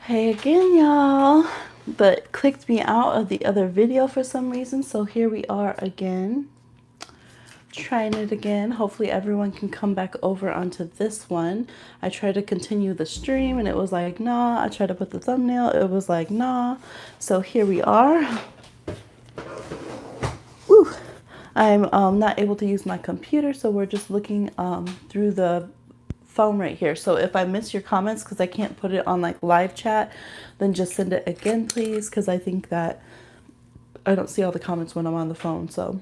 Hey again, y'all. But clicked me out of the other video for some reason, so here we are again. Trying it again. Hopefully everyone can come back over onto this one. I tried to continue the stream and it was like, nah. I tried to put the thumbnail, it was like, nah. So here we are. Woo. I'm not able to use my computer, so we're just looking through the phone right here. So if I miss your comments because I can't put it on like live chat, then just send it again, please, because I think that I don't see all the comments when I'm on the phone. So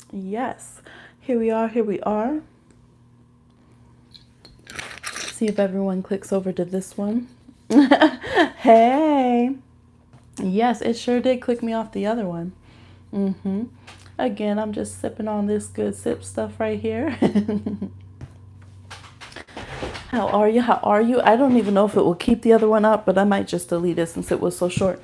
yes, here we are. Here we are. See if everyone clicks over to this one. Hey. Yes, it sure did click me off the other one. Again, I'm just sipping on this good sip stuff right here. How are you? How are you? I don't even know if it will keep the other one up, but I might just delete it since it was so short.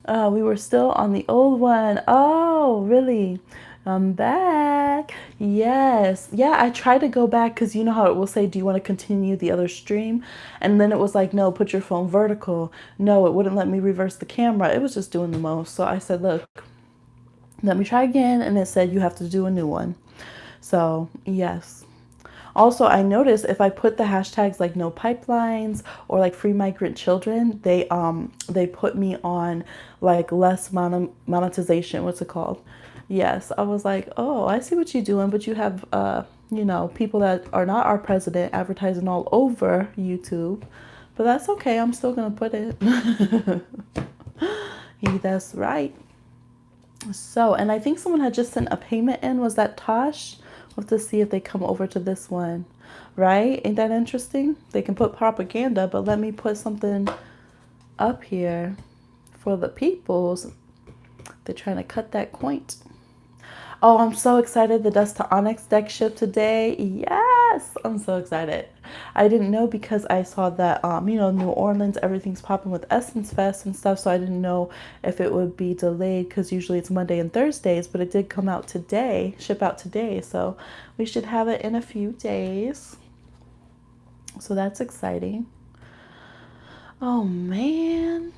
We were still on the old one. Oh, really? I'm back. Yes. Yeah, I tried to go back because you know how it will say, do you want to continue the other stream? And then it was like, no, put your phone vertical. No, it wouldn't let me reverse the camera. It was just doing the most. So I said, look, let me try again. And it said, you have to do a new one. So yes. Also, I noticed if I put the hashtags like no pipelines or like free migrant children, they put me on like less monetization. What's it called? Yes, I was like, oh, I see what you're doing, but you have you know, people that are not our president advertising all over YouTube. But that's okay. I'm still gonna put it. That's right. So, and I think someone had just sent a payment in. Was that Tosh? We'll have to see if they come over to this one. Right? Ain't that interesting? They can put propaganda, but let me put something up here for the peoples. They're trying to cut that point. Oh, I'm so excited. The Dust to Onyx deck shipped today. Yes, I'm so excited. I didn't know because I saw that, you know, New Orleans, everything's popping with Essence Fest and stuff. So I didn't know if it would be delayed because usually it's Monday and Thursdays, but it did come out today, ship out today. So we should have it in a few days. So that's exciting. Oh, man.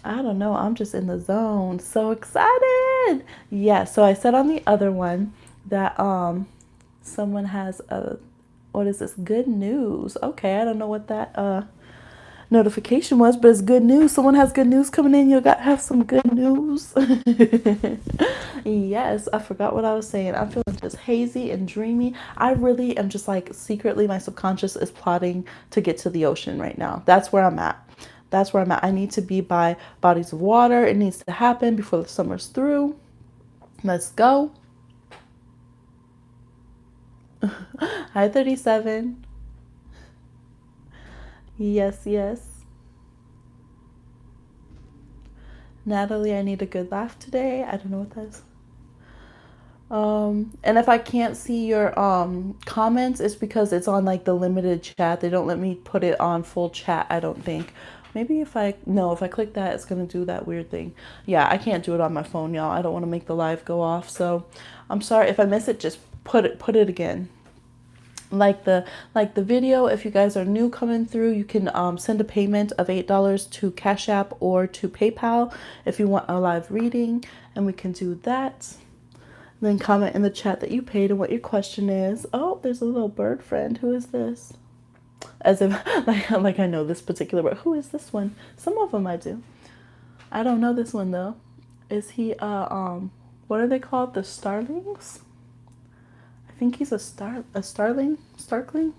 I don't know. I'm just in the zone. So excited. Yeah. So I said on the other one that someone has a, what is this? Good news. Okay. I don't know what that notification was, but it's good news. Someone has good news coming in. You got to have some good news. Yes. I forgot what I was saying. I'm feeling just hazy and dreamy. I really am just like secretly, my subconscious is plotting to get to the ocean right now. That's where I'm at. That's where I'm at. I need to be by bodies of water. It needs to happen before the summer's through. Let's go. Hi, 37. Yes, yes. Natalie, I need a good laugh today. I don't know what that is. And if I can't see your comments, it's because it's on like the limited chat. They don't let me put it on full chat, I don't think. Maybe if I, no, if I click that, it's going to do that weird thing. Yeah, I can't do it on my phone, y'all. I don't want to make the live go off. So I'm sorry if I miss it, just put it again. Like the video, if you guys are new coming through, you can send a payment of $8 to Cash App or to PayPal if you want a live reading, and we can do that. Then comment in the chat that you paid and what your question is. Oh, there's a little bird friend. Who is this? As if like I know this particular bird. Who is this one? Some of them I do. I don't know this one though. Is he what are they called? The starlings? I think he's a starling? Starkling?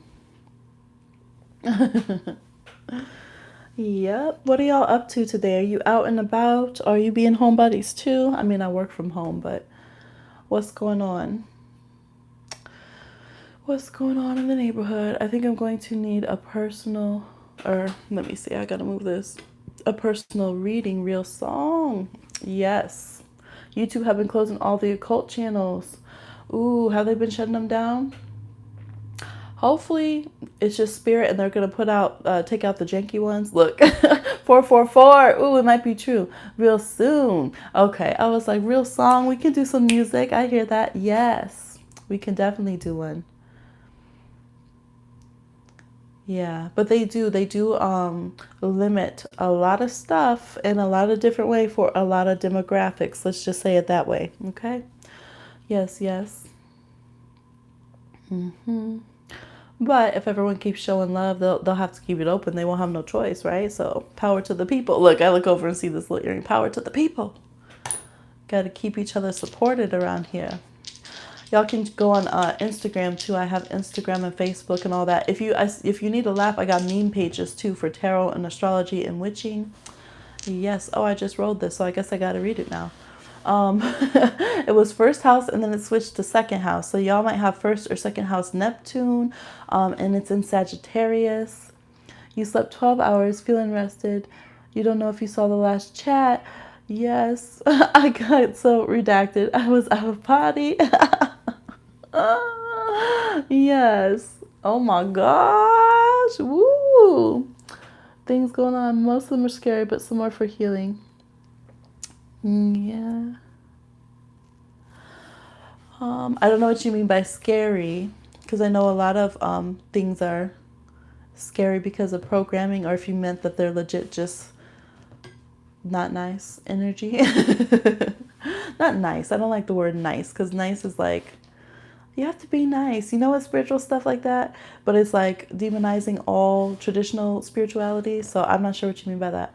Yep. What are y'all up to today? Are you out and about? Are you being homebodies too? I mean, I work from home, but what's going on? What's going on in the neighborhood? I think I'm going to need a personal, or let me see, I gotta move this. A personal reading, real song. Yes. YouTube have been closing all the occult channels. Ooh, have they been shutting them down? Hopefully it's just spirit and they're gonna put out, take out the janky ones. Look, 444. Ooh, it might be true. Real soon. Okay, I was like, real song. We can do some music. I hear that. Yes, we can definitely do one. Yeah, but they do limit a lot of stuff in a lot of different way for a lot of demographics. Let's just say it that way. Okay? Yes, yes. But if everyone keeps showing love, they'll have to keep it open. They won't have no choice, right? So power to the people. Look, I look over and see this little earring. Power to the people. Got to keep each other supported around here. Y'all can go on Instagram too. I have Instagram and Facebook and all that. If you need a laugh, I got meme pages too for tarot and astrology and witching. Yes. Oh, I just wrote this, so I guess I got to read it now. It was first house and then it switched to second house. So y'all might have first or second house Neptune, and it's in Sagittarius. You slept 12 hours, feeling rested. You don't know if you saw the last chat. Yes, I got so redacted. I was out of body. Yes. Oh my gosh. Woo. Things going on. Most of them are scary, but some are for healing. Yeah. I don't know what you mean by scary, because I know a lot of things are scary because of programming, or if you meant that they're legit just not nice energy. Not nice. I don't like the word nice, because nice is like, you have to be nice. You know what, spiritual stuff like that? But it's like demonizing all traditional spirituality. So I'm not sure what you mean by that.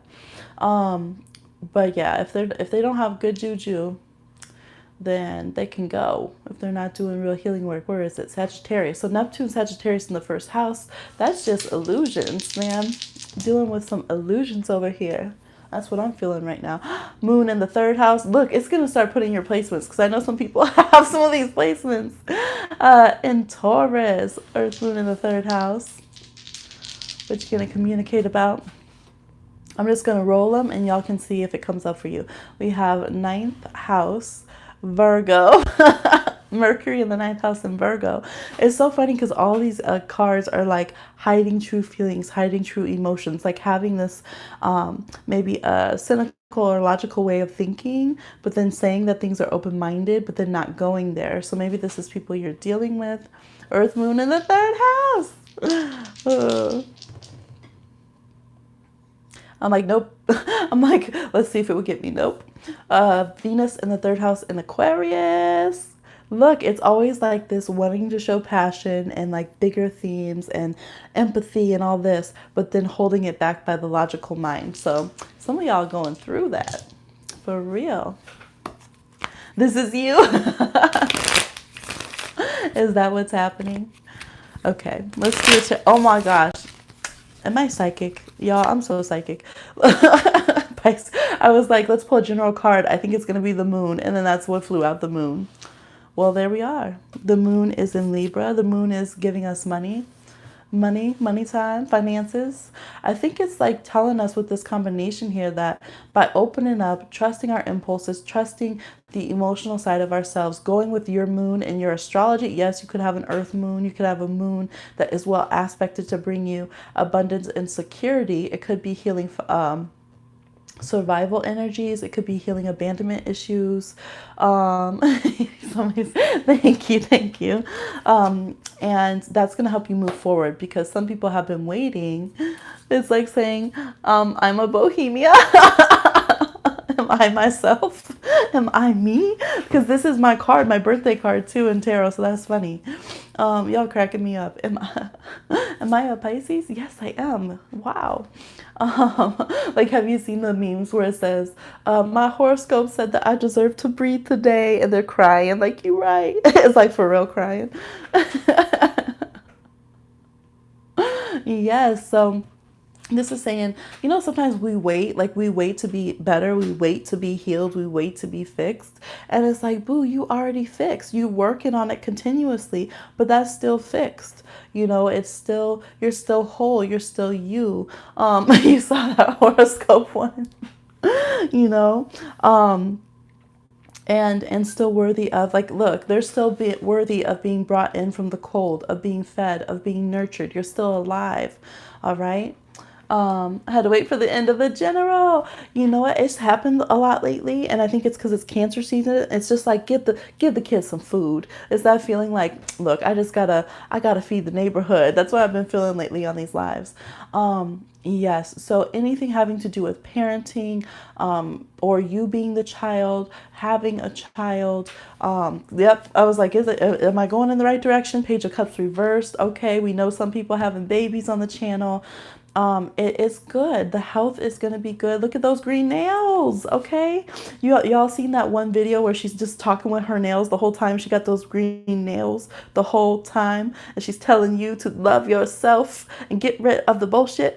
But yeah, if they don't have good juju, then they can go if they're not doing real healing work. Where is it? Sagittarius. So Neptune, Sagittarius in the first house. That's just illusions, man. Dealing with some illusions over here. That's what I'm feeling right now. Moon in the third house. Look, it's going to start putting your placements, because I know some people have some of these placements. In Taurus, Earth, Moon in the third house. What you going to communicate about? I'm just going to roll them and y'all can see if it comes up for you. We have ninth house, Virgo. Mercury in the ninth house in Virgo. It's so funny because all these cards are like hiding true feelings, hiding true emotions, like having this maybe a cynical or logical way of thinking, but then saying that things are open-minded, but then not going there. So maybe this is people you're dealing with. Earth, Moon in the third house. I'm like, nope. I'm like, let's see if it would get me. Nope. Venus in the third house in Aquarius. Look, it's always like this wanting to show passion and like bigger themes and empathy and all this, but then holding it back by the logical mind. So some of y'all going through that. For real. This is you. Is that what's happening? Okay, let's do it. Oh my gosh. Am I psychic? Y'all, I'm so psychic. I was like, let's pull a general card. I think it's going to be the moon. And then that's what flew out, the moon. Well, there we are. The moon is in Libra. The moon is giving us money, money time, finances. I think it's like telling us with this combination here that by opening up, trusting our impulses, trusting the emotional side of ourselves, going with your moon and your astrology. Yes, you could have an earth moon. You could have a moon that is well aspected to bring you abundance and security. It could be healing survival energies. It could be healing abandonment issues. Thank you. And that's going to help you move forward, because some people have been waiting. It's like saying, I'm a bohemia. Am I myself? Am I me? Because this is my card, my birthday card too in tarot, so that's funny. Y'all cracking me up. Am I a Pisces? Yes, I am. Wow. Like, have you seen the memes where it says, my horoscope said that I deserve to breathe today, and they're crying, like, you right. It's like for real crying. Yes, so this is saying, sometimes we wait, like we wait to be better, we wait to be healed, we wait to be fixed. And it's like, boo, you already fixed. You working on it continuously, but that's still fixed. It's still, you're still whole, you're still you. You saw that horoscope one, and still worthy of, like, look, they're still worthy of being brought in from the cold, of being fed, of being nurtured. You're still alive. All right. I had to wait for the end of the general. You know what? It's happened a lot lately, and I think it's because it's cancer season. It's just like give the kids some food. It's that feeling like, look, I gotta feed the neighborhood. That's what I've been feeling lately on these lives. Yes. So anything having to do with parenting, or you being the child, having a child. Yep. I was like, am I going in the right direction? Page of Cups reversed. Okay. We know some people having babies on the channel. It is good. The health is going to be good. Look at those green nails. Okay. Y'all seen that one video where she's just talking with her nails the whole time? She got those green nails the whole time. And she's telling you to love yourself and get rid of the bullshit.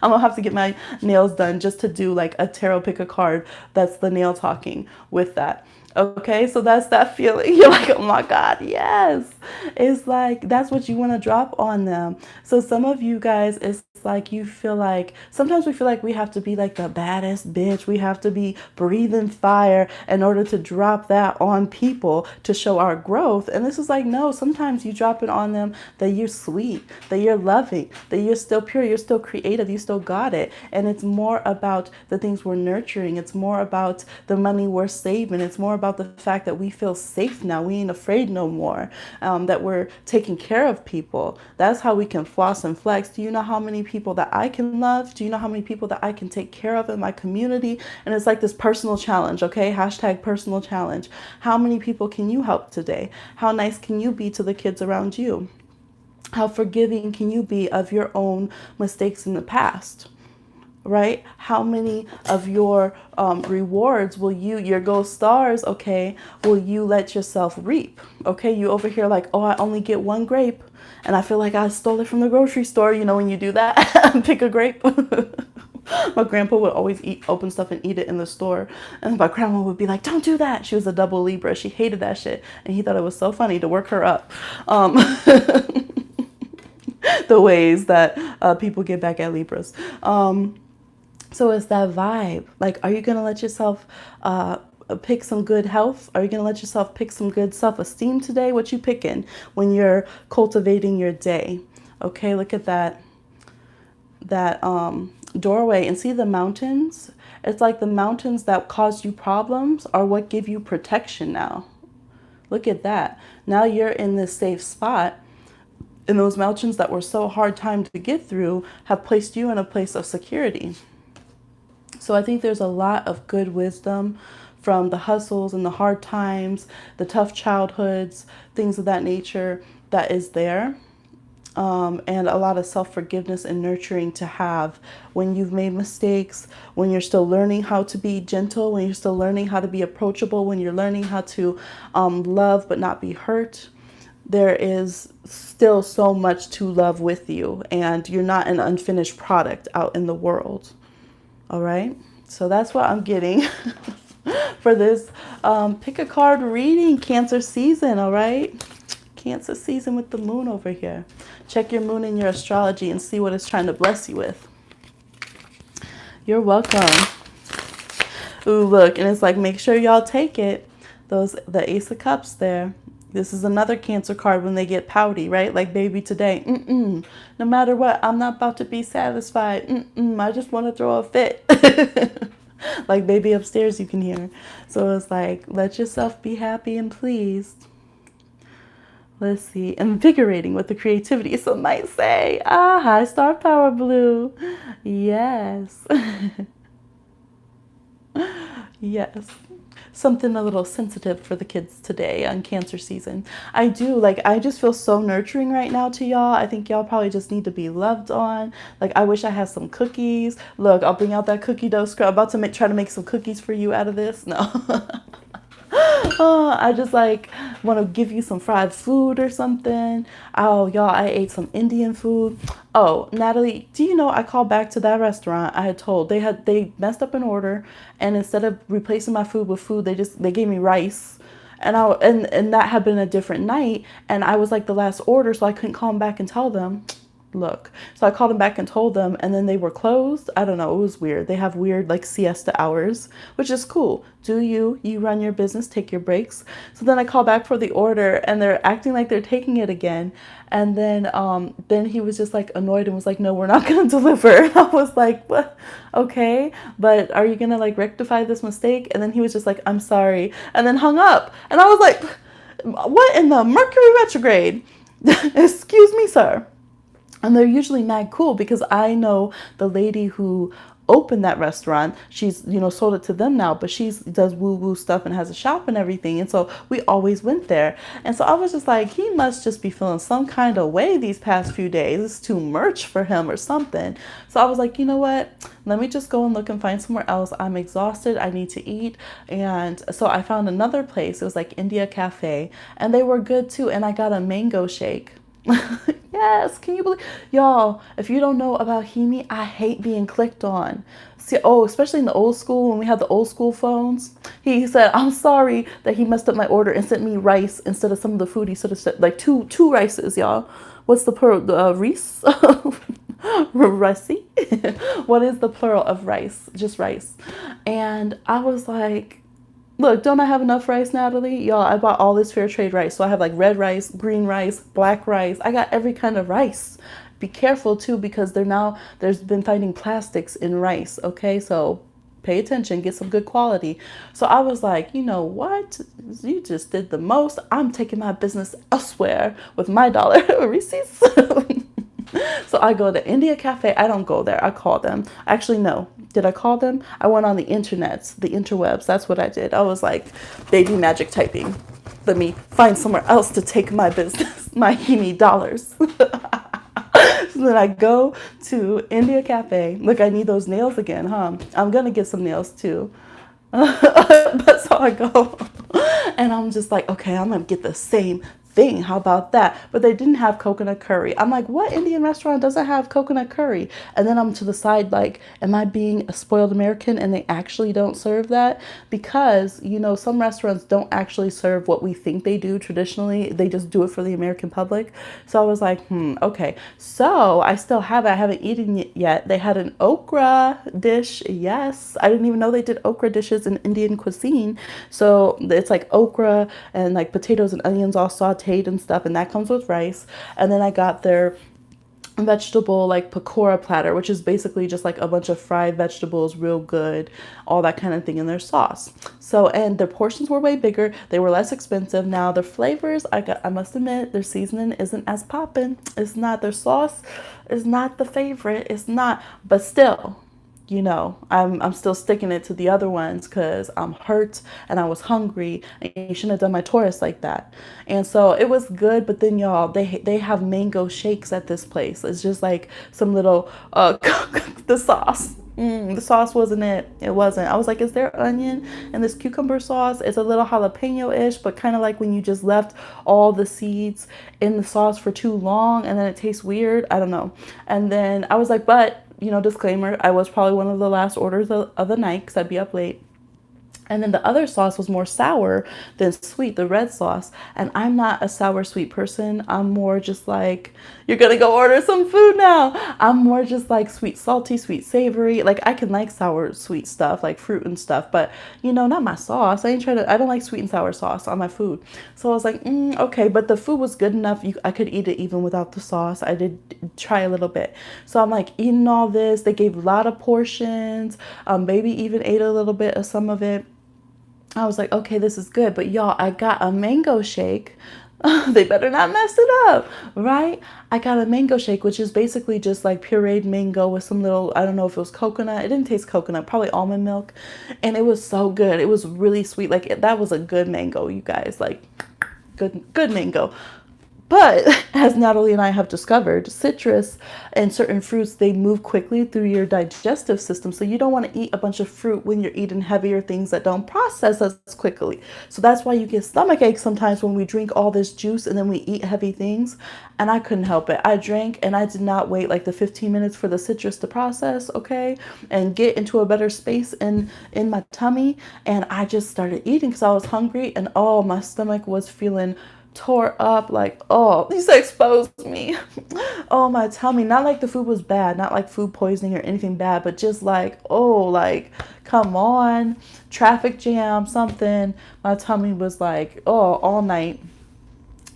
I'm going to have to get my nails done just to do like a tarot pick a card. That's the nail talking with that. Okay, so that's that feeling. You're like, oh my God, yes. It's like, that's what you want to drop on them. So some of you guys, it's like you feel like, sometimes we feel like we have to be like the baddest bitch. We have to be breathing fire in order to drop that on people to show our growth. And this is like, no, sometimes you drop it on them that you're sweet, that you're loving, that you're still pure, you're still creative, you still got it. And it's more about the things we're nurturing. It's more about the money we're saving. It's more about the fact that we feel safe now. We ain't afraid no more, that we're taking care of people. That's how we can floss and flex. Do you know how many people that I can love? Do you know how many people that I can take care of in my community? And it's like this personal challenge, okay? Hashtag personal challenge. How many people can you help today? How nice can you be to the kids around you? How forgiving can you be of your own mistakes in the past? Right? How many of your rewards will your gold stars, okay, will you let yourself reap? Okay, you over here like, oh, I only get one grape and I feel like I stole it from the grocery store. You know, when you do that, pick a grape. My grandpa would always open stuff and eat it in the store. And my grandma would be like, don't do that. She was a double Libra. She hated that shit. And he thought it was so funny to work her up. The ways that people get back at Libras. So it's that vibe. Like, are you going to let yourself pick some good health? Are you going to let yourself pick some good self-esteem today? What you picking when you're cultivating your day? Okay, look at that doorway and see the mountains. It's like the mountains that caused you problems are what give you protection now. Look at that. Now you're in this safe spot. And those mountains that were so hard time to get through have placed you in a place of security. So I think there's a lot of good wisdom from the hustles and the hard times, the tough childhoods, things of that nature that is there. And a lot of self-forgiveness and nurturing to have when you've made mistakes, when you're still learning how to be gentle, when you're still learning how to be approachable, when you're learning how to love but not be hurt. There is still so much to love with you, and you're not an unfinished product out in the world. All right, so that's what I'm getting for this pick a card reading, Cancer season. All right, Cancer season with the moon over here. Check your moon in your astrology and see what it's trying to bless you with. You're welcome. Ooh, look, and it's like, make sure y'all take it. The Ace of Cups there. This is another Cancer card when they get pouty, right? Like, baby, today, no matter what, I'm not about to be satisfied. I just want to throw a fit. Like, baby upstairs, you can hear. So it's like, let yourself be happy and pleased. Let's see. Invigorating with the creativity. Some might say, high star power blue. Yes. Yes. Something a little sensitive for the kids today on Cancer season. I just feel so nurturing right now to y'all. I think y'all probably just need to be loved on. Like, I wish I had some cookies. Look, I'll bring out that cookie dough scrub. I'm about to try to make some cookies for you out of this. No. Oh, I just like want to give you some fried food or something. Oh, y'all, I ate some Indian food. Oh, Natalie, do you know I called back to that restaurant? I had told they messed up an order, and instead of replacing my food with food, they gave me rice. And that had been a different night, and I was like the last order, so I couldn't call them back and tell them. look. So I called them back and told them, and then they were closed. I don't know. It was weird. They have weird like siesta hours, which is cool. Do you run your business, take your breaks. So then I call back for the order, and they're acting like they're taking it again. And then he was just like annoyed and was like, "No, we're not gonna deliver." And I was like, "What? Okay, but are you gonna like rectify this mistake?" And then he was just like, "I'm sorry," and then hung up. And I was like, "What in the Mercury retrograde?" Excuse me, sir. And they're usually mad cool because I know the lady who opened that restaurant. She's, sold it to them now, but she's does woo woo stuff and has a shop and everything. And so we always went there. And so I was just like, he must just be feeling some kind of way these past few days. It's too much for him or something. So I was like, you know what? Let me just go and look and find somewhere else. I'm exhausted. I need to eat. And so I found another place. It was like India Cafe, and they were good too. And I got a mango shake. Yes, can you believe, y'all? If you don't know about Hemi, I hate being clicked on. See, especially in the old school when we had the old school phones. He said, "I'm sorry that he messed up my order and sent me rice instead of some of the food." He should have said like two rices, y'all. What's the plural? Rice, ricey. What is the plural of rice? Just rice. And I was like, look, don't I have enough rice, Natalie? Y'all, I bought all this fair trade rice. So I have like red rice, green rice, black rice. I got every kind of rice. Be careful too, because there's been finding plastics in rice. Okay, so pay attention, get some good quality. So I was like, you know what? You just did the most. I'm taking my business elsewhere with my dollar receipts. So I go to India Cafe. I don't go there. I call them. Actually, no. Did I call them? I went on the internets, the interwebs. That's what I did. I was like, baby magic typing. Let me find somewhere else to take my business, my Hemi dollars. So then I go to India Cafe. Look, I need those nails again, huh? I'm going to get some nails too. But so I go and I'm just like, okay, I'm going to get the same thing. How about that? But they didn't have coconut curry. I'm like, what Indian restaurant doesn't have coconut curry? And then I'm to the side like, am I being a spoiled American and they actually don't serve that? Because, some restaurants don't actually serve what we think they do traditionally. They just do it for the American public. So I was like, okay. So I still have it. I haven't eaten it yet. They had an okra dish. Yes. I didn't even know they did okra dishes in Indian cuisine. So it's like okra and like potatoes and onions all sauteed and stuff, and that comes with rice. And then I got their vegetable like pakora platter, which is basically just like a bunch of fried vegetables, real good, all that kind of thing in their sauce. So, and their portions were way bigger. They were less expensive. Now their flavors, I must admit, their seasoning isn't as poppin'. It's not. Their sauce is not the favorite. It's not, but still, I'm still sticking it to the other ones because I'm hurt and I was hungry, and you shouldn't have done my Taurus like that. And so it was good, but then y'all, they have mango shakes at this place. It's just like some little the sauce. The sauce wasn't it. It wasn't. I was like, is there onion in this cucumber sauce? It's a little jalapeno-ish, but kind of like when you just left all the seeds in the sauce for too long and then it tastes weird. I don't know. And then I was like, but disclaimer, I was probably one of the last orders of the night because I'd be up late. And then the other sauce was more sour than sweet, the red sauce. And I'm not a sour sweet person. I'm more just like, you're going to go order some food now. I'm more just like sweet, salty, sweet, savory. Like I can like sour, sweet stuff, like fruit and stuff, but not my sauce. I don't like sweet and sour sauce on my food. So I was like, okay, but the food was good enough. I could eat it even without the sauce. I did try a little bit. So I'm like eating all this. They gave a lot of portions. Baby even ate a little bit of some of it. I was like, okay, this is good. But y'all, I got a mango shake. They better not mess it up, right? I got a mango shake, which is basically just like pureed mango with some little, I don't know if it was coconut. It didn't taste coconut, probably almond milk. And it was so good. It was really sweet. Like that was a good mango, you guys. Like good mango. But as Natalie and I have discovered, citrus and certain fruits, they move quickly through your digestive system. So you don't want to eat a bunch of fruit when you're eating heavier things that don't process as quickly. So that's why you get stomach aches sometimes when we drink all this juice and then we eat heavy things. And I couldn't help it. I drank and I did not wait like the 15 minutes for the citrus to process, okay, and get into a better space in my tummy. And I just started eating because I was hungry, and my stomach was feeling tore up, like, oh, these exposed me. Oh, my tummy. Not like the food was bad, not like food poisoning or anything bad, but just like, oh, like, come on, traffic jam, something. My tummy was like, oh, all night.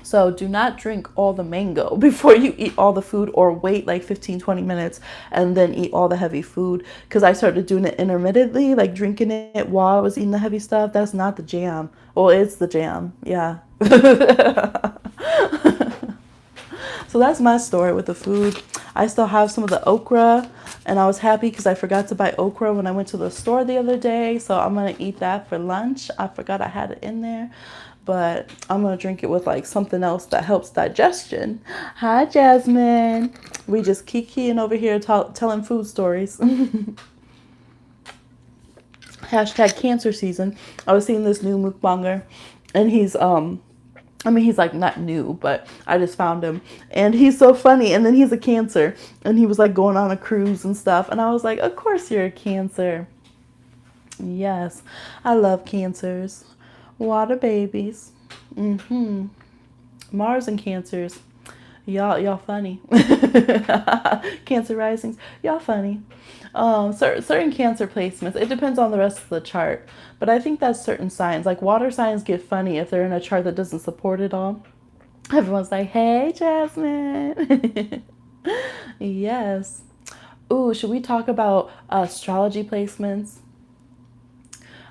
So do not drink all the mango before you eat all the food, or wait like 15-20 minutes and then eat all the heavy food. Because I started doing it intermittently, like drinking it while I was eating the heavy stuff. That's not the jam. Well, it's the jam. Yeah. So that's my story with the food. I still have some of the okra, and I was happy because I forgot to buy okra when I went to the store the other day. So I'm going to eat that for lunch. I forgot I had it in there, but I'm going to drink it with like something else that helps digestion. Hi, Jasmine. We just kikiing over here telling food stories. Hashtag cancer season. I was seeing this new mukbanger, and he's he's like not new, but I just found him, and he's so funny. And then he's a cancer, and he was like going on a cruise and stuff, and I was like, of course you're a cancer. Yes, I love cancers. Water babies. Mars and cancers. Y'all funny. Cancer risings. Y'all funny. Certain cancer placements. It depends on the rest of the chart. But I think that's certain signs. Like water signs get funny if they're in a chart that doesn't support it all. Everyone's like, hey, Jasmine. Yes. Ooh, should we talk about astrology placements?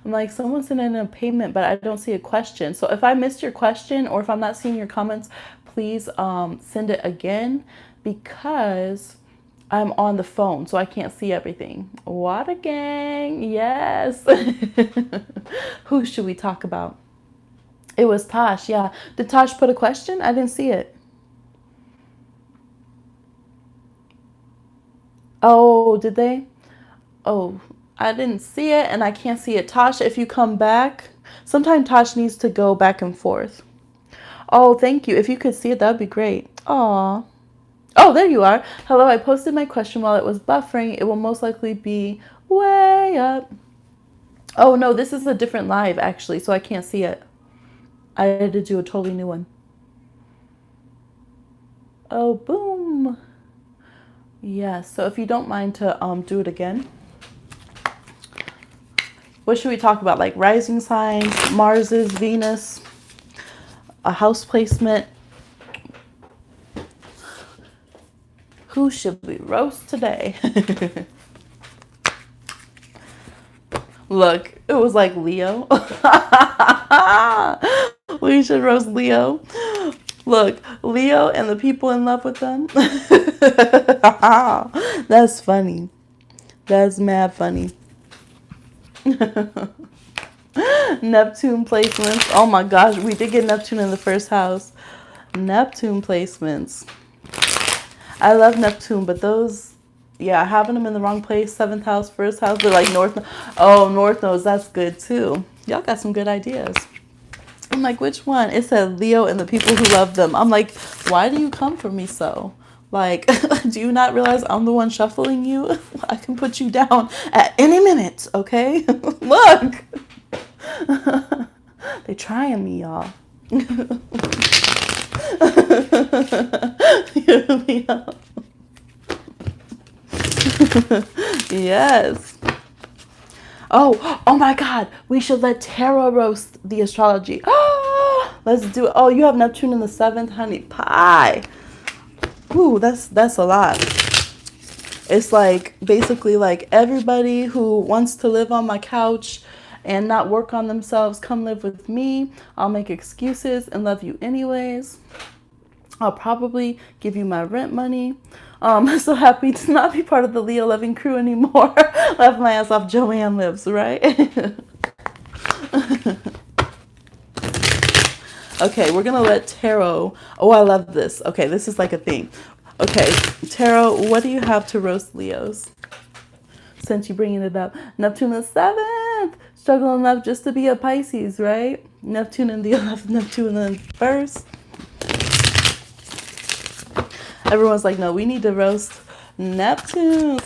I'm like, someone sent in a payment, but I don't see a question. So if I missed your question, or if I'm not seeing your comments, please send it again, because I'm on the phone, so I can't see everything. Water gang, yes. Who should we talk about? It was Tosh, yeah. Did Tosh put a question? I didn't see it. Oh, did they? Oh, I didn't see it, and I can't see it. Tosh, if you come back, sometimes Tosh needs to go back and forth. Oh, thank you. If you could see it, that would be great. Aw. Oh, there you are. Hello, I posted my question while it was buffering. It will most likely be way up. Oh, no, this is a different live, actually, so I can't see it. I had to do a totally new one. Oh, boom. Yes, so if you don't mind to do it again. What should we talk about? Like rising signs, Mars's, Venus, a house placement. Who should we roast today? Look, it was like Leo. We should roast Leo. Look, Leo and the people in love with them. That's funny. That's mad funny. Neptune placements. Oh my gosh, we did get Neptune in the first house. Neptune placements. I love Neptune, but those, yeah, having them in the wrong place, 7th house, 1st house, they're like North. Oh, North Nodes, that's good too. Y'all got some good ideas. I'm like, which one? It said Leo and the people who love them. I'm like, why do you come for me so? Like, do you not realize I'm the one shuffling you? I can put you down at any minute, okay? Look. They trying me, y'all. Yes. Oh my God. We should let Tarot roast the astrology. Let's do it. Oh, you have Neptune in the 7th, honey pie. Ooh, that's a lot. It's like basically like everybody who wants to live on my couch and not work on themselves, come live with me. I'll make excuses and love you anyways. I'll probably give you my rent money. I'm so happy to not be part of the Leo loving crew anymore. Laugh my ass off. Joanne lives, right? Okay, we're gonna let Tarot. Oh, I love this. Okay, this is like a thing. Okay, Tarot, what do you have to roast Leos? Since you're bringing it up. Neptune the 7th. Struggle enough just to be a Pisces, right? Neptune in the 11th, Neptune in the 1st. Everyone's like, no, we need to roast Neptune.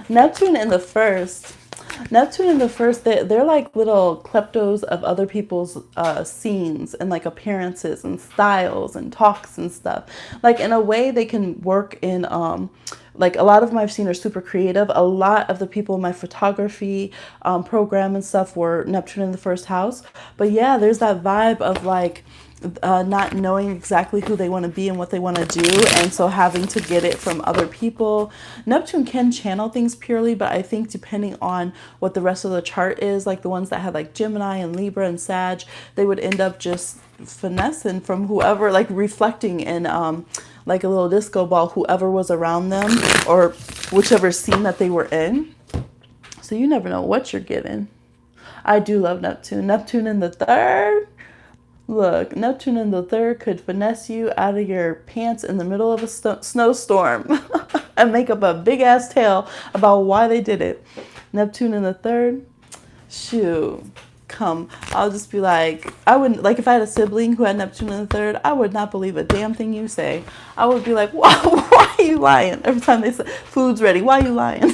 Neptune in the 1st. Neptune in the first, they're like little kleptos of other people's scenes and like appearances and styles and talks and stuff. Like in a way, they can work in like a lot of them I've seen are super creative. A lot of the people in my photography program and stuff were Neptune in the first house. But yeah, there's that vibe of like not knowing exactly who they want to be and what they want to do, and so having to get it from other people. Neptune can channel things purely, but I think depending on what the rest of the chart is, like the ones that had like Gemini and Libra and Sag, they would end up just finessing from whoever, like reflecting in like a little disco ball, whoever was around them or whichever scene that they were in. So you never know what you're getting. I do love Neptune. Neptune in the third. Look, Neptune in the third could finesse you out of your pants in the middle of a snowstorm and make up a big ass tale about why they did it. Neptune in the third, shoot, come. I'll just be like, I wouldn't, like if I had a sibling who had Neptune in the third, I would not believe a damn thing you say. I would be like, why are you lying? Every time they say, food's ready, why are you lying?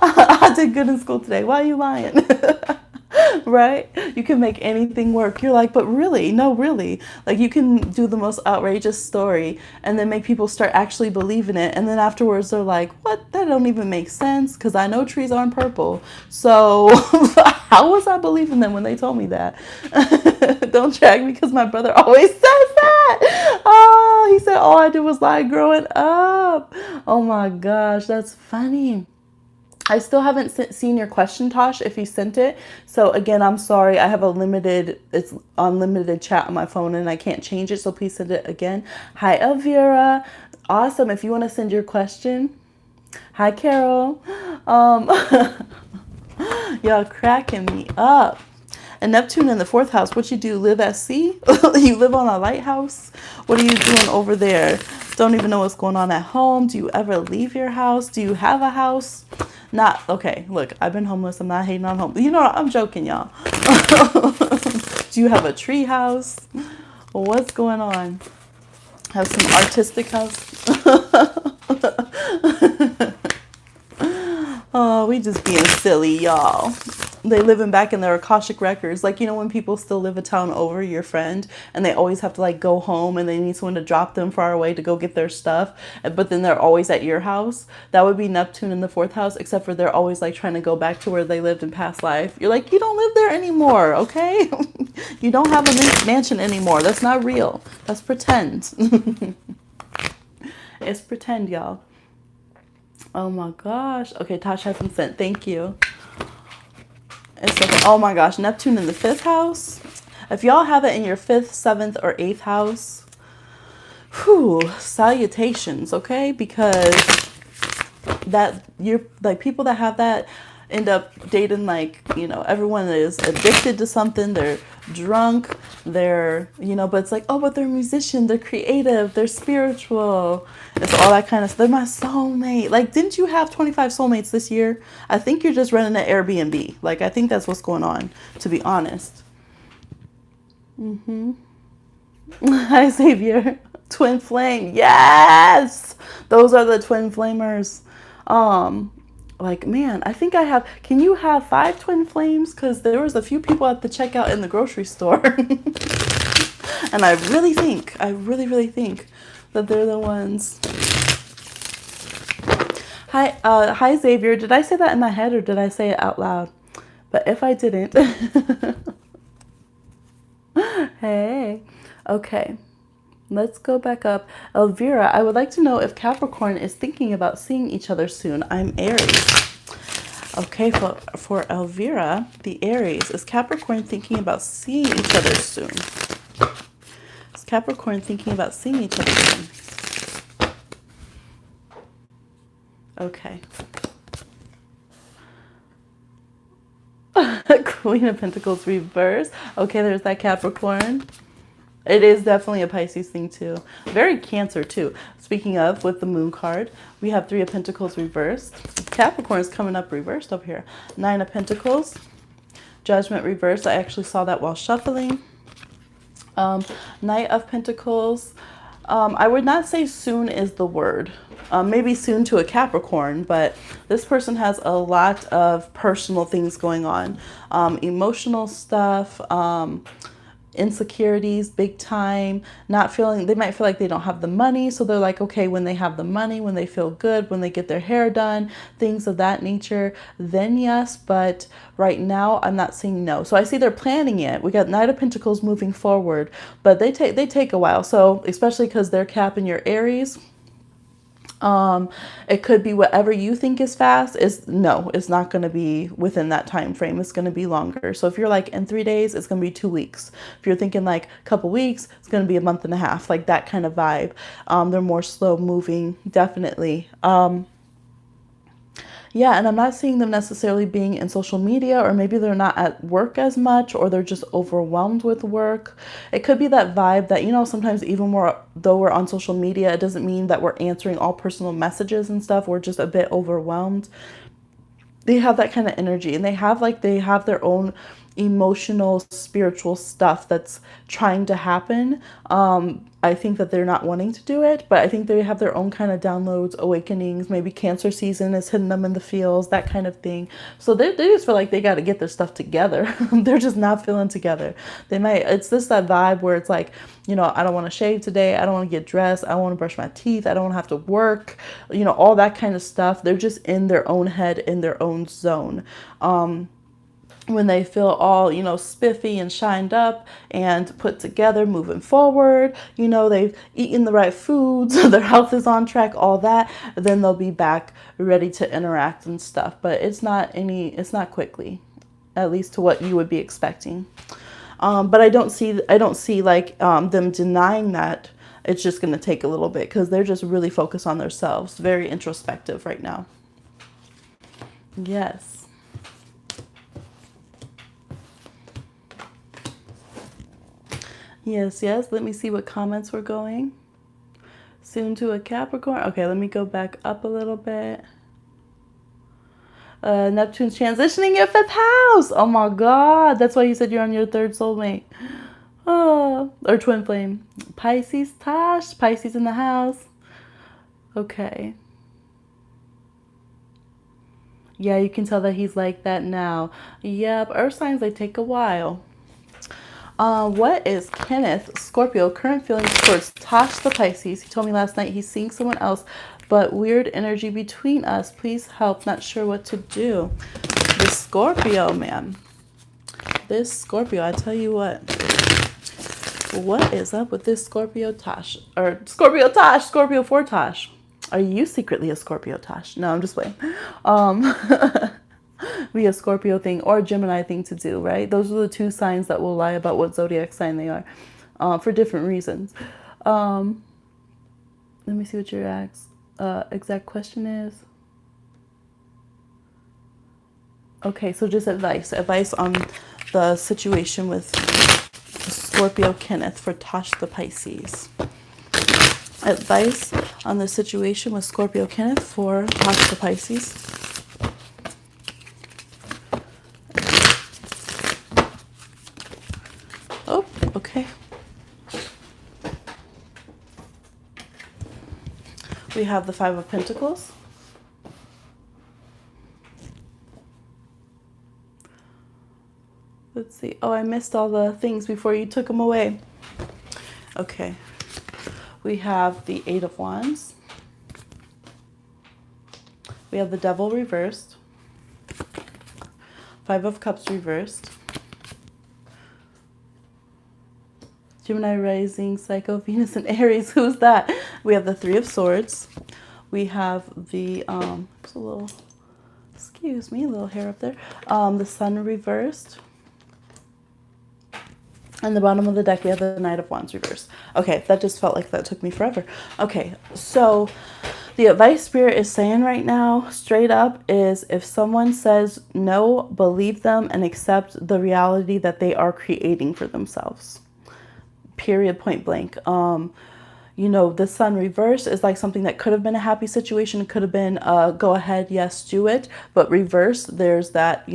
I did good in school today, why are you lying? Right? You can make anything work. You're like, but really? No, really. Like you can do the most outrageous story and then make people start actually believing it. And then afterwards they're like, what? That don't even make sense because I know trees aren't purple. So how was I believing them when they told me that? Don't drag me because my brother always says that. Oh, he said all I did was lie growing up. Oh my gosh, that's funny. I still haven't seen your question, Tosh, if you sent it. So again, I'm sorry. I have it's unlimited chat on my phone and I can't change it. So please send it again. Hi, Elvira. Awesome. If you want to send your question. Hi, Carol. Y'all cracking me up. And Neptune in the fourth house, what you do? Live at sea? You live on a lighthouse? What are you doing over there? Don't even know what's going on at home. Do you ever leave your house? Do you have a house? Not, okay, look, I've been homeless. I'm not hating on home. You know, I'm joking, y'all. Do you have a tree house? What's going on? Have some artistic house? Oh, we just being silly, y'all. They living back in their Akashic records. Like, you know, when people still live a town over, your friend, and they always have to like go home and they need someone to drop them far away to go get their stuff. But then they're always at your house. That would be Neptune in the fourth house, except for they're always like trying to go back to where they lived in past life. You're like, you don't live there anymore, okay? You don't have a mansion anymore. That's not real. That's pretend. It's pretend, y'all. Oh my gosh. Okay, Tosh hasn't sent. Thank you. It's like, oh my gosh, Neptune in the fifth house. If y'all have it in your fifth, seventh, or eighth house, whew, salutations, okay? Because that you're like people that have that end up dating like, you know, everyone is addicted to something. They're drunk, they're, you know, but it's like, oh, but they're musician, they're creative, they're spiritual. It's all that kind of stuff. They're my soulmate. Like, didn't you have 25 soulmates this year? I think you're just running an Airbnb. Like, I think that's what's going on, to be honest. Hi, Xavier. Twin flame. Yes! Those are the twin flamers. Like, man, I think I have, can you have 5 twin flames? Because there was a few people at the checkout in the grocery store. And I really think that they're the ones. Hi Xavier. Did I say that in my head or did I say it out loud? But if I didn't, hey, okay. Let's go back up. Elvira, I would like to know if Capricorn is thinking about seeing each other soon. I'm Aries. Okay, for Elvira, the Aries, is Capricorn thinking about seeing each other soon? Is Capricorn thinking about seeing each other soon? Okay. Queen of Pentacles reverse. Okay, there's that Capricorn. It is definitely a Pisces thing too. Very Cancer too. Speaking of, with the Moon card, we have 3 of Pentacles reversed. Capricorn is coming up reversed up here. 9 of Pentacles. Judgment reversed. I actually saw that while shuffling. Knight of Pentacles. I would not say soon is the word. Maybe soon to a Capricorn, but this person has a lot of personal things going on, emotional stuff, insecurities, big time, not feeling, they might feel like they don't have the money. So they're like, okay, when they have the money, when they feel good, when they get their hair done, things of that nature, then yes. But right now I'm not seeing no. So I see they're planning it. We got Knight of Pentacles moving forward, but they take a while. So especially because they're capping your Aries, it could be whatever you think is fast is no, it's not going to be within that time frame. It's going to be longer. So if you're like in 3 days, it's going to be 2 weeks. If you're thinking like a couple weeks, it's going to be a month and a half, like that kind of vibe. They're more slow moving, definitely. Yeah, and I'm not seeing them necessarily being in social media, or maybe they're not at work as much, or they're just overwhelmed with work. It could be that vibe that, sometimes even though we're on social media, it doesn't mean that we're answering all personal messages and stuff. We're just a bit overwhelmed. They have that kind of energy, and they have their own emotional, spiritual stuff that's trying to happen. I think that they're not wanting to do it, but I think they have their own kind of downloads, awakenings. Maybe Cancer season is hitting them in the feels, that kind of thing. So they just feel like they got to get their stuff together. They're just not feeling together. It's just that vibe where it's like, I don't want to shave today. I don't want to get dressed. I don't want to brush my teeth. I don't want to have to work, all that kind of stuff. They're just in their own head, in their own zone. When they feel all, spiffy and shined up and put together, moving forward, they've eaten the right foods, their health is on track, all that, then they'll be back ready to interact and stuff. But it's not quickly, at least to what you would be expecting. But I don't see like them denying that. It's just going to take a little bit because they're just really focused on themselves, very introspective right now. Yes. Yes. Let me see what comments were going. Soon to a Capricorn. Okay, let me go back up a little bit. Neptune's transitioning your 5th house. Oh my God. That's why you said you're on your 3rd soulmate. Oh, or twin flame. Pisces, Tosh. Pisces in the house. Okay. Yeah, you can tell that he's like that now. Yep, earth signs, they take a while. What is Kenneth, Scorpio, current feelings towards Tosh the Pisces? He told me last night he's seeing someone else, but weird energy between us. Please help. Not sure what to do. This Scorpio, man. This Scorpio, I tell you what. What is up with this Scorpio Tosh? Or Scorpio Tosh, Scorpio for Tosh. Are you secretly a Scorpio Tosh? No, I'm just playing. Be a Scorpio thing or a Gemini thing to do, right? Those are the 2 signs that will lie about what zodiac sign they are, for different reasons. Let me see what your exact question is. Okay, so just advice on the situation with Scorpio Kenneth for Tosh the Pisces. Advice on the situation with Scorpio Kenneth for Tosh the Pisces. Oh, okay. We have the 5 of Pentacles. Let's see. Oh, I missed all the things before you took them away. Okay. We have the 8 of Wands. We have the Devil reversed. 5 of Cups reversed. Gemini rising, Psycho, Venus, and Aries. Who's that? We have the 3 of Swords. We have the, there's a little, excuse me, a little hair up there. The Sun reversed. And the bottom of the deck, we have the Knight of Wands reversed. Okay, that just felt like that took me forever. Okay, so the advice Spirit is saying right now, straight up, is if someone says no, believe them and accept the reality that they are creating for themselves. Period, point blank. The Sun reversed is like something that could have been a happy situation. It could have been go ahead, yes, do it. But reverse, there's that,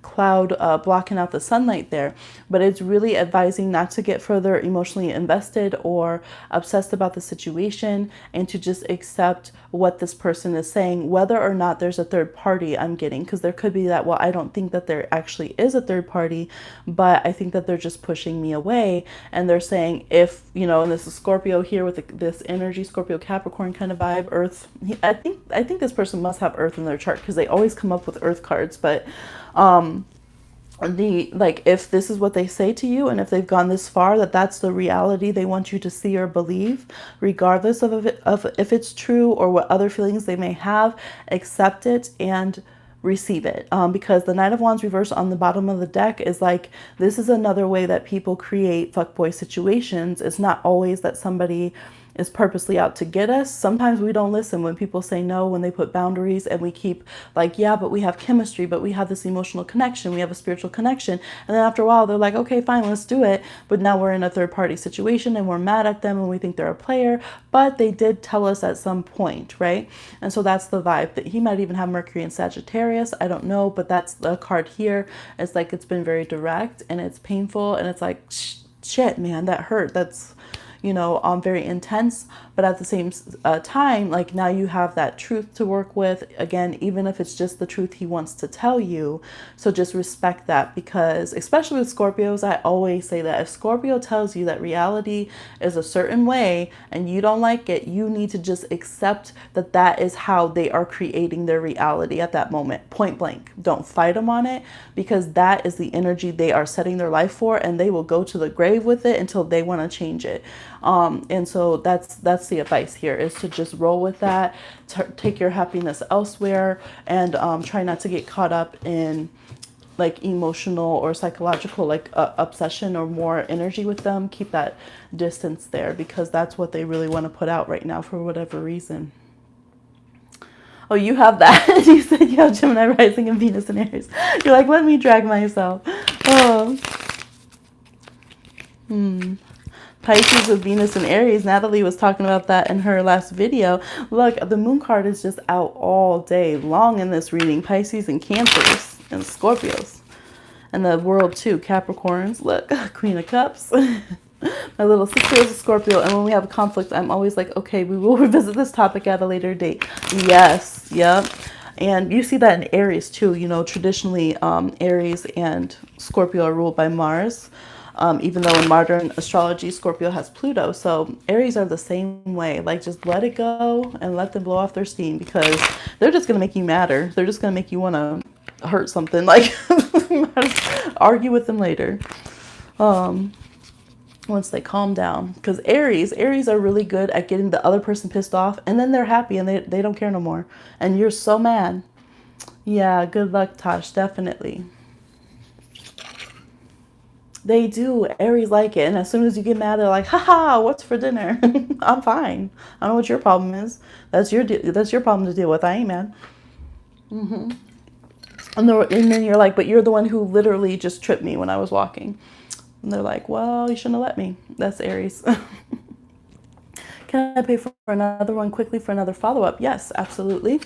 cloud blocking out the sunlight there. But it's really advising not to get further emotionally invested or obsessed about the situation, and to just accept what this person is saying, whether or not there's a third party I'm getting. Because there could be that, well, I don't think that there actually is a third party, but I think that they're just pushing me away. And they're saying, if, you know, and this is Scorpio here with this energy, Scorpio Capricorn kind of vibe, Earth. I think this person must have Earth in their chart, because they always come up with Earth cards. But if this is what they say to you, and if they've gone this far, that's the reality they want you to see or believe, regardless of if it's true or what other feelings they may have, accept it and receive it. Because the Knight of Wands reversed on the bottom of the deck is like, this is another way that people create fuckboy situations. It's not always that somebody is purposely out to get us. Sometimes we don't listen when people say no, when they put boundaries, and we keep like, yeah, but we have chemistry, but we have this emotional connection, we have a spiritual connection. And then after a while, they're like, okay, fine, let's do it. But now we're in a third party situation and we're mad at them and we think they're a player, but they did tell us at some point, right? And so that's the vibe. That he might even have Mercury in Sagittarius. I don't know, but that's the card here. It's like, it's been very direct and it's painful, and it's like, shit, man, that hurt. That's, you know, very intense. But at the same time, like, now you have that truth to work with. Again, even if it's just the truth he wants to tell you. So just respect that, because especially with Scorpios, I always say that if Scorpio tells you that reality is a certain way and you don't like it, you need to just accept that that is how they are creating their reality at that moment, point blank. Don't fight them on it, because that is the energy they are setting their life for, and they will go to the grave with it until they want to change it. And so that's the advice here, is to just roll with that, take your happiness elsewhere, and try not to get caught up in like emotional or psychological like obsession or more energy with them. Keep that distance there, because that's what they really want to put out right now for whatever reason. Oh, you have that. You said you have Gemini rising and Venus in Aries. You're like, let me drag myself. Oh. Pisces with Venus and Aries. Natalie was talking about that in her last video. Look, the moon card is just out all day long in this reading. Pisces and Cancers and Scorpios. And the world too, Capricorns. Look, Queen of Cups. My little sister is a Scorpio, and when we have a conflict, I'm always like, okay, we will revisit this topic at a later date. Yes, yep. And you see that in Aries too. You know, traditionally, Aries and Scorpio are ruled by Mars. Even though in modern astrology, Scorpio has Pluto. So Aries are the same way. Like, just let it go and let them blow off their steam, because they're just going to make you madder. They're just going to make you want to hurt something. Like, argue with them later. Once they calm down. Because Aries are really good at getting the other person pissed off, and then they're happy and they don't care no more. And you're so mad. Yeah, good luck, Tosh. Definitely. They do. Aries like it. And as soon as you get mad, they're like, haha, what's for dinner? I'm fine. I don't know what your problem is. That's your problem to deal with. I ain't mad. And then you're like, but you're the one who literally just tripped me when I was walking. And they're like, well, you shouldn't have let me. That's Aries. Can I pay for another one quickly for another follow-up? Yes, absolutely.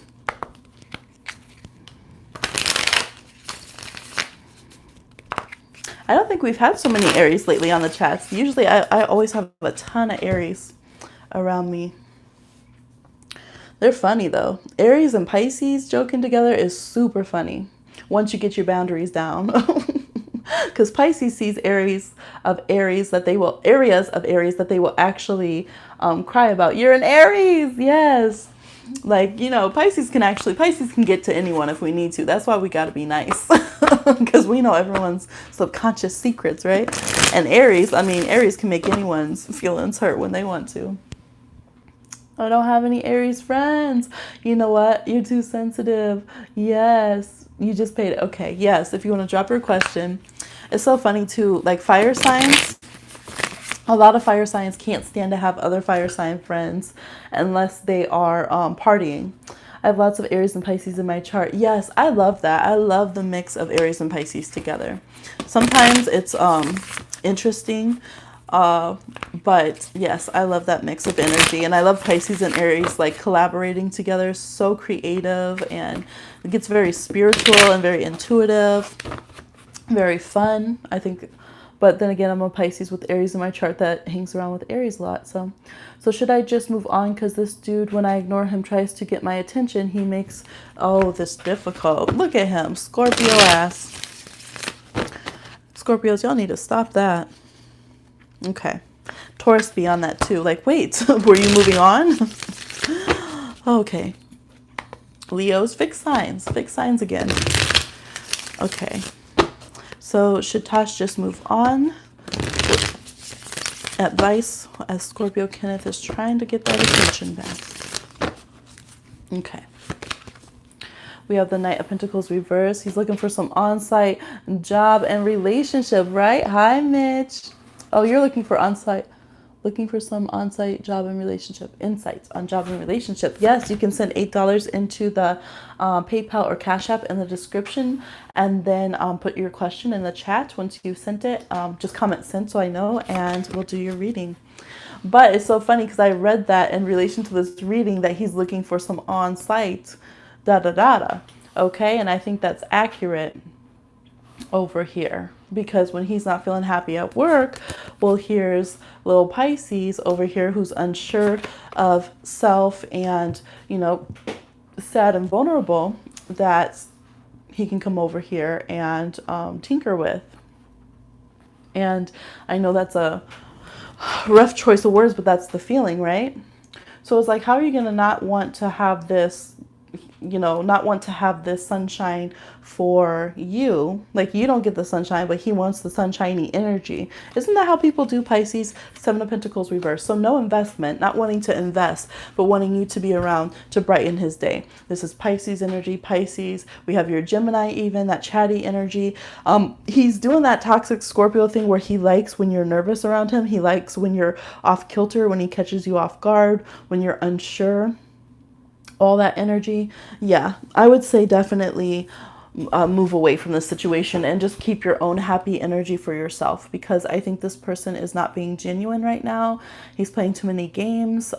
I don't think we've had so many Aries lately on the chats. Usually I always have a ton of Aries around me. They're funny though. Aries and Pisces joking together is super funny once you get your boundaries down. Because Pisces sees areas of Aries that they will actually cry about. You're an Aries, yes. Like, you know, Pisces can get to anyone if we need to. That's why we got to be nice, because we know everyone's subconscious secrets, right? And Aries can make anyone's feelings hurt when they want to. I don't have any Aries friends. You know what? You're too sensitive. Yes. You just paid it. Okay. Yes. If you want to drop your question. It's so funny too. Like fire signs. A lot of fire signs can't stand to have other fire sign friends unless they are partying. I have lots of Aries and Pisces in my chart. Yes, I love that. I love the mix of Aries and Pisces together. Sometimes it's interesting But yes, I love that mix of energy. And I love Pisces and Aries like collaborating together. So creative, and it gets very spiritual and very intuitive, very fun, I think. But then again, I'm a Pisces with Aries in my chart that hangs around with Aries a lot. So should I just move on? Because this dude, when I ignore him, tries to get my attention. He makes, oh, this difficult. Look at him, Scorpio ass. Scorpios, y'all need to stop that. Okay. Taurus be on that too. Like, wait, were you moving on? Okay. Leos, fixed signs again. Okay. So should Tosh just move on? Advice as Scorpio Kenneth is trying to get that attention back. Okay. We have the Knight of Pentacles reverse. He's looking for some on-site job and relationship, right? Hi, Mitch. Oh, you're looking for on-site. Looking for some on-site job and relationship insights on job and relationship. Yes, you can send $8 into the PayPal or Cash App in the description, and then put your question in the chat. Once you've sent it, just comment sent so I know, and we'll do your reading. But it's so funny because I read that in relation to this reading that he's looking for some on-site da-da-da-da. Okay, and I think that's accurate over here, because when he's not feeling happy at work, well, here's little Pisces over here who's unsure of self and, sad and vulnerable, that he can come over here and tinker with. And I know that's a rough choice of words, but that's the feeling, right? So it's like, how are you going to not want to have this, not want to have this sunshine for you? Like, you don't get the sunshine, but he wants the sunshiny energy. Isn't that how people do, Pisces? Seven of Pentacles reverse. So no investment, not wanting to invest, but wanting you to be around to brighten his day. This is Pisces energy. Pisces, we have your Gemini, even that chatty energy. He's doing that toxic Scorpio thing where he likes when you're nervous around him. He likes when you're off kilter, when he catches you off guard, when you're unsure. All that energy. Yeah, I would say definitely move away from this situation and just keep your own happy energy for yourself, because I think this person is not being genuine right now. He's playing too many games.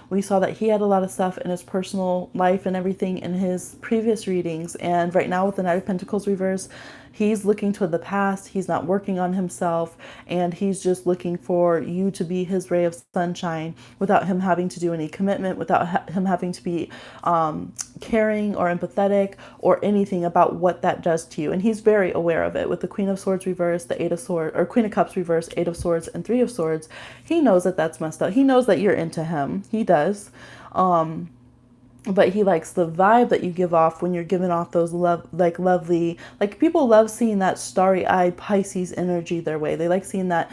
We saw that he had a lot of stuff in his personal life and everything in his previous readings, and right now with the Knight of Pentacles reverse, he's looking to the past. He's not working on himself, and he's just looking for you to be his ray of sunshine without him having to do any commitment, without him having to be caring or empathetic or anything about what that does to you. And he's very aware of it. With the Queen of Swords reverse, the Eight of Swords, or Queen of Cups reverse, Eight of Swords, and Three of Swords, he knows that that's messed up. He knows that you're into him. He does. But he likes the vibe that you give off when you're giving off those lovely, like, people love seeing that starry-eyed Pisces energy their way. They like seeing that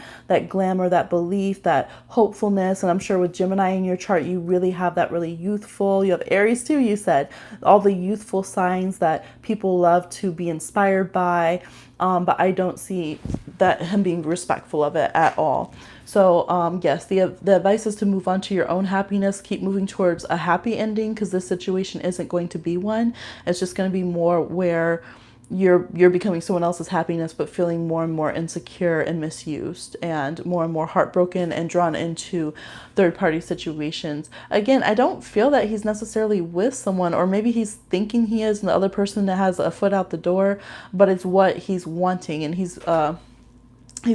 glamour, that belief, that hopefulness. And I'm sure with Gemini in your chart, you really have that really youthful. You have Aries too, you said. All the youthful signs that people love to be inspired by. But I don't see that him being respectful of it at all. So yes, the advice is to move on to your own happiness. Keep moving towards a happy ending, because this situation isn't going to be one. It's just going to be more where you're becoming someone else's happiness, but feeling more and more insecure and misused, and more heartbroken and drawn into third-party situations. Again, I don't feel that he's necessarily with someone, or maybe he's thinking he is, and the other person that has a foot out the door, but it's what he's wanting, and he's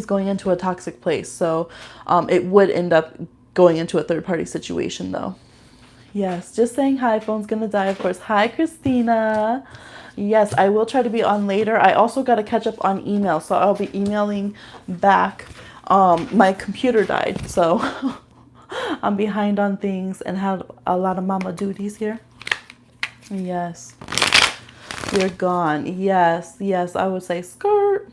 going into a toxic place. So it would end up going into a third-party situation, though. Yes, just saying hi. Phone's gonna die, of course. Hi, Christina. Yes, I will try to be on later. I also got to catch up on email, so I'll be emailing back. My computer died, so I'm behind on things and have a lot of mama duties here. Yes, you're gone. Yes, I would say skirt.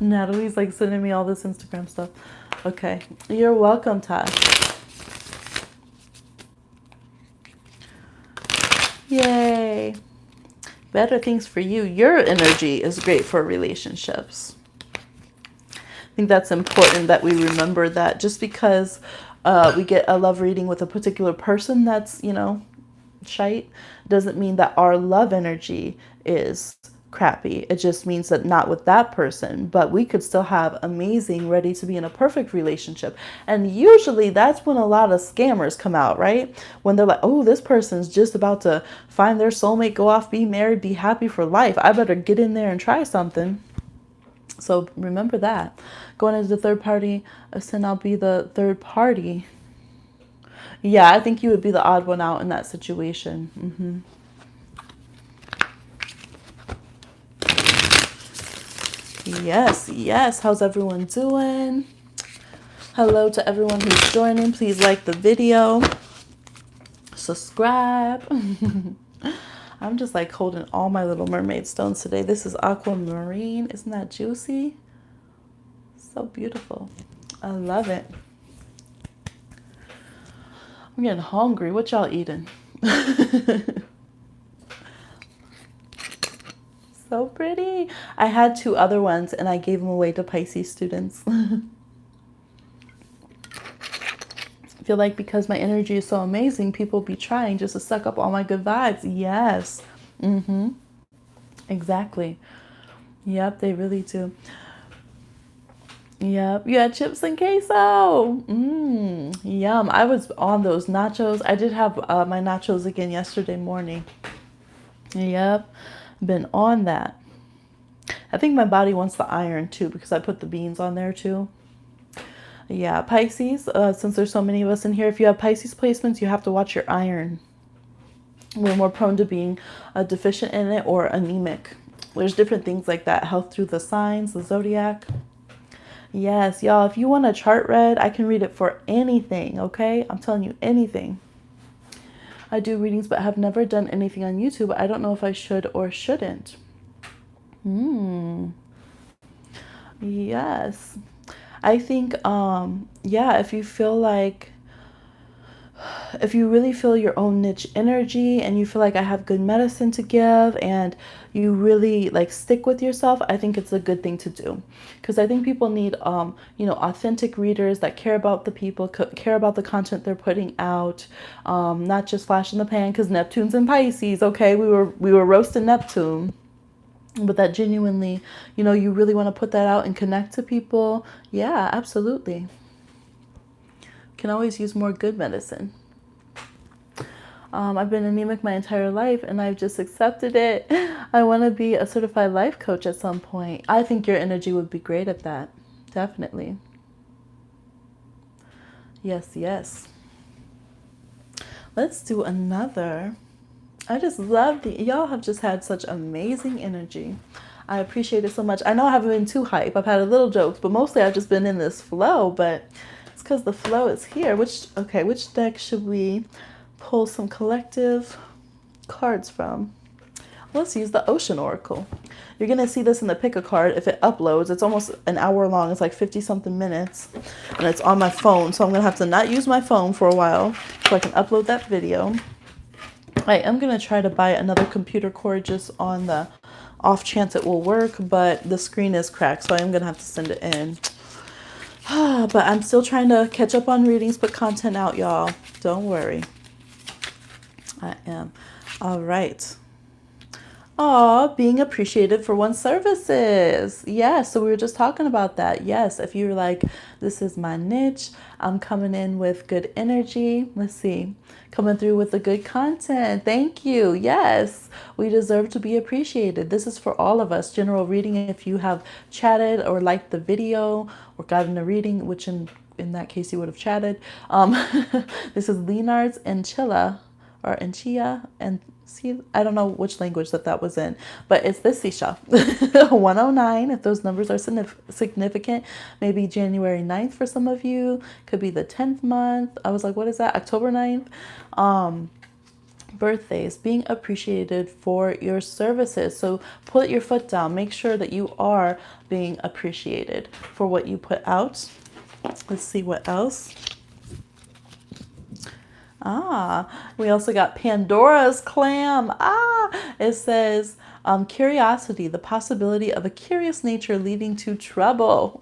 Natalie's like sending me all this Instagram stuff. Okay, you're welcome, Todd. Yay. Better things for you. Your energy is great for relationships. I think that's important that we remember that just because we get a love reading with a particular person that's, shite, doesn't mean that our love energy is crappy. It just means that not with that person, but we could still have amazing, ready to be in a perfect relationship. And usually that's when a lot of scammers come out, right? When they're like, oh, this person's just about to find their soulmate, go off, be married, be happy for life. I better get in there and try something. So remember that. Going into the third party, then I'll be the third party. Yeah, I think you would be the odd one out in that situation. Yes, yes. How's everyone doing? Hello to everyone who's joining. Please like the video. Subscribe. I'm just like holding all my little mermaid stones today. This is aquamarine. Isn't that juicy? So beautiful. I love it. I'm getting hungry. What y'all eating? So pretty. I had 2 other ones and I gave them away to Pisces students. I feel like because my energy is so amazing, people be trying just to suck up all my good vibes. Yes. Exactly. Yep, they really do. Yep, you had chips and queso. Yum. I was on those nachos. I did have my nachos again yesterday morning. Yep, been on that. I think my body wants the iron too because I put the beans on there too. Yeah, Pisces, since there's so many of us in here, if you have Pisces placements, you have to watch your iron. We're more prone to being deficient in it or anemic. There's different things like that. Health through the signs, the zodiac. Yes, y'all, if you want a chart read, I can read it for anything, okay? I'm telling you anything. I do readings, but have never done anything on YouTube. I don't know if I should or shouldn't. Yes. I think, yeah, if you feel like, if you really feel your own niche energy and you feel like I have good medicine to give and you really like stick with yourself, I think it's a good thing to do. Because I think people need, authentic readers that care about the people, care about the content they're putting out, not just flash in the pan because Neptune's in Pisces. Okay, we were roasting Neptune. But that genuinely, you really want to put that out and connect to people. Yeah, absolutely. Can always use more good medicine. I've been anemic my entire life and I've just accepted it. I want to be a certified life coach at some point. I think your energy would be great at that. Definitely. Yes, yes. Let's do another. I just love y'all have just had such amazing energy. I appreciate it so much. I know I haven't been too hype. I've had a little jokes, but mostly I've just been in this flow, but it's because the flow is here. Which deck should we pull some collective cards from? Let's use the Ocean Oracle. You're going to see this in the pick a card if it uploads. It's almost an hour long. It's like 50 something minutes and it's on my phone. So I'm going to have to not use my phone for a while so I can upload that video. I am going to try to buy another computer cord just on the off chance it will work, but the screen is cracked, so I am going to have to send it in. But I'm still trying to catch up on readings, put content out, y'all. Don't worry. I am. All right. Aw, being appreciated for one's services. Yes, so we were just talking about that. Yes, if you're like, this is my niche, I'm coming in with good energy. Let's see. Coming through with the good content. Thank you. Yes, we deserve to be appreciated. This is for all of us. General reading, if you have chatted or liked the video or gotten a reading, which in that case you would have chatted. This is Leonard's Enchila or Enchia and see, I don't know which language that was in, but it's this seashell. 109, if those numbers are significant, maybe January 9th for some of you, could be the 10th month. I was like, what is that? October 9th. Birthdays, being appreciated for your services. So put your foot down. Make sure that you are being appreciated for what you put out. Let's see what else. We also got Pandora's clam. It says, curiosity, the possibility of a curious nature leading to trouble.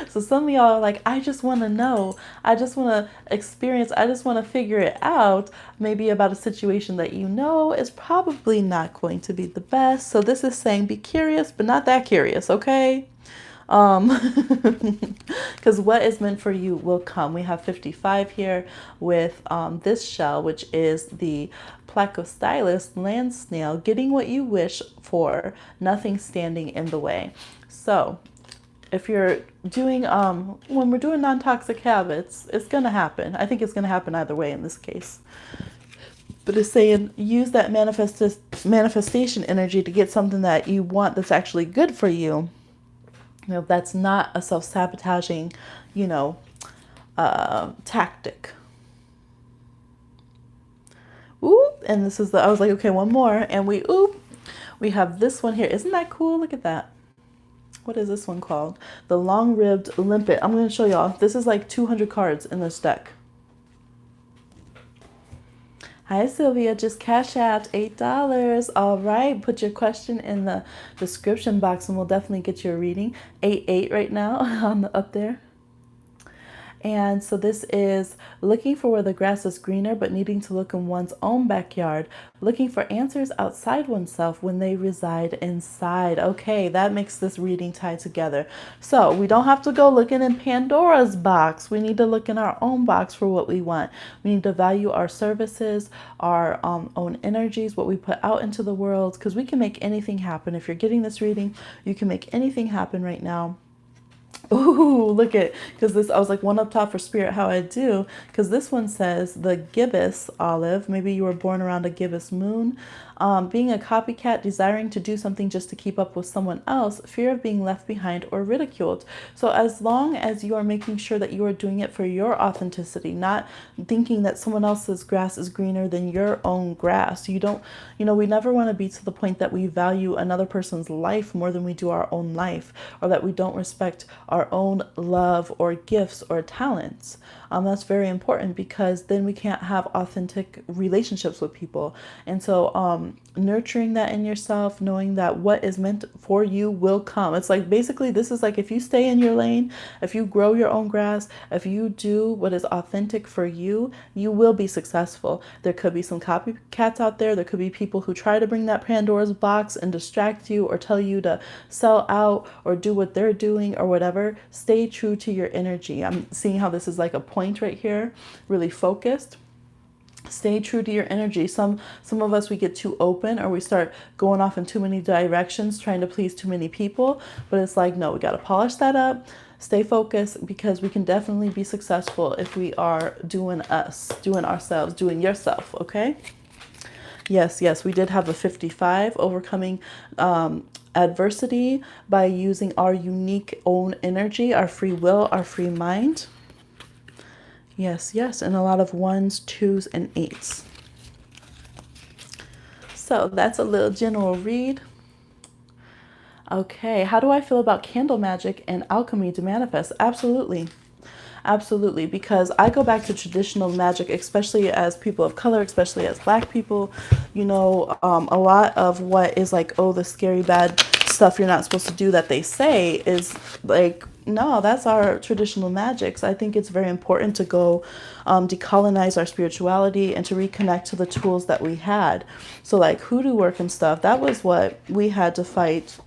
So some of y'all are like, I just want to know. I just want to experience. I just want to figure it out. Maybe about a situation that you know is probably not going to be the best. So this is saying be curious, but not that curious, okay? Because what is meant for you will come. We have 55 here with this shell, which is the Placostylus land snail, getting what you wish for, nothing standing in the way. So if you're doing, when we're doing non-toxic habits, it's going to happen. I think it's going to happen either way in this case. But it's saying use that manifestation energy to get something that you want that's actually good for you. You know, that's not a self-sabotaging, tactic. Ooh, and this is I was like, okay, one more. And we have this one here. Isn't that cool? Look at that. What is this one called? The long-ribbed limpet. I'm going to show y'all. This is like 200 cards in this deck. Hi, Sylvia. Just cash out $8. All right. Put your question in the description box and we'll definitely get you a reading. 8 right now on the up there. And so this is looking for where the grass is greener, but needing to look in one's own backyard, looking for answers outside oneself when they reside inside. Okay, that makes this reading tie together. So we don't have to go looking in Pandora's box. We need to look in our own box for what we want. We need to value our services, our own energies, what we put out into the world, because we can make anything happen. If you're getting this reading, you can make anything happen right now. Ooh, look at, because this, I was like one up top for spirit, how I do, because this one says the gibbous olive. Maybe you were born around a gibbous moon. Being a copycat, desiring to do something just to keep up with someone else, fear of being left behind or ridiculed. So as long as you are making sure that you are doing it for your authenticity, not thinking that someone else's grass is greener than your own grass. You don't, we never want to be to the point that we value another person's life more than we do our own life, or that we don't respect our own love or gifts or talents. That's very important, because then we can't have authentic relationships with people. And so nurturing that in yourself, knowing that what is meant for you will come. It's like, basically, this is like, if you stay in your lane, if you grow your own grass, if you do what is authentic for you, you will be successful. There could be some copycats out there. There could be people who try to bring that Pandora's box and distract you or tell you to sell out or do what they're doing or whatever. Stay true to your energy. I'm seeing how this is like a point right here, really focused. Stay true to your energy. Some of us, we get too open, or we start going off in too many directions, trying to please too many people. But it's like, no, we got to polish that up, stay focused, because we can definitely be successful if we are doing us, doing ourselves, doing yourself. Okay. Yes, we did have a 55, overcoming adversity by using our unique own energy, our free will, our free mind. Yes, and a lot of 1s, 2s, and 8s. So that's a little general read. Okay, how do I feel about candle magic and alchemy to manifest? Absolutely, because I go back to traditional magic, especially as people of color, especially as Black people. A lot of what is like, oh, the scary bad stuff you're not supposed to do that they say is like, no, that's our traditional magics. I think it's very important to go decolonize our spirituality and to reconnect to the tools that we had. So like hoodoo work and stuff, that was what we had to fight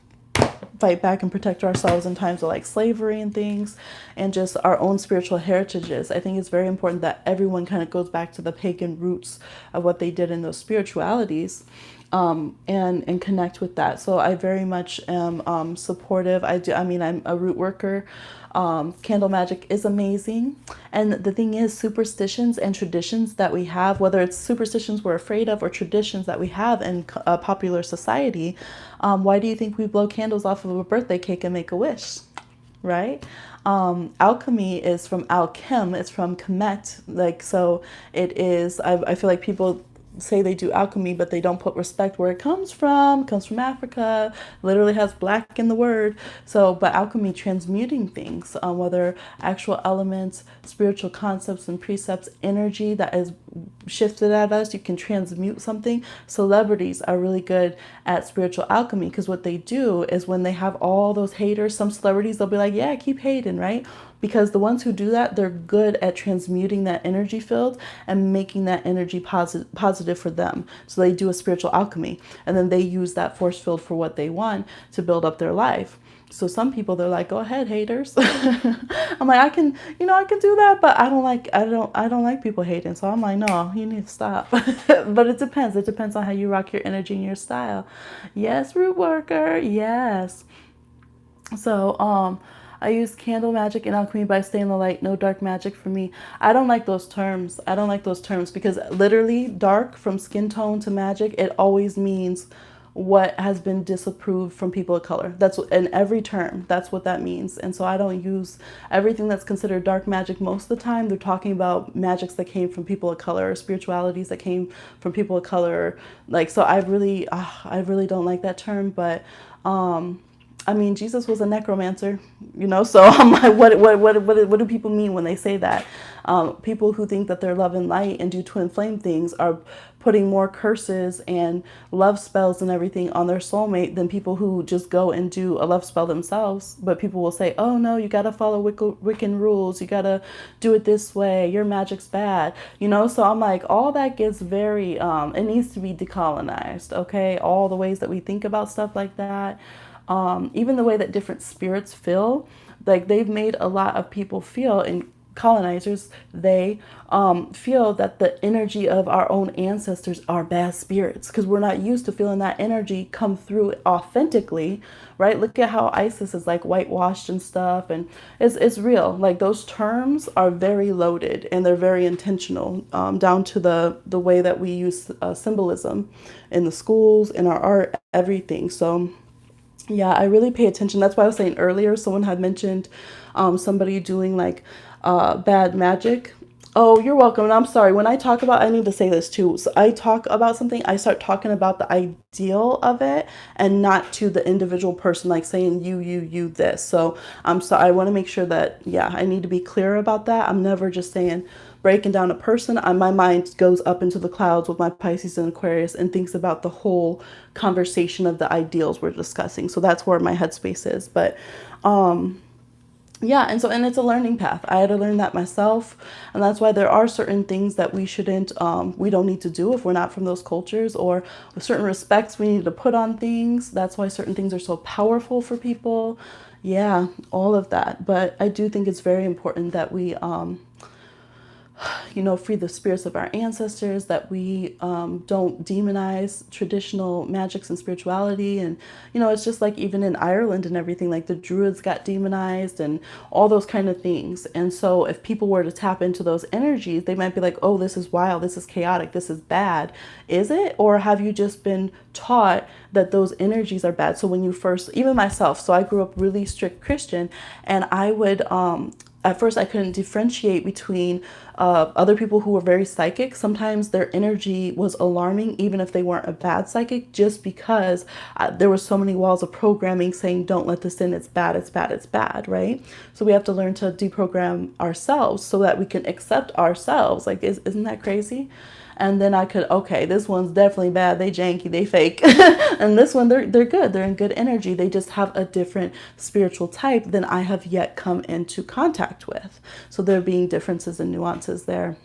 back and protect ourselves in times of like slavery and things, and just our own spiritual heritages. I think it's very important that everyone kind of goes back to the pagan roots of what they did in those spiritualities, and connect with that. So I very much am supportive. I'm a root worker. Candle magic is amazing. And the thing is, superstitions and traditions that we have, whether it's superstitions we're afraid of or traditions that we have in popular society, why do you think we blow candles off of a birthday cake and make a wish, right? Alchemy is from alchem, it's from kemet. Like, so it is, I feel like people say they do alchemy, but they don't put respect where it comes from. It comes from Africa, literally has black in the word. So, but alchemy, transmuting things, whether actual elements, spiritual concepts and precepts, energy that is shifted at us, you can transmute something. Celebrities are really good at spiritual alchemy, because what they do is when they have all those haters, some celebrities, they'll be like, yeah, keep hating, right? Because the ones who do that, they're good at transmuting that energy field and making that energy positive for them. So they do a spiritual alchemy, and then they use that force field for what they want to build up their life. So some people, they're like, go ahead, haters. I'm like, I can do that, but I don't like people hating. So I'm like, no, you need to stop. But it depends. It depends on how you rock your energy and your style. Yes, root worker. Yes. So, I use candle magic and alchemy by staying in the light. No dark magic for me. I don't like those terms. I don't like those terms, because literally dark, from skin tone to magic, it always means what has been disapproved from people of color. That's in every term. That's what that means. And so I don't use everything that's considered dark magic. Most of the time, they're talking about magics that came from people of color, or spiritualities that came from people of color. Like, so I really don't like that term, but. I mean, Jesus was a necromancer, so I'm like, what do people mean when they say that? People who think that they're love and light and do twin flame things are putting more curses and love spells and everything on their soulmate than people who just go and do a love spell themselves. But people will say, oh no, you got to follow Wiccan rules. You got to do it this way. Your magic's bad. So I'm like, all that gets very, it needs to be decolonized. Okay. All the ways that we think about stuff like that. Even the way that different spirits feel, like they've made a lot of people feel, and colonizers, they feel that the energy of our own ancestors are bad spirits, because we're not used to feeling that energy come through authentically, right? Look at how ISIS is like whitewashed and stuff, and it's real. Like, those terms are very loaded and they're very intentional, down to the way that we use symbolism in the schools, in our art, everything. So yeah, I really pay attention. That's why I was saying earlier, someone had mentioned somebody doing like bad magic. Oh, you're welcome. And I'm sorry. When I talk about, I need to say this too. So I talk about something, I start talking about the ideal of it, and not to the individual person, like saying you this. So I'm sorry. I want to make sure that, yeah, I need to be clear about that. I'm never just saying breaking down a person. My mind goes up into the clouds with my Pisces and Aquarius and thinks about the whole conversation of the ideals we're discussing. So that's where my headspace is. But yeah, and it's a learning path. I had to learn that myself, and that's why there are certain things that we don't need to do if we're not from those cultures, or with certain respects we need to put on things. That's why certain things are so powerful for people. Yeah, all of that. But I do think it's very important that we free the spirits of our ancestors, that we don't demonize traditional magics and spirituality. And, it's just like even in Ireland and everything, like the Druids got demonized and all those kind of things. And so if people were to tap into those energies, they might be like, oh, this is wild, this is chaotic, this is bad. Is it? Or have you just been taught that those energies are bad? So when you first, even myself, so I grew up really strict Christian, and I would, at first I couldn't differentiate between other people who were very psychic. Sometimes their energy was alarming, even if they weren't a bad psychic, just because there were so many walls of programming saying, don't let this in, it's bad, it's bad, it's bad, right? So we have to learn to deprogram ourselves so that we can accept ourselves. Like, isn't that crazy? And then I could, okay, this one's definitely bad. They janky, they fake. And this one, they're good. They're in good energy. They just have a different spiritual type than I have yet come into contact with. So there being differences and nuances there.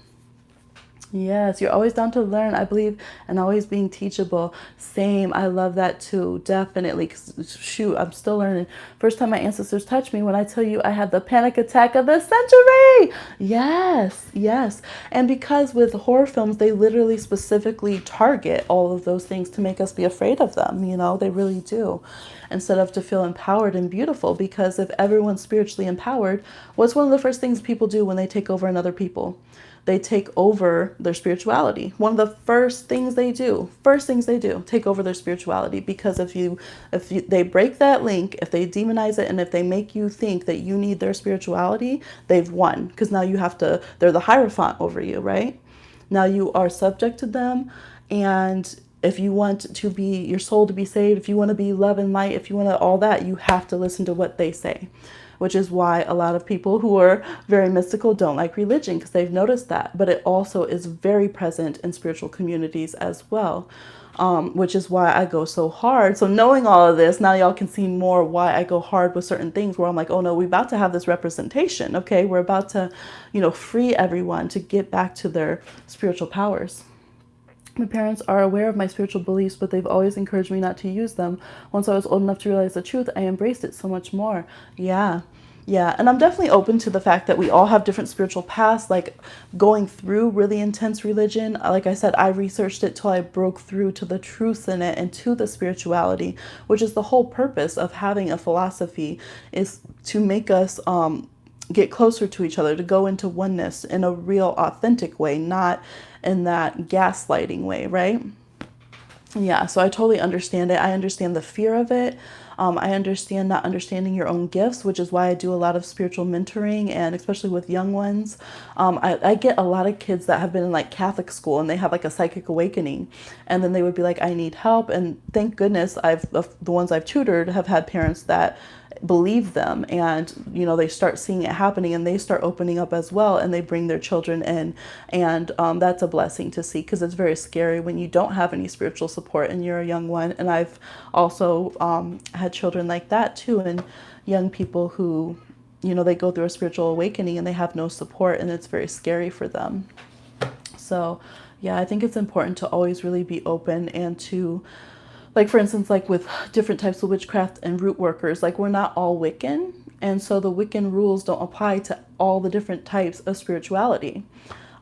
Yes, you're always down to learn, I believe, and always being teachable. Same. I love that too. Definitely. 'Cause shoot, I'm still learning. First time my ancestors touched me, when I tell you I had the panic attack of the century. Yes, yes. And because with horror films, they literally specifically target all of those things to make us be afraid of them. They really do. Instead of to feel empowered and beautiful. Because if everyone's spiritually empowered, what's one of the first things people do when they take over another people? They take over their spirituality. One of the first things they do, take over their spirituality. Because they break that link, if they demonize it, and if they make you think that you need their spirituality, they've won. Because now they're the Hierophant over you, right? Now you are subject to them, And if you want to be your soul to be saved, if you want to be love and light, if you want to all that, you have to listen to what they say, which is why a lot of people who are very mystical don't like religion, because they've noticed that. But it also is very present in spiritual communities as well, which is why I go so hard. So knowing all of this, now y'all can see more why I go hard with certain things where I'm like, oh no, we're about to have this representation. Okay, we're about to, free everyone to get back to their spiritual powers. My parents are aware of my spiritual beliefs, but they've always encouraged me not to use them. Once I was old enough to realize the truth, I embraced it so much more. Yeah. Yeah, and I'm definitely open to the fact that we all have different spiritual paths, like going through really intense religion. Like I said, I researched it till I broke through to the truth in it and to the spirituality, which is the whole purpose of having a philosophy, is to make us get closer to each other, to go into oneness in a real authentic way, not in that gaslighting way, right? Yeah, so I totally understand it. I understand the fear of it. I understand not understanding your own gifts, which is why I do a lot of spiritual mentoring, and especially with young ones. I get a lot of kids that have been in like Catholic school and they have like a psychic awakening, and then they would be like, I need help. And thank goodness the ones I've tutored have had parents that believe them, and they start seeing it happening and they start opening up as well, and they bring their children in. And that's a blessing to see, because it's very scary when you don't have any spiritual support and you're a young one. And I've also had children like that too, and young people who they go through a spiritual awakening and they have no support, and it's very scary for them. So yeah, I think it's important to always really be open, and to, like, for instance, like with different types of witchcraft and root workers, like we're not all Wiccan. And so the Wiccan rules don't apply to all the different types of spirituality.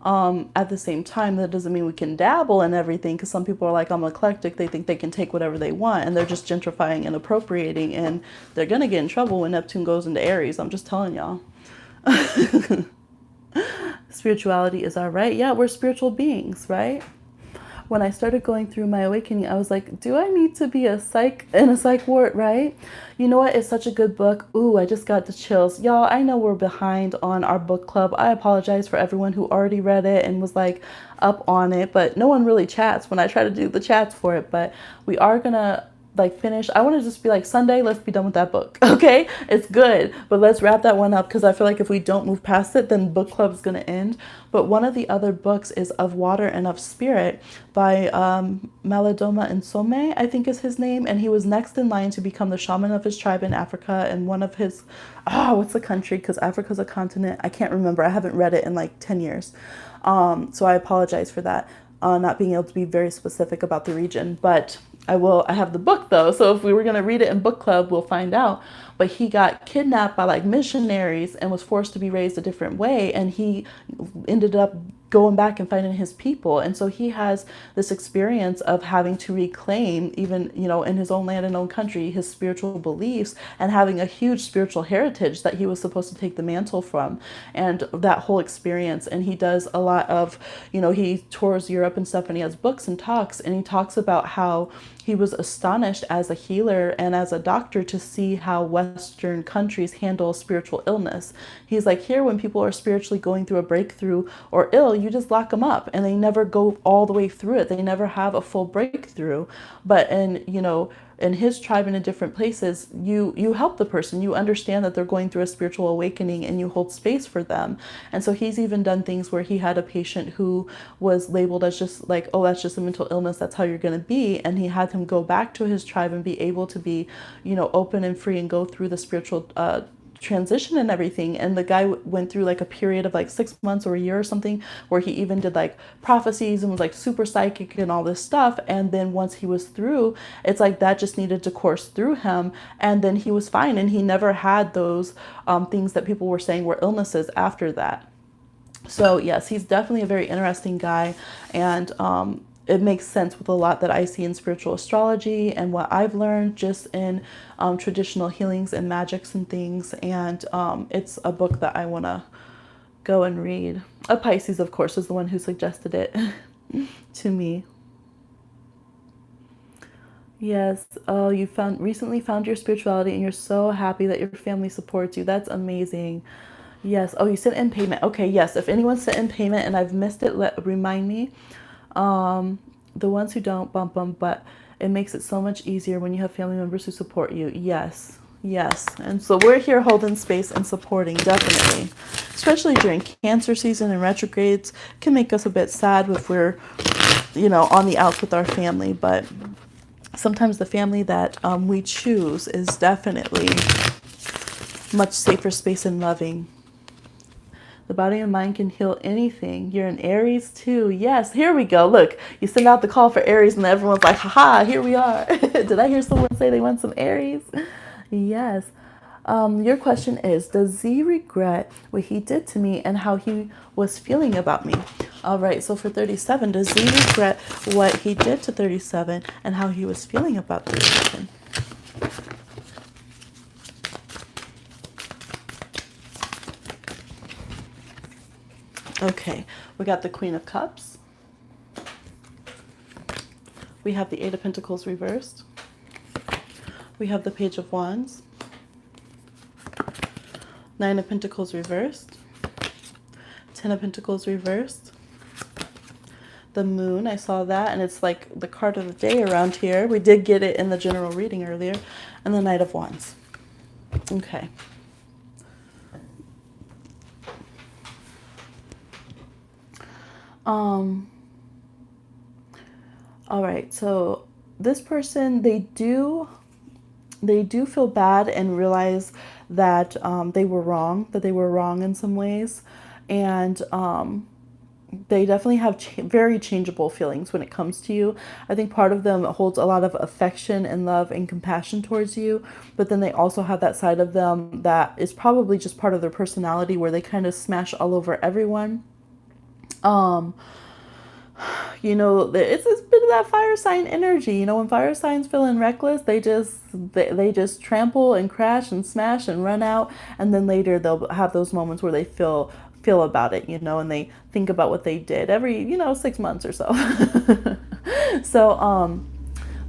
At the same time, that doesn't mean we can dabble in everything, because some people are like, I'm eclectic. They think they can take whatever they want, and they're just gentrifying and appropriating, and they're going to get in trouble when Neptune goes into Aries. I'm just telling y'all. Spirituality is all right. Yeah, we're spiritual beings, right? When I started going through my awakening, I was like, do I need to be a psych ward, right? You know what? It's such a good book. Ooh, I just got the chills. Y'all, I know we're behind on our book club. I apologize for everyone who already read it and was like up on it, but no one really chats when I try to do the chats for it. But we are gonna like finish. I want to just be like, Sunday, let's be done with that book. Okay, it's good, but let's wrap that one up, because I feel like if we don't move past it, then book club is going to end. But one of the other books is Of Water and of Spirit by Maladoma and Some, I think is his name, and he was next in line to become the shaman of his tribe in Africa. And one of his what's the country, because Africa's a continent, I can't remember. I haven't read it in like 10 years, so I apologize for that, not being able to be very specific about the region. But I have the book though, so if we were going to read it in book club, we'll find out. But he got kidnapped by like missionaries and was forced to be raised a different way, and he ended up going back and finding his people. And so he has this experience of having to reclaim, even in his own land and own country, his spiritual beliefs, and having a huge spiritual heritage that he was supposed to take the mantle from, and that whole experience. And he does a lot of, he tours Europe and stuff, and he has books and talks, and he talks about how he was astonished as a healer and as a doctor to see how Western countries handle spiritual illness. He's like, here, when people are spiritually going through a breakthrough or ill, you just lock them up and they never go all the way through it. They never have a full breakthrough. But in his tribe and in different places, you help the person. You understand that they're going through a spiritual awakening, and you hold space for them. And so he's even done things where he had a patient who was labeled as just like, oh, that's just a mental illness, that's how you're going to be. And he had him go back to his tribe and be able to be, open and free and go through the spiritual transition and everything. And the guy went through like a period of like 6 months or a year or something, where he even did like prophecies and was like super psychic and all this stuff. And then once he was through, it's like that just needed to course through him, and then he was fine, and he never had those things that people were saying were illnesses after that. So yes, he's definitely a very interesting guy, and it makes sense with a lot that I see in spiritual astrology and what I've learned just in traditional healings and magics and things. And it's a book that I want to go and read. A Pisces, of course, is the one who suggested it to me. Yes. Oh, you recently found your spirituality, and you're so happy that your family supports you. That's amazing. Yes. Oh, you sent in payment. Okay. Yes. If anyone sent in payment and I've missed it, remind me. Um, The ones who don't, but it makes it so much easier when you have family members who support you. Yes, yes. And so we're here holding space and supporting, definitely. Especially during Cancer season and retrogrades, can make us a bit sad if we're, on the outs with our family. But sometimes the family that we choose is definitely much safer space and loving. The body and mind can heal anything. You're an Aries too. Yes, here we go. Look, you send out the call for Aries and everyone's like, haha, here we are. Did I hear someone say they want some Aries? Yes. Your question is, does Z regret what he did to me and how he was feeling about me? All right, so for 37, does Z regret what he did to 37 and how he was feeling about 37? Okay, we got the Queen of Cups. We have the Eight of Pentacles reversed. We have the Page of Wands. Nine of Pentacles reversed. Ten of Pentacles reversed. The Moon, I saw that, and it's like the card of the day around here. We did get it in the general reading earlier. And the Knight of Wands. Okay. All right, so this person, they do feel bad and realize that they were wrong in some ways. And they definitely have very changeable feelings when it comes to you. I think part of them holds a lot of affection and love and compassion towards you, but then they also have that side of them that is probably just part of their personality where they kind of smash all over everyone. It's a bit of that fire sign energy. When fire signs feeling reckless, they just trample and crash and smash and run out, and then later they'll have those moments where they feel about it, and they think about what they did every 6 months or so. So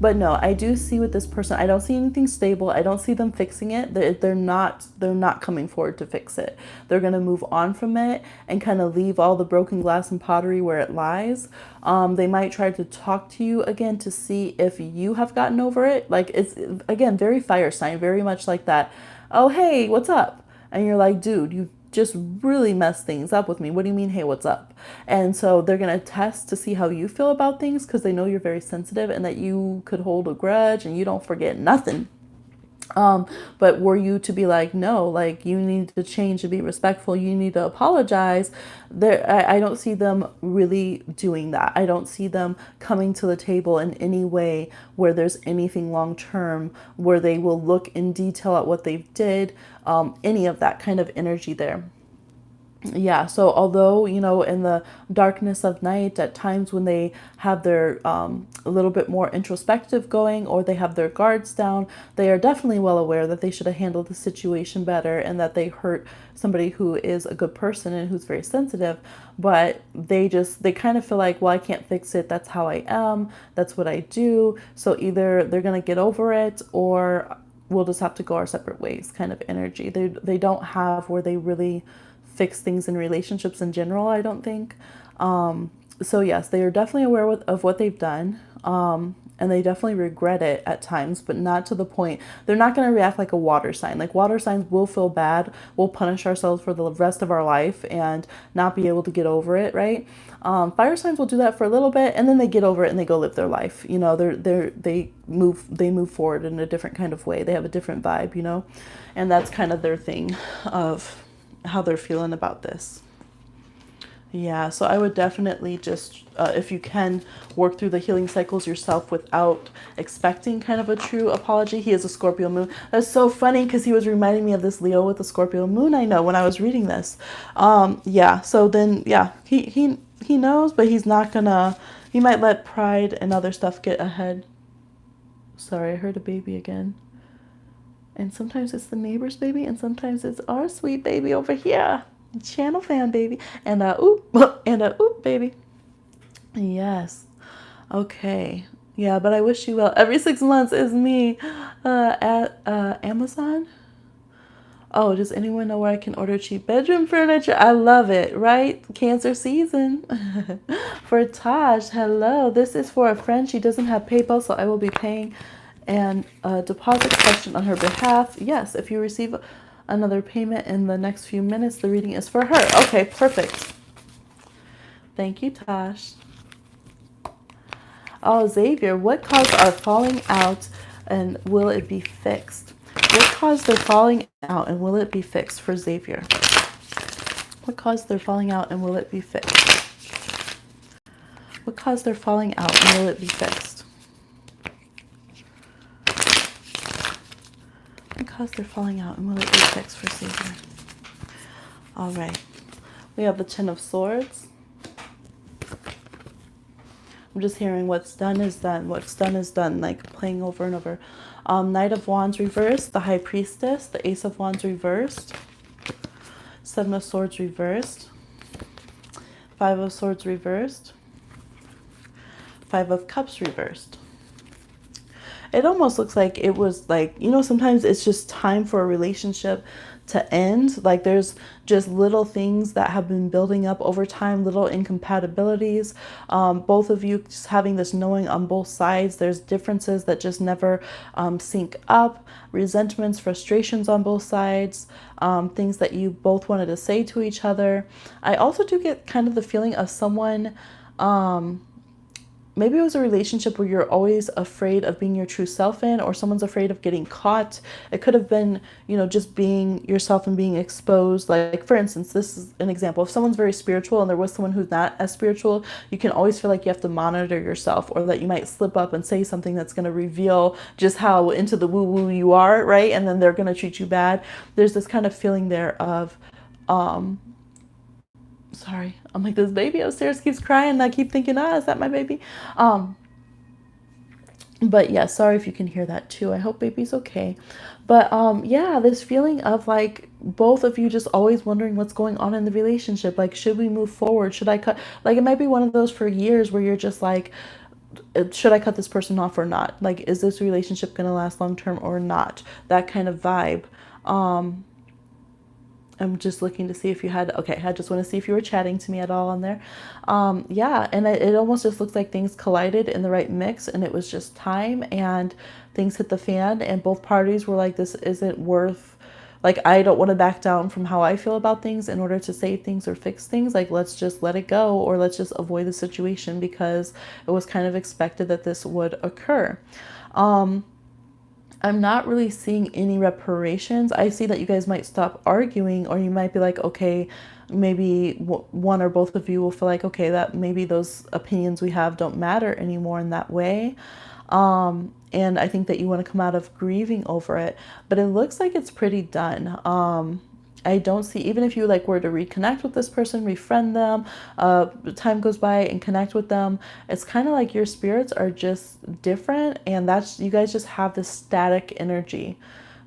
but no, I do see with this person, I don't see anything stable. I don't see them fixing it. They're not coming forward to fix it. They're going to move on from it and kind of leave all the broken glass and pottery where it lies. They might try to talk to you again to see if you have gotten over it. Like, it's, again, very fire sign, very much like that. Oh, hey, what's up? And you're like, dude, you just really mess things up with me. What do you mean, hey, what's up? And so they're going to test to see how you feel about things because they know you're very sensitive and that you could hold a grudge and you don't forget nothing. But were you to be like, no, like, you need to change and be respectful, you need to apologize, I don't see them really doing that. I don't see them coming to the table in any way where there's anything long term, where they will look in detail at what they did, any of that kind of energy there. Yeah, so although, in the darkness of night, at times when they have their a little bit more introspective going or they have their guards down, they are definitely well aware that they should have handled the situation better and that they hurt somebody who is a good person and who's very sensitive. But they kind of feel like, well, I can't fix it. That's how I am. That's what I do. So either they're going to get over it or we'll just have to go our separate ways kind of energy. They don't have where they really fix things in relationships in general, I don't think. So yes, they are definitely aware of what they've done. And they definitely regret it at times, but not to the point. They're not going to react like a water sign. Like, water signs will feel bad. We'll punish ourselves for the rest of our life and not be able to get over it, right? Fire signs will do that for a little bit and then they get over it and they go live their life. They move forward in a different kind of way. They have a different vibe, and that's kind of their thing of how they're feeling about this. Yeah, so I would definitely just, if you can, work through the healing cycles yourself without expecting kind of a true apology. He is a Scorpio moon. That's so funny because he was reminding me of this Leo with the Scorpio moon, I know, when I was reading this. Yeah, so then, yeah, he knows, but he's not gonna, he might let pride and other stuff get ahead. Sorry, I heard a baby again. And sometimes it's the neighbor's baby, and sometimes it's our sweet baby over here. Channel fan baby. And oop, and oop baby. Yes. Okay. Yeah, but I wish you well. Every 6 months is me at Amazon. Oh, does anyone know where I can order cheap bedroom furniture? I love it, right? Cancer season. For Taj, hello. This is for a friend. She doesn't have PayPal, so I will be paying an deposit question on her behalf. Yes, if you receive another payment in the next few minutes, the reading is for her. Okay, perfect. Thank you, Taj. Oh, Xavier, what caused our falling out and will it be fixed? What caused their falling out and will it be fixed for Xavier? What caused their falling out and will it be fixed? What caused their falling out and will it be fixed? What caused their falling out and will it be fixed for Xavier? All right. We have the Ten of Swords. I'm just hearing what's done is done. What's done is done, like playing over and over. Knight of Wands reversed, the High Priestess, the Ace of Wands reversed, Seven of Swords reversed, Five of Swords reversed, Five of Cups reversed. It almost looks like it was like, you know, sometimes it's just time for a relationship to end. Like there's just little things that have been building up over time, little incompatibilities. Both of you just having this knowing on both sides. There's differences that just never sync up, resentments, frustrations on both sides, things that you both wanted to say to each other. I also do get kind of the feeling of someone, maybe it was a relationship where you're always afraid of being your true self in, or someone's afraid of getting caught. It could have been, you know, just being yourself and being exposed. Like, for instance, this is an example. If someone's very spiritual and there was someone who's not as spiritual, you can always feel like you have to monitor yourself, or that you might slip up and say something that's going to reveal just how into the woo-woo you are, right? And then they're going to treat you bad. There's this kind of feeling there of, sorry, I'm like, this baby upstairs keeps crying and I keep thinking, is that my baby? But yeah, sorry if you can hear that too. I hope baby's okay. But yeah, this feeling of like both of you just always wondering what's going on in the relationship. Like, should we move forward? Should I cut? Like, it might be one of those for years where you're just like, should I cut this person off or not? Like, is this relationship going to last long term or not? That kind of vibe. I'm just looking to see if you had, okay, I just want to see if you were chatting to me at all on there. Yeah, and it almost just looks like things collided in the right mix, and it was just time, and things hit the fan, and both parties were like, this isn't worth, like, I don't want to back down from how I feel about things in order to save things or fix things. Like, let's just let it go, or let's just avoid the situation because it was kind of expected that this would occur. I'm not really seeing any reparations. I see that you guys might stop arguing, or you might be like, okay, maybe one or both of you will feel like, okay, that maybe those opinions we have don't matter anymore in that way. And I think that you want to come out of grieving over it, but it looks like it's pretty done. I don't see, even if you like were to reconnect with this person, refriend them, time goes by and connect with them, it's kind of like your spirits are just different, and that's, you guys just have this static energy.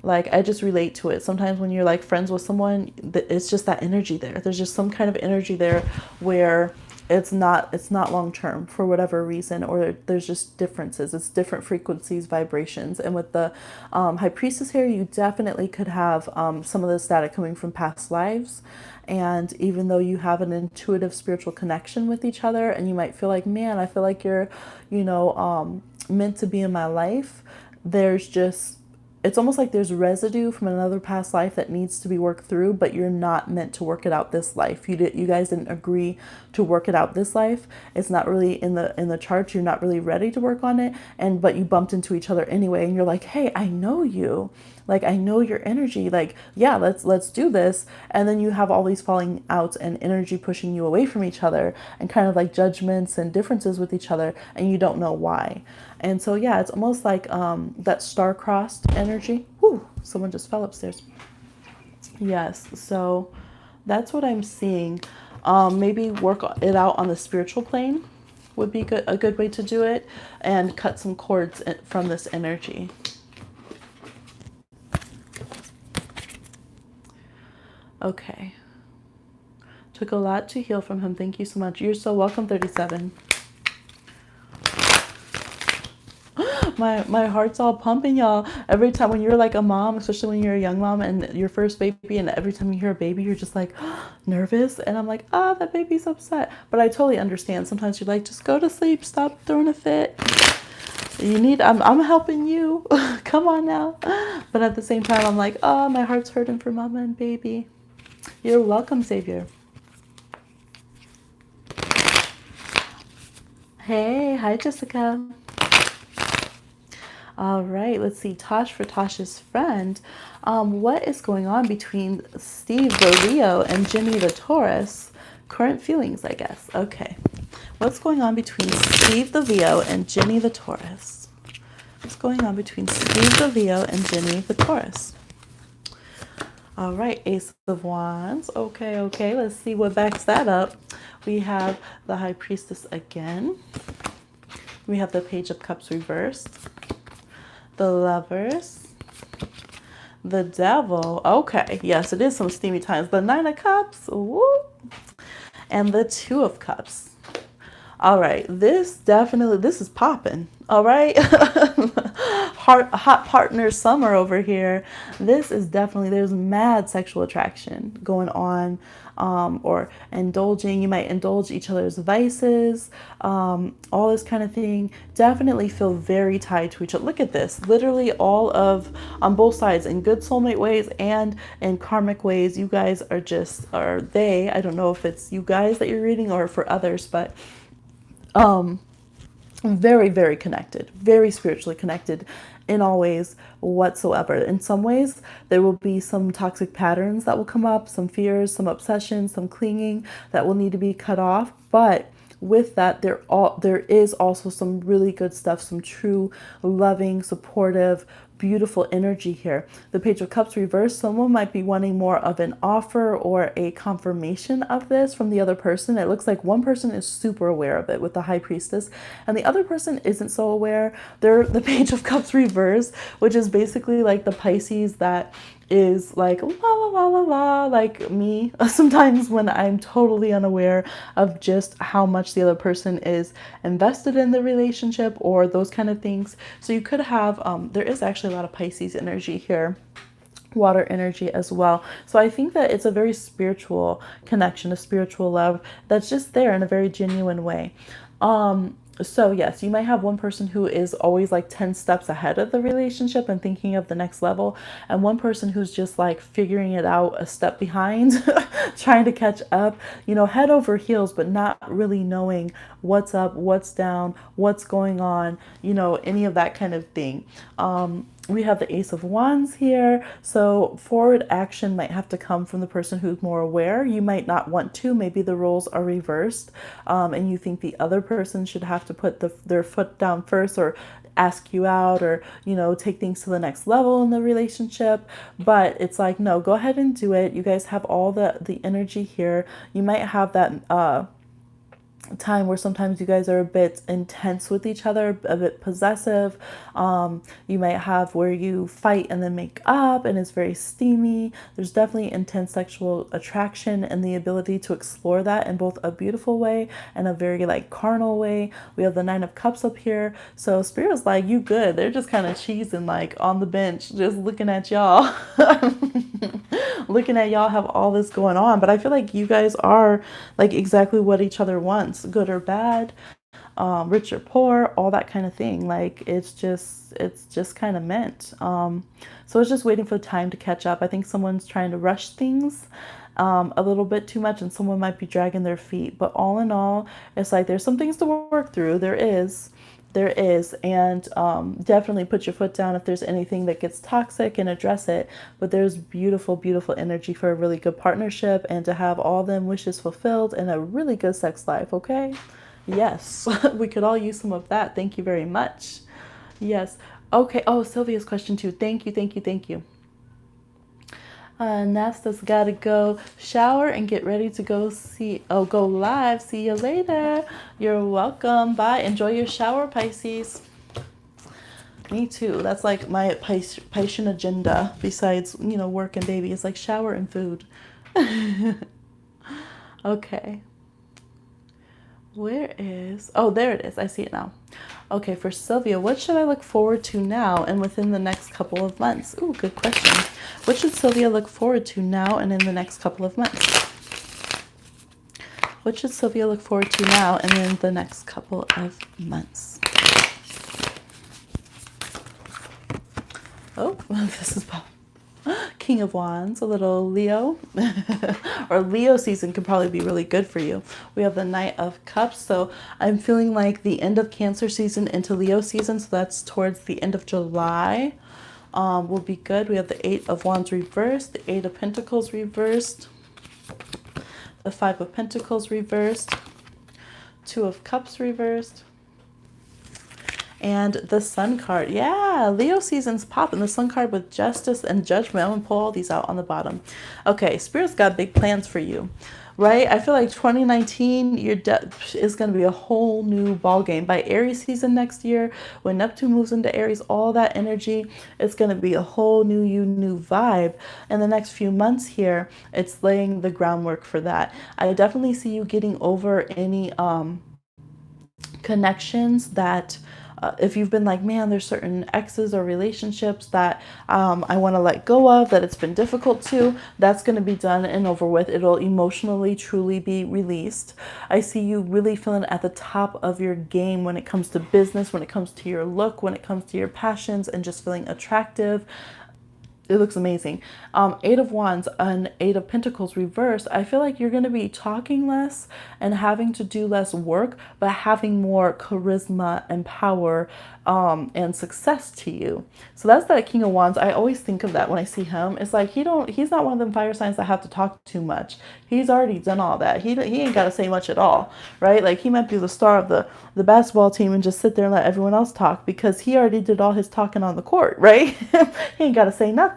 Like, I just relate to it. Sometimes when you're like friends with someone, it's just that energy there. There's just some kind of energy there where it's not long term for whatever reason, or there's just differences. It's different frequencies, vibrations. And with the High Priestess here, you definitely could have some of the static coming from past lives. And even though you have an intuitive spiritual connection with each other, and you might feel like, man, I feel like you're, you know, meant to be in my life, there's just, it's almost like there's residue from another past life that needs to be worked through, but you're not meant to work it out this life. You guys didn't agree to work it out this life. It's not really in the charts. You're not really ready to work on it, but you bumped into each other anyway, and you're like, hey, I know you. Like, I know your energy. Like, yeah, let's do this. And then you have all these falling outs and energy pushing you away from each other, and kind of like judgments and differences with each other, and you don't know why. And so, yeah, it's almost like that star-crossed energy. Whew, someone just fell upstairs. Yes, so that's what I'm seeing. Maybe work it out on the spiritual plane would be a good way to do it, and cut some cords from this energy. Okay. Took a lot to heal from him. Thank you so much. You're so welcome, 37. My heart's all pumping, y'all. Every time when you're like a mom, especially when you're a young mom and your first baby, and every time you hear a baby, you're just like nervous. And I'm like, ah, that baby's upset. But I totally understand. Sometimes you're like, just go to sleep, stop throwing a fit. You need, I'm helping you. Come on now. But at the same time, I'm like, oh, my heart's hurting for mama and baby. You're welcome, Savior. Hey, hi, Jessica. All right, let's see. Tosh for Tosh's friend. What is going on between Steve the Leo and Jimmy the Taurus? Current feelings, I guess. Okay. What's going on between Steve the Leo and Jimmy the Taurus? What's going on between Steve the Leo and Jimmy the Taurus? All right, Ace of Wands. Okay, okay. Let's see what backs that up. We have the High Priestess again. We have the Page of Cups reversed. The Lovers. The Devil. Okay, yes, it is some steamy times. The Nine of Cups. Woo. And the Two of Cups. All right, this is popping. All right. Hot partner summer over here. This is definitely, there's mad sexual attraction going on, or indulging. You might indulge each other's vices, all this kind of thing. Definitely feel very tied to each other. Look at this. Literally all of, on both sides, in good soulmate ways and in karmic ways, you guys are just, or they, I don't know if it's you guys that you're reading or for others, but very, very connected, very spiritually connected in all ways whatsoever. In some ways, there will be some toxic patterns that will come up, some fears, some obsessions, some clinging that will need to be cut off. But with that, there is also some really good stuff, some true, loving, supportive, beautiful energy here. The Page of Cups reversed, someone might be wanting more of an offer or a confirmation of this from the other person. It looks like one person is super aware of it with the High Priestess, and the other person isn't so aware. They're the Page of Cups reversed, which is basically like the Pisces that is like la la la la la, like me sometimes when I'm totally unaware of just how much the other person is invested in the relationship or those kind of things. So you could have there is actually a lot of Pisces energy here, water energy as well. So I think that it's a very spiritual connection, a spiritual love that's just there in a very genuine way. So yes, you might have one person who is always like 10 steps ahead of the relationship and thinking of the next level, and one person who's just like figuring it out a step behind, trying to catch up, head over heels, but not really knowing what's up, what's down, what's going on, any of that kind of thing. We have the Ace of Wands here. So forward action might have to come from the person who's more aware. You might not want to. Maybe the roles are reversed, and you think the other person should have to put their foot down first, or ask you out, or take things to the next level in the relationship. But it's like, no, go ahead and do it. You guys have all the energy here. You might have that time where sometimes you guys are a bit intense with each other, a bit possessive. You might have where you fight and then make up, and it's very steamy. There's definitely intense sexual attraction and the ability to explore that in both a beautiful way and a very like carnal way. We have the Nine of Cups up here. So Spirit's like, you good. They're just kind of cheesing like on the bench, just looking at y'all. Looking at y'all have all this going on. But I feel like you guys are like exactly what each other wants, good or bad, rich or poor, all that kind of thing. Like it's just kind of meant. So it's just waiting for the time to catch up. I think someone's trying to rush things a little bit too much, and someone might be dragging their feet. But all in all, it's like there's some things to work through. There is, and definitely put your foot down if there's anything that gets toxic and address it. But there's beautiful, beautiful energy for a really good partnership and to have all them wishes fulfilled and a really good sex life, okay? Yes, we could all use some of that. Thank you very much. Yes. Okay. Oh, Sylvia's question too. Thank you, thank you, thank you. Nasta's gotta go shower and get ready to go go live. See you later. You're welcome. Bye. Enjoy your shower, Pisces. Me too. That's like my Piscean agenda besides, work and baby. It's like shower and food. Okay. Where is, oh, there it is. I see it now. Okay, for Sylvia, what should I look forward to now and within the next couple of months? Ooh, good question. What should Sylvia look forward to now and in the next couple of months? What should Sylvia look forward to now and in the next couple of months? Oh, this is King of Wands, a little Leo. Or Leo season could probably be really good for you. We have the Knight of Cups. So I'm feeling like the end of Cancer season into Leo season. So that's towards the end of July. Will be good. We have the Eight of Wands reversed, the Eight of Pentacles reversed, the Five of Pentacles reversed, Two of Cups reversed, and the Sun card. Yeah, Leo season's popping. The Sun card with Justice and Judgment. I'm going to pull all these out on the bottom. Okay, Spirit's got big plans for you, right? I feel like 2019 is going to be a whole new ball game. By Aries season next year, when Neptune moves into Aries, all that energy, it's going to be a whole new vibe. In the next few months here, it's laying the groundwork for that. I definitely see you getting over any connections that if you've been like, man, there's certain exes or relationships that I want to let go of, that it's been difficult to, that's going to be done and over with. It'll emotionally truly be released. I see you really feeling at the top of your game when it comes to business, when it comes to your look, when it comes to your passions, and just feeling attractive. It looks amazing. Eight of Wands and Eight of Pentacles reversed. I feel like you're going to be talking less and having to do less work, but having more charisma and power and success to you. So that's that King of Wands. I always think of that when I see him. It's like he's not one of them fire signs that have to talk too much. He's already done all that. He ain't got to say much at all, right? Like he might be the star of the basketball team and just sit there and let everyone else talk because he already did all his talking on the court, right? He ain't got to say nothing.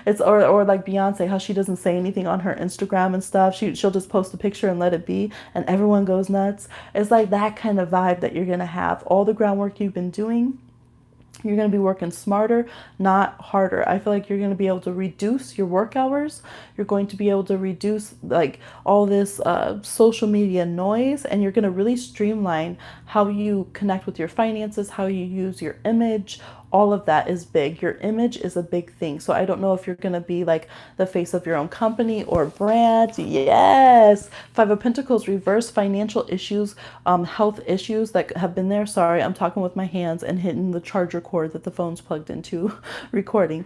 It's or like Beyonce, how she doesn't say anything on her Instagram and stuff. She'll just post a picture and let it be, and everyone goes nuts. It's like that kind of vibe that you're gonna have. All the groundwork you've been doing, you're going to be working smarter, not harder. I feel like you're going to be able to reduce your work hours. You're going to be able to reduce like all this social media noise, and you're going to really streamline how you connect with your finances, how you use your image. All of that is big. Your image is a big thing. So I don't know if you're going to be like the face of your own company or brand. Yes. Five of Pentacles reverse, financial issues, health issues that have been there. Sorry, I'm talking with my hands and hitting the charger cord that the phone's plugged into recording.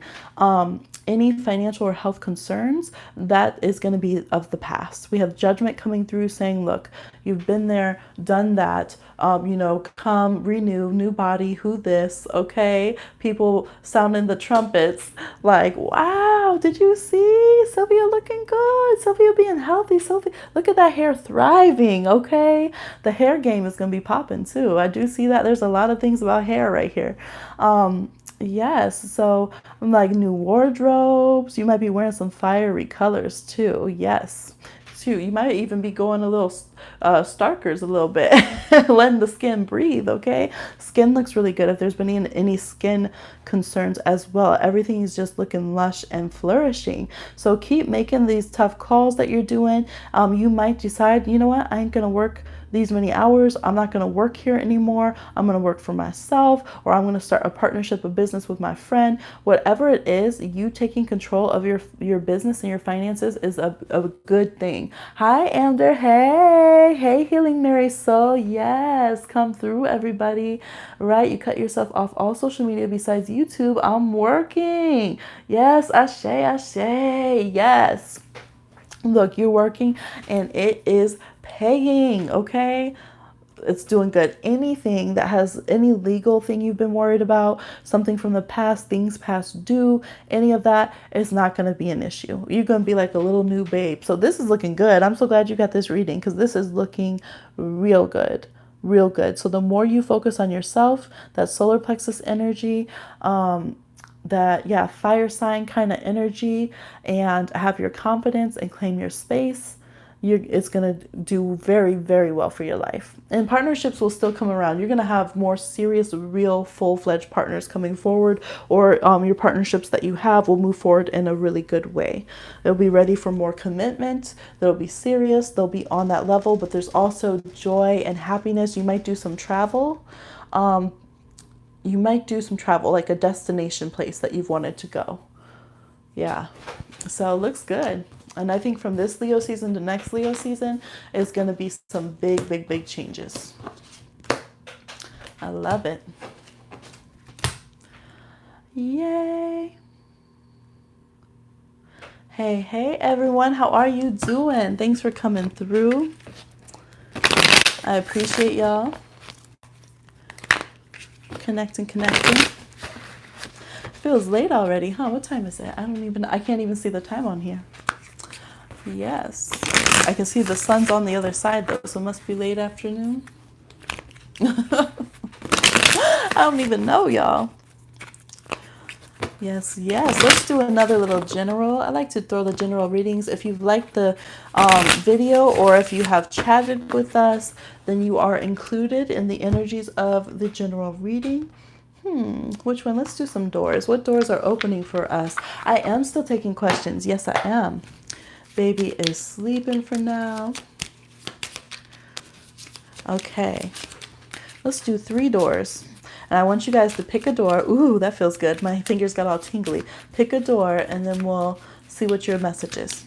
Any financial or health concerns, that is going to be of the past. We have Judgment coming through saying, look, you've been there, done that, come renew, new body, who this, okay? People sounding the trumpets like, wow, did you see Sylvia looking good? Sylvia being healthy, Sylvia, look at that hair thriving, okay? The hair game is going to be popping too. I do see that. There's a lot of things about hair right here. Yes, so like new wardrobes. You might be wearing some fiery colors too. Yes, too. You might even be going a little starkers a little bit, letting the skin breathe. Okay, skin looks really good. If there's been any skin concerns as well, everything is just looking lush and flourishing. So keep making these tough calls that you're doing. You might decide, you know what, I ain't gonna work these many hours. I'm not going to work here anymore. I'm going to work for myself, or I'm going to start a partnership, a business with my friend. Whatever it is, you taking control of your business and your finances is a good thing. Hi, Ander. Hey, Healing Mary Soul. Yes, come through, everybody. Right? You cut yourself off all social media besides YouTube. I'm working. Yes, ashe, ashe. Yes. Look, you're working and it is paying, okay? It's doing good. Anything that has any legal thing you've been worried about, something from the past, things past due, any of that is not going to be an issue. You're going to be like a little new babe. So this is looking good. I'm so glad you got this reading because this is looking real good. Real good. So the more you focus on yourself, that solar plexus energy, fire sign kind of energy, and have your confidence and claim your space, it's going to do very, very well for your life. And partnerships will still come around. You're going to have more serious, real, full-fledged partners coming forward, or your partnerships that you have will move forward in a really good way. They'll be ready for more commitment. They'll be serious. They'll be on that level, but there's also joy and happiness. You might do some travel. you might do some travel, like a destination place that you've wanted to go. Yeah. So it looks good. And I think from this Leo season to next Leo season is going to be some big, big, big changes. I love it. Yay. Hey, hey, everyone. How are you doing? Thanks for coming through. I appreciate y'all. Connecting. Feels late already, huh? What time is it? I can't even see the time on here. Yes. I can see the sun's on the other side though, so it must be late afternoon. I don't even know, y'all. Yes. Let's do another little general. I like to throw the general readings. If you've liked the video or if you have chatted with us, then you are included in the energies of the general reading. Which one? Let's do some doors. What doors are opening for us? I am still taking questions. Yes, I am. Baby is sleeping for now. Okay. Let's do 3 doors. And I want you guys to pick a door. Ooh, that feels good. My fingers got all tingly. Pick a door and then we'll see what your message is.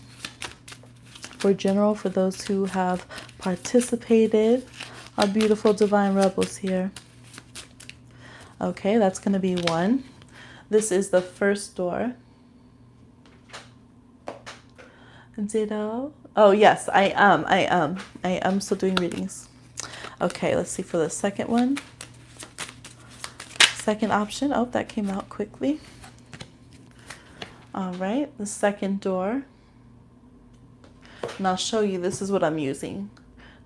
For general, for those who have participated, our beautiful divine rebels here. Okay, that's going to be 1. This is the first door. Ditto. Oh, yes, I am still doing readings. Okay, let's see for the second one. Second option. Oh, that came out quickly. All right, the second door. And I'll show you, this is what I'm using.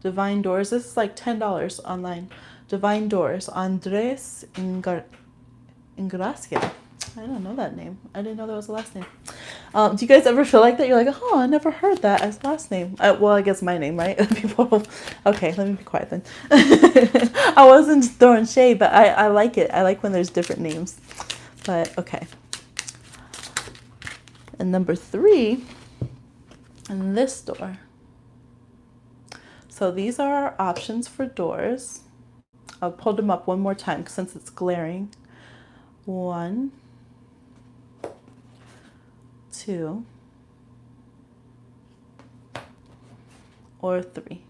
Divine Doors. This is like $10 online. Divine Doors. Andres Ingracia. I don't know that name. I didn't know that was the last name. Do you guys ever feel like that? You're like, oh, I never heard that as last name. Well, I guess my name, right? People. Okay, let me be quiet then. I wasn't throwing shade, but I like it. I like when there's different names. But okay. And number 3, and this door. So these are our options for doors. I'll pull them up one more time since it's glaring. 1, 2, or 3.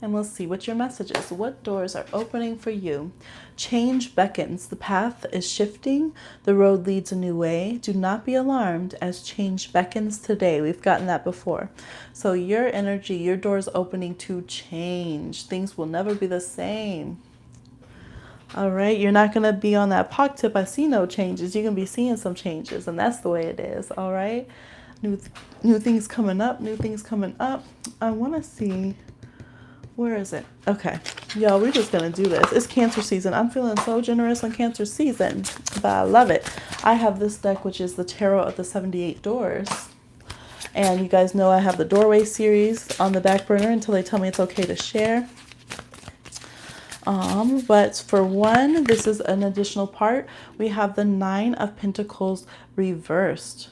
And we'll see what your message is. What doors are opening for you? Change beckons. The path is shifting. The road leads a new way. Do not be alarmed as change beckons today. We've gotten that before. So your energy, your door's opening to change. Things will never be the same. All right, you're not going to be on that POC tip. I see no changes. You're going to be seeing some changes, and that's the way it is. All right, new things coming up. New things coming up. I want to see. Where is it? Okay, y'all, we're just going to do this. It's Cancer season. I'm feeling so generous on Cancer season, but I love it. I have this deck, which is the Tarot of the 78 Doors. And you guys know I have the Doorway series on the back burner until they tell me it's okay to share. But for 1, this is an additional part. We have the 9 of Pentacles reversed.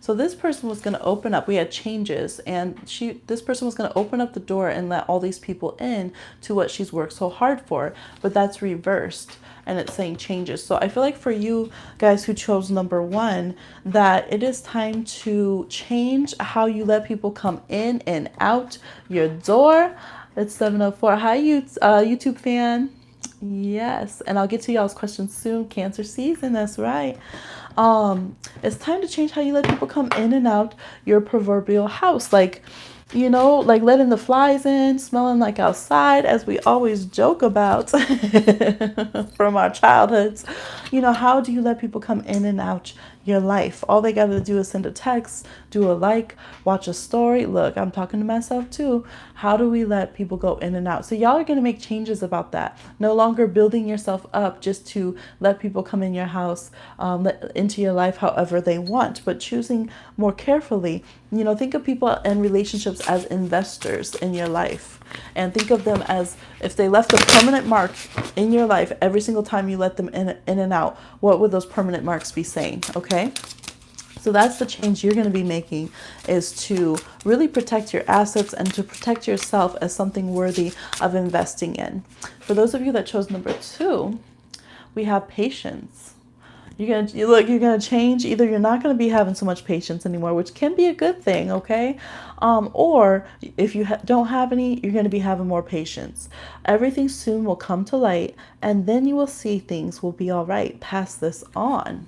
So this person was going to open up. We had changes, and this person was going to open up the door and let all these people in to what she's worked so hard for. But that's reversed, and it's saying changes. So I feel like for you guys who chose number 1, that it is time to change how you let people come in and out your door. It's 7:04. Hi, YouTube fan. Yes, and I'll get to y'all's questions soon. Cancer season, that's right. It's time to change how you let people come in and out your proverbial house. Like, you know, like letting the flies in, smelling like outside, as we always joke about from our childhoods. You know, how do you let people come in and out your life? All they got to do is send a text, do a like, watch a story. Look, I'm talking to myself too. How do we let people go in and out? So y'all are going to make changes about that. No longer building yourself up just to let people come in your house, into your life however they want, but choosing more carefully. You know, think of people and relationships as investors in your life, and think of them as if they left a permanent mark in your life every single time you let them in and out. What would those permanent marks be saying? Okay. So that's the change you're going to be making, is to really protect your assets and to protect yourself as something worthy of investing in. For those of you that chose number 2, we have patience. You're gonna change. Either you're not gonna be having so much patience anymore, which can be a good thing, okay? Or if you don't have any, you're gonna be having more patience. Everything soon will come to light, and then you will see things will be all right. Pass this on.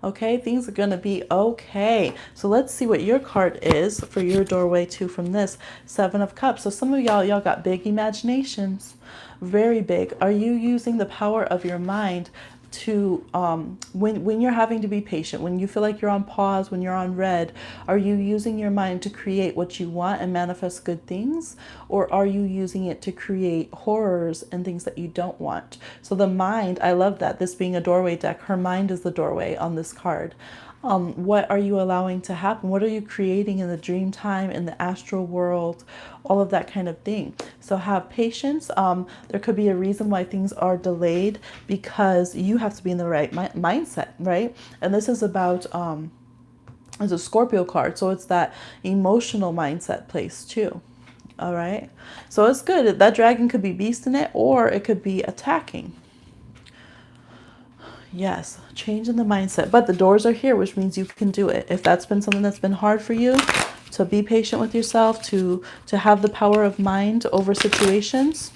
Okay, things are gonna be okay. So let's see what your card is for your doorway too from this Seven of Cups. So some of y'all got big imaginations, very big. Are you using the power of your mind to when you're having to be patient, when you feel like you're on pause, when you're on red, are you using your mind to create what you want and manifest good things, or are you using it to create horrors and things that you don't want? So the mind, I love that, this being a doorway deck, her mind is the doorway on this card. What are you allowing to happen? What are you creating in the dream time, in the astral world, all of that kind of thing? So have patience. There could be a reason why things are delayed because you have to be in the right mindset, right? And this is about it's a Scorpio card, so it's that emotional mindset place too. All right, so it's good. That dragon could be beast in it, or it could be attacking. Yes, change in the mindset. But the doors are here, which means you can do it. If that's been something that's been hard for you, to be patient with yourself, to have the power of mind over situations,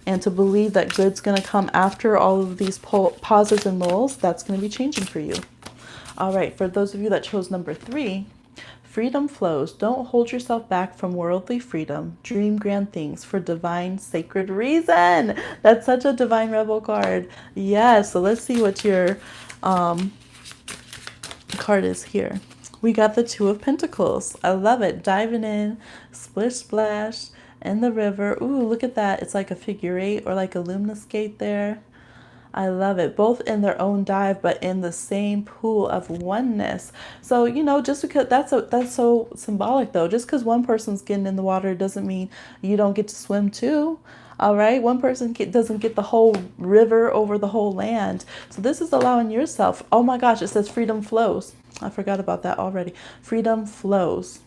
and to believe that good's going to come after all of these pauses and lulls, that's going to be changing for you. All right, for those of you that chose number 3, freedom flows. Don't hold yourself back from worldly freedom. Dream grand things for divine sacred reason. That's such a divine rebel card. Yes, so let's see what your card is here. We got the Two of Pentacles. I love it. Diving in, splish splash, in the river. Ooh, look at that. It's like a figure 8 or like a luminous gate there. I love it. Both in their own dive, but in the same pool of oneness. So, just because that's so symbolic though. Just because one person's getting in the water doesn't mean you don't get to swim too. All right. One person doesn't get the whole river over the whole land. So this is allowing yourself. Oh my gosh, it says freedom flows. I forgot about that already. Freedom flows.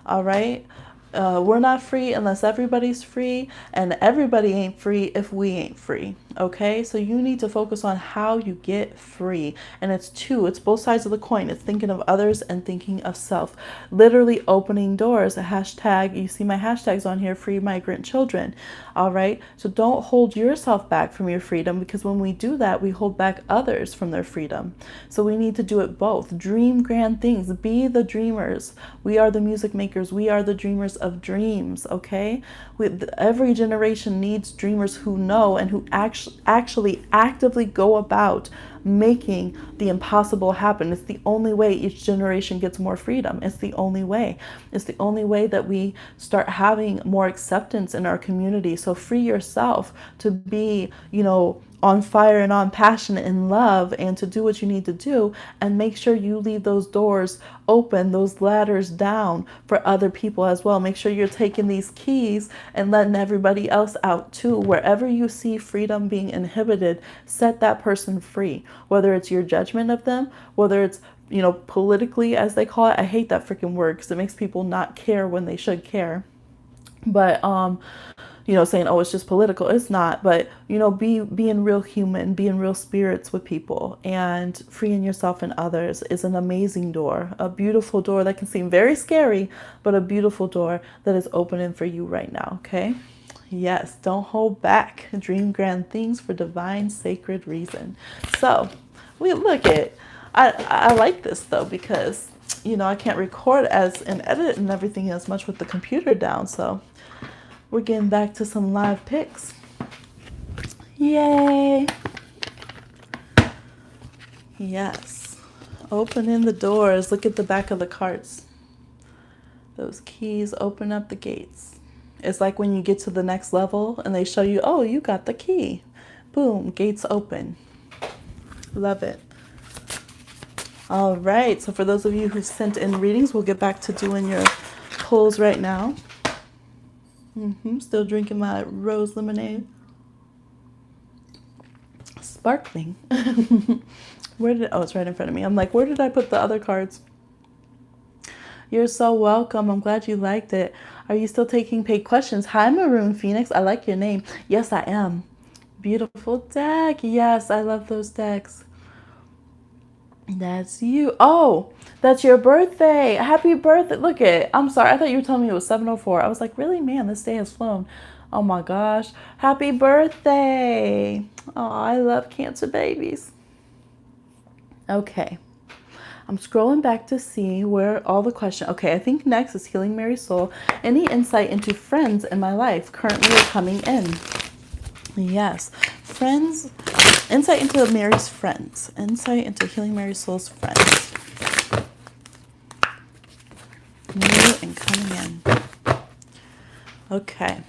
All right. We're not free unless everybody's free, and everybody ain't free if we ain't free. Okay, so you need to focus on how you get free, and it's both sides of the coin. It's thinking of others and thinking of self. Literally opening doors. A hashtag, you see my hashtags on here, free migrant children. All right, so don't hold yourself back from your freedom, because when we do that, we hold back others from their freedom. So we need to do it both. Dream grand things. Be the dreamers. We are the music makers. We are the dreamers of dreams. Okay, every generation needs dreamers who know and who actually actively go about making the impossible happen. It's the only way each generation gets more freedom. It's the only way. It's the only way that we start having more acceptance in our community. So free yourself to be, on fire and on passion in love, and to do what you need to do, and make sure you leave those doors open, those ladders down for other people as well. Make sure you're taking these keys and letting everybody else out too. Wherever you see freedom being inhibited, set that person free, whether it's your judgment of them, whether it's politically, as they call it. I hate that freaking word because it makes people not care when they should care. But saying, oh, it's just political. It's not. But, being real human, being real spirits with people, and freeing yourself and others is an amazing door, a beautiful door that can seem very scary, but a beautiful door that is opening for you right now. Okay. Yes. Don't hold back. Dream grand things for divine sacred reason. So we look at, I like this though, because, I can't record and edit and everything as much with the computer down. So we're getting back to some live pics. Yay. Yes. Opening the doors. Look at the back of the cards. Those keys open up the gates. It's like when you get to the next level and they show you, oh, you got the key. Boom, gates open. Love it. All right. So for those of you who sent in readings, we'll get back to doing your pulls right now. Still drinking my rose lemonade. Sparkling. It's right in front of me. I'm like, where did I put the other cards? You're so welcome. I'm glad you liked it. Are you still taking paid questions? Hi, Maroon Phoenix. I like your name. Yes, I am. Beautiful deck. Yes, I love those decks. That's you. Oh, that's your birthday. Happy birthday. Look it. I'm sorry. I thought you were telling me it was 7:04. I was like, really, man, this day has flown. Oh my gosh. Happy birthday. Oh, I love Cancer babies. Okay. I'm scrolling back to see where all the questions. Okay, I think next is Healing Mary's Soul. Any insight into friends in my life currently are coming in. Yes. Friends. Insight into Mary's friends. Insight into Healing Mary's Soul's friends. New and coming in. Okay.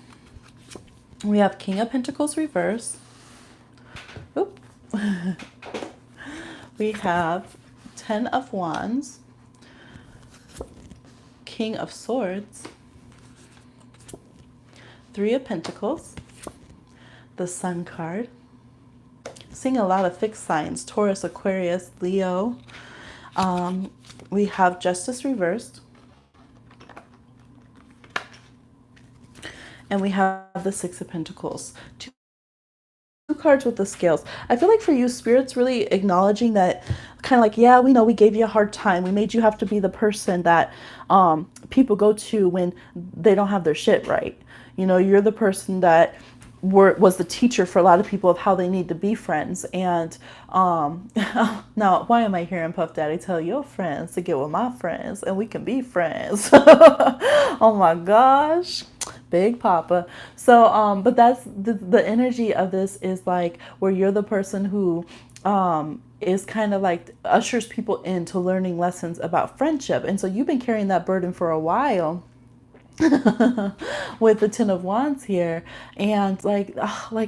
We have King of Pentacles reverse. Oop. We have Ten of Wands. King of Swords. Three of Pentacles. The Sun card. Seeing a lot of fixed signs. Taurus, Aquarius, Leo. We have Justice reversed. And we have the Six of Pentacles. Two cards with the scales. I feel like for you, Spirit's really acknowledging that, kind of like, yeah, we know we gave you a hard time. We made you have to be the person that people go to when they don't have their shit right. You know, you're the person that was the teacher for a lot of people of how they need to be friends. And now, why am I hearing Puff Daddy tell your friends to get with my friends and we can be friends? Oh my gosh. Big Papa. So, but that's the energy of this is like where you're the person who is kind of like ushers people into learning lessons about friendship. And so you've been carrying that burden for a while. With the Ten of Wands here, and like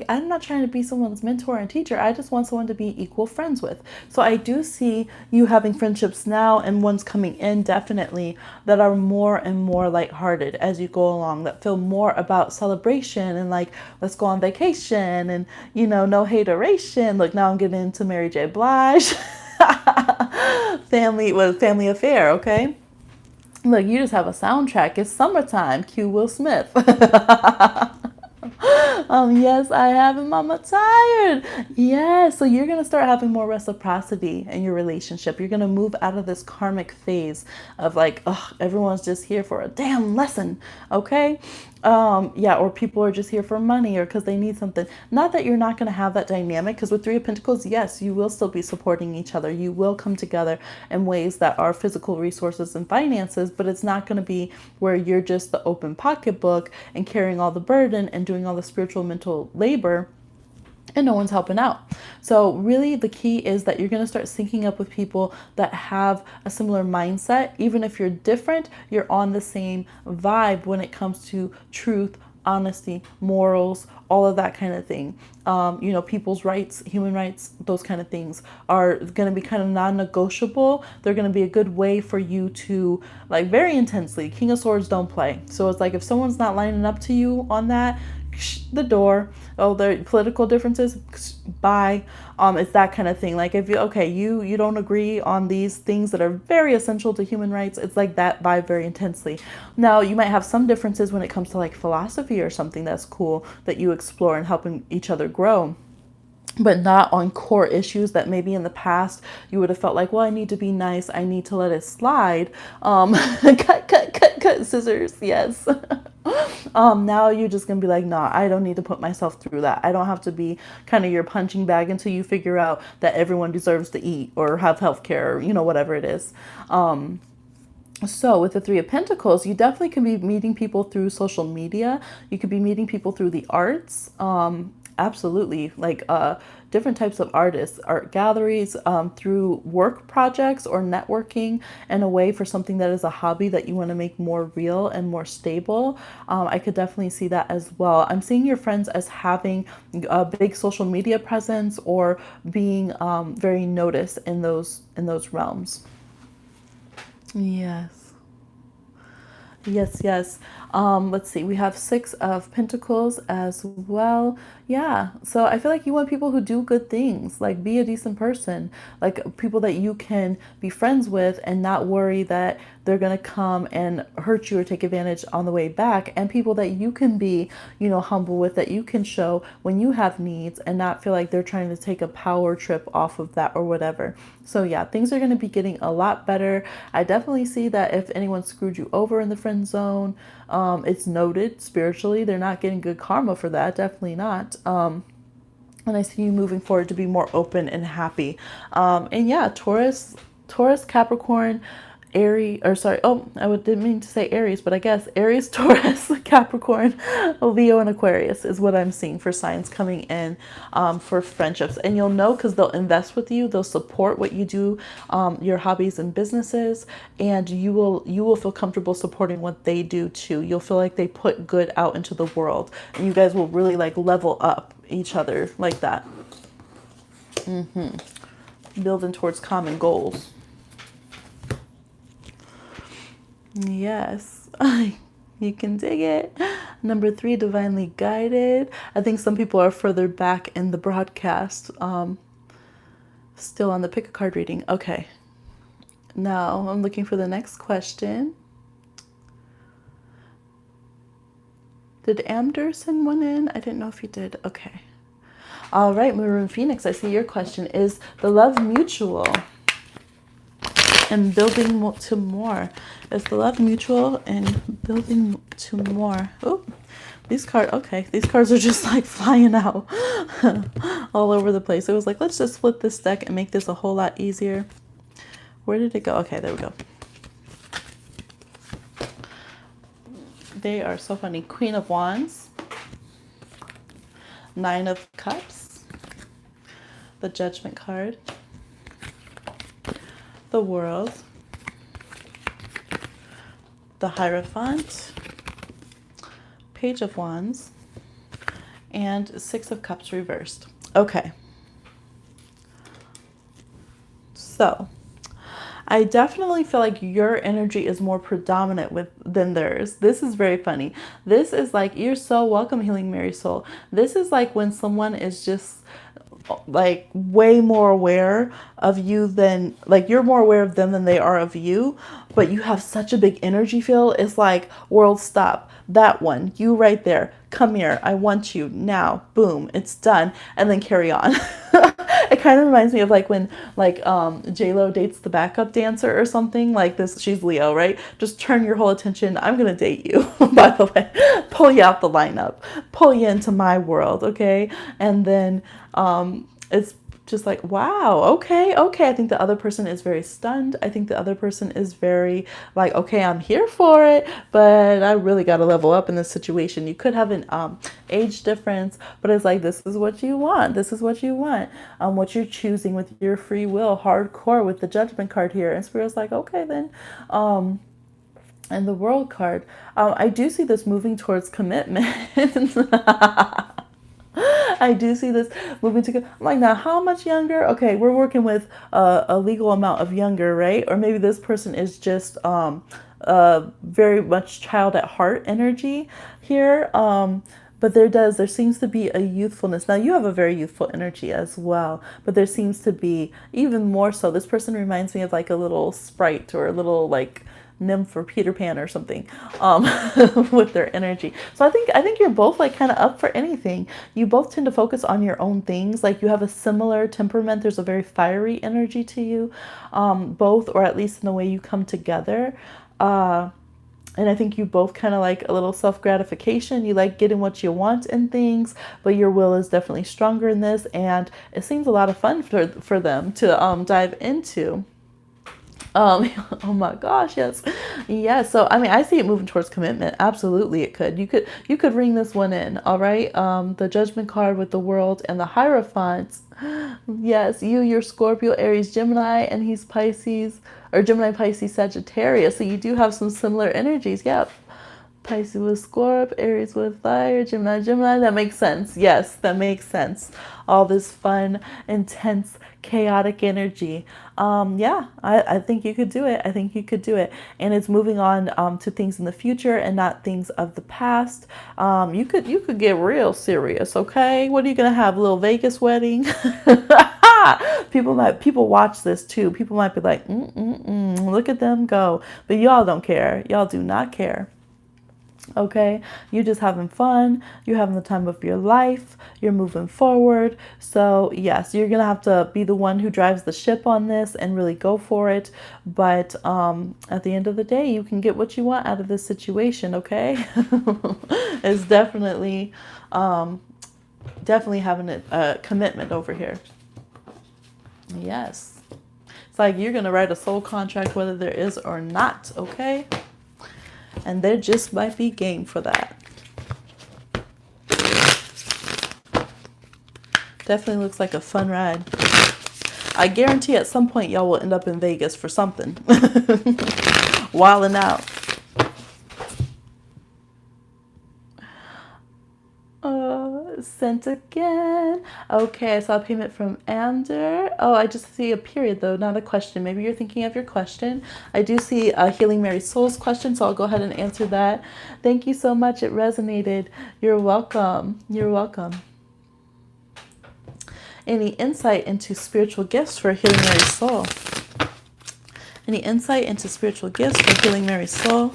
I'm not trying to be someone's mentor and teacher. I just want someone to be equal friends with. So I do see you having friendships now and ones coming in definitely that are more and more lighthearted as you go along, that feel more about celebration and like, let's go on vacation and, you know, no hateration. Look, now I'm getting into Mary J. Blige. Family affair, okay? Look, you just have a soundtrack. It's summertime. Cue Will Smith. Yes, I have him. Mama tired. Yes, so you're gonna start having more reciprocity in your relationship. You're gonna move out of this karmic phase of like, oh, everyone's just here for a damn lesson, okay? Yeah, or people are just here for money or because they need something. Not that you're not going to have that dynamic, because with Three of Pentacles, yes, you will still be supporting each other. You will come together in ways that are physical resources and finances, but it's not going to be where you're just the open pocketbook and carrying all the burden and doing all the spiritual mental labor and no one's helping out. So really the key is that you're going to start syncing up with people that have a similar mindset. Even if you're different, you're on the same vibe when it comes to truth, honesty, morals, all of that kind of thing. You know, people's rights, human rights, those kind of things are going to be kind of non-negotiable. They're going to be a good way for you to, like, very intensely. King of Swords don't play. So it's like if someone's not lining up to you on that, the door. Oh, the political differences, bye. It's that kind of thing. Like if you don't agree on these things that are very essential to human rights, it's like that vibe very intensely. Now you might have some differences when it comes to like philosophy or something that's cool that you explore and helping each other grow, but not on core issues that maybe in the past you would have felt like, well, I need to be nice, I need to let it slide. Cut, scissors, yes. Now you're just gonna be like, nah, I don't need to put myself through that. I don't have to be kind of your punching bag until you figure out that everyone deserves to eat or have health care, or, you know, whatever it is. So with the Three of Pentacles, you definitely can be meeting people through social media. You could be meeting people through the arts. Absolutely. Like different types of artists, art galleries, through work projects or networking in a way for something that is a hobby that you want to make more real and more stable. I could definitely see that as well. I'm seeing your friends as having a big social media presence or being very noticed in those realms. Yes. Yes, yes. Let's see, we have Six of Pentacles as well. Yeah, so I feel like you want people who do good things, like be a decent person, like people that you can be friends with and not worry that they're going to come and hurt you or take advantage on the way back, and people that you can be, humble with, that you can show when you have needs and not feel like they're trying to take a power trip off of that or whatever. So yeah, things are going to be getting a lot better. I definitely see that if anyone screwed you over in the friend zone, it's noted spiritually. They're not getting good karma for that. Definitely not. And I see you moving forward to be more open and happy. And yeah, Taurus, Capricorn, Aries, or sorry, didn't mean to say Aries, but I guess Aries, Taurus, Capricorn, Leo, and Aquarius is what I'm seeing for signs coming in for friendships. And you'll know because they'll invest with you, they'll support what you do, your hobbies and businesses, and you will feel comfortable supporting what they do too. You'll feel like they put good out into the world, and you guys will really like level up each other like that. Building towards common goals. Yes, you can dig it. Number 3, divinely guided. I think some people are further back in the broadcast. Still on the pick a card reading. Okay. Now I'm looking for the next question. Did Amder send one in? I didn't know if he did. Okay. All right, Maroon Phoenix, I see your question. Is the love mutual? And building to more. Is the love mutual and building to more? Oh, these cards, okay. These cards are just like flying out all over the place. It was like, let's just split this deck and make this a whole lot easier. Where did it go? Okay, there we go. They are so funny. Queen of Wands. 9 of Cups. The Judgment card. The World, the Hierophant, Page of Wands, and 6 of Cups reversed. Okay. So, I definitely feel like your energy is more predominant than theirs. This is very funny. This is like, you're so welcome, Healing Mary Soul. This is like when someone is just like way more aware of you than, like you're more aware of them than they are of you, but you have such a big energy field. It's like, world stop, that one, you right there, come here, I want you now, boom, it's done, and then carry on. It kind of reminds me of like when like J-Lo dates the backup dancer or something like this. She's Leo, right? Just turn your whole attention. I'm gonna date you, by the way. Pull you out the lineup, pull you into my world, okay? And then it's just like, wow, okay. I think the other person is very stunned. I think the other person is very like, okay, I'm here for it, but I really got to level up in this situation. You could have an age difference, but it's like, this is what you want. This is what you want. What you're choosing with your free will, hardcore with the Judgment card here. And Spirit's like, okay, then, and the World card. I do see this moving towards commitment. I do see this moving to, I'm like, now how much younger? Okay, we're working with a legal amount of younger, right? Or maybe this person is just very much child at heart energy here. But there seems to be a youthfulness. Now you have a very youthful energy as well, but there seems to be even more so. This person reminds me of like a little sprite or a little like nymph or Peter Pan or something, with their energy. So I think you're both like kind of up for anything. You both tend to focus on your own things. Like you have a similar temperament. There's a very fiery energy to you, both, or at least in the way you come together. And I think you both kind of like a little self-gratification. You like getting what you want in things, but your will is definitely stronger in this. And it seems a lot of fun for them to dive into. Oh my gosh, yes. Yeah, so I mean, I see it moving towards commitment. Absolutely it could. You could ring this one in, all right? The Judgment card with the World and the Hierophant. Yes, you're Scorpio, Aries, Gemini, and he's Pisces, or Gemini, Pisces, Sagittarius. So you do have some similar energies. Yeah. Pisces with Scorp, Aries with Fire, Gemini. That makes sense. Yes, that makes sense. All this fun, intense, chaotic energy. Yeah, I think you could do it. I think you could do it. And it's moving on to things in the future and not things of the past. You could get real serious, okay? What are you gonna have? A little Vegas wedding? People watch this too. People might be like, look at them go. But y'all don't care. Y'all do not care. Okay, you're just having fun, you're having the time of your life, you're moving forward. So yes, you're gonna have to be the one who drives the ship on this and really go for it. But at the end of the day, you can get what you want out of this situation. Okay. It's definitely having a commitment over here. Yes, it's like you're gonna write a soul contract whether there is or not. Okay. And there just might be game for that. Definitely looks like a fun ride. I guarantee at some point y'all will end up in Vegas for something. Wilding out. Sent again. Okay, I saw a payment from Ander. Oh, I just see a period though, not a question. Maybe you're thinking of your question. I do see a Healing Mary Souls question, so I'll go ahead and answer that. Thank you so much. It resonated. You're welcome. You're welcome. Any insight into spiritual gifts for Healing Mary Soul? Any insight into spiritual gifts for Healing Mary Soul?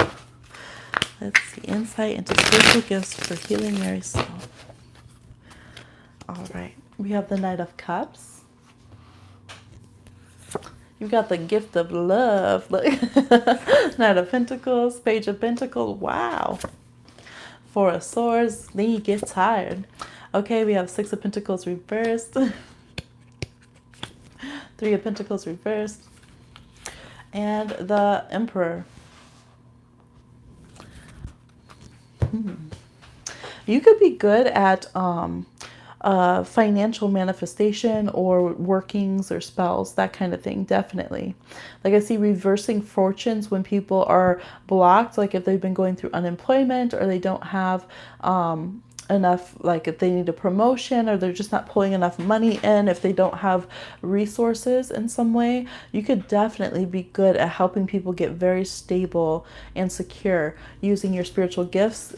Let's see. Insight into spiritual gifts for Healing Mary Soul. All right. We have the Knight of Cups. You've got the gift of love. Look. Knight of Pentacles, Page of Pentacles. Wow. Four of Swords. Then you get tired. Okay, we have Six of Pentacles reversed. Three of Pentacles reversed. And the Emperor. You could be good at financial manifestation or workings or spells, that kind of thing. Definitely. Like I see reversing fortunes when people are blocked, like if they've been going through unemployment or they don't have enough, like if they need a promotion or they're just not pulling enough money in, if they don't have resources in some way, you could definitely be good at helping people get very stable and secure using your spiritual gifts.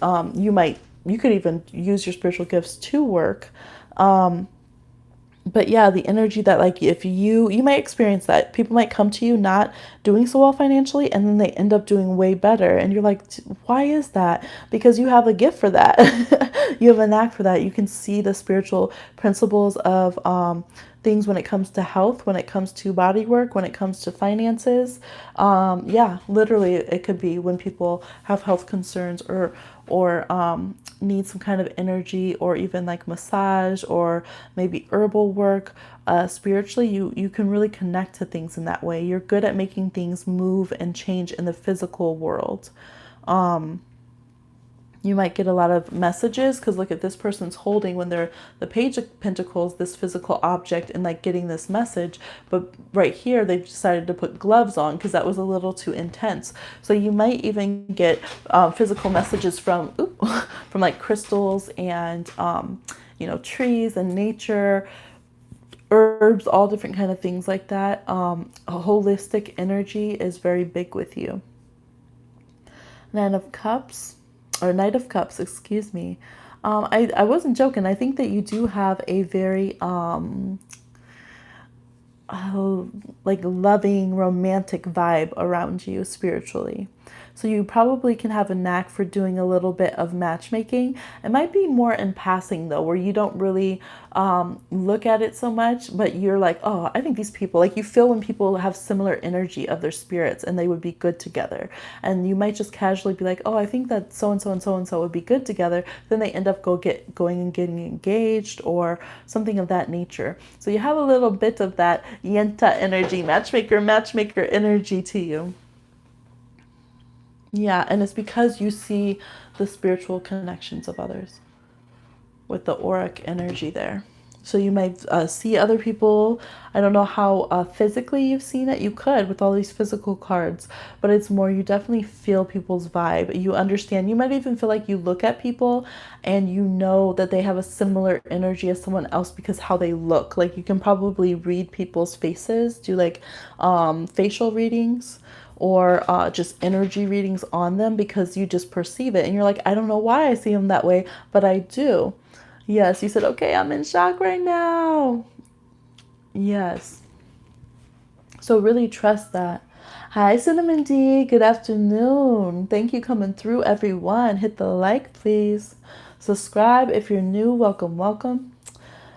You could even use your spiritual gifts to work. But yeah, the energy that like if you might experience that people might come to you not doing so well financially and then they end up doing way better and you're like, why is that? Because you have a gift for that. You have a knack for that. You can see the spiritual principles of things when it comes to health, when it comes to body work, when it comes to finances. Yeah, literally it could be when people have health concerns or need some kind of energy or even like massage or maybe herbal work. Spiritually, you can really connect to things in that way. You're good at making things move and change in the physical world. You might get a lot of messages because look at this person's holding when they're the Page of Pentacles, this physical object and like getting this message. But right here, they've decided to put gloves on because that was a little too intense. So you might even get physical messages from like crystals and, trees and nature, herbs, all different kind of things like that. A holistic energy is very big with you. Knight of Cups, excuse me. I wasn't joking. I think that you do have a very like loving, romantic vibe around you spiritually. So you probably can have a knack for doing a little bit of matchmaking. It might be more in passing though, where you don't really look at it so much, but you're like, oh, I think these people, like you feel when people have similar energy of their spirits and they would be good together. And you might just casually be like, oh, I think that so-and-so and so-and-so would be good together. Then they end up going and getting engaged or something of that nature. So you have a little bit of that yenta energy, matchmaker energy to you. Yeah, and it's because you see the spiritual connections of others with the auric energy there. So you might see other people. I don't know how physically you've seen it. You could with all these physical cards, but it's more you definitely feel people's vibe. You understand. You might even feel like you look at people and you know that they have a similar energy as someone else because how they look. Like you can probably read people's faces, do like facial readings or just energy readings on them because you just perceive it. And you're like, I don't know why I see them that way, but I do. Yes, you said, okay, I'm in shock right now. Yes. So really trust that. Hi, Cinnamon D. Good afternoon. Thank you coming through, everyone. Hit the like, please. Subscribe if you're new. Welcome, welcome.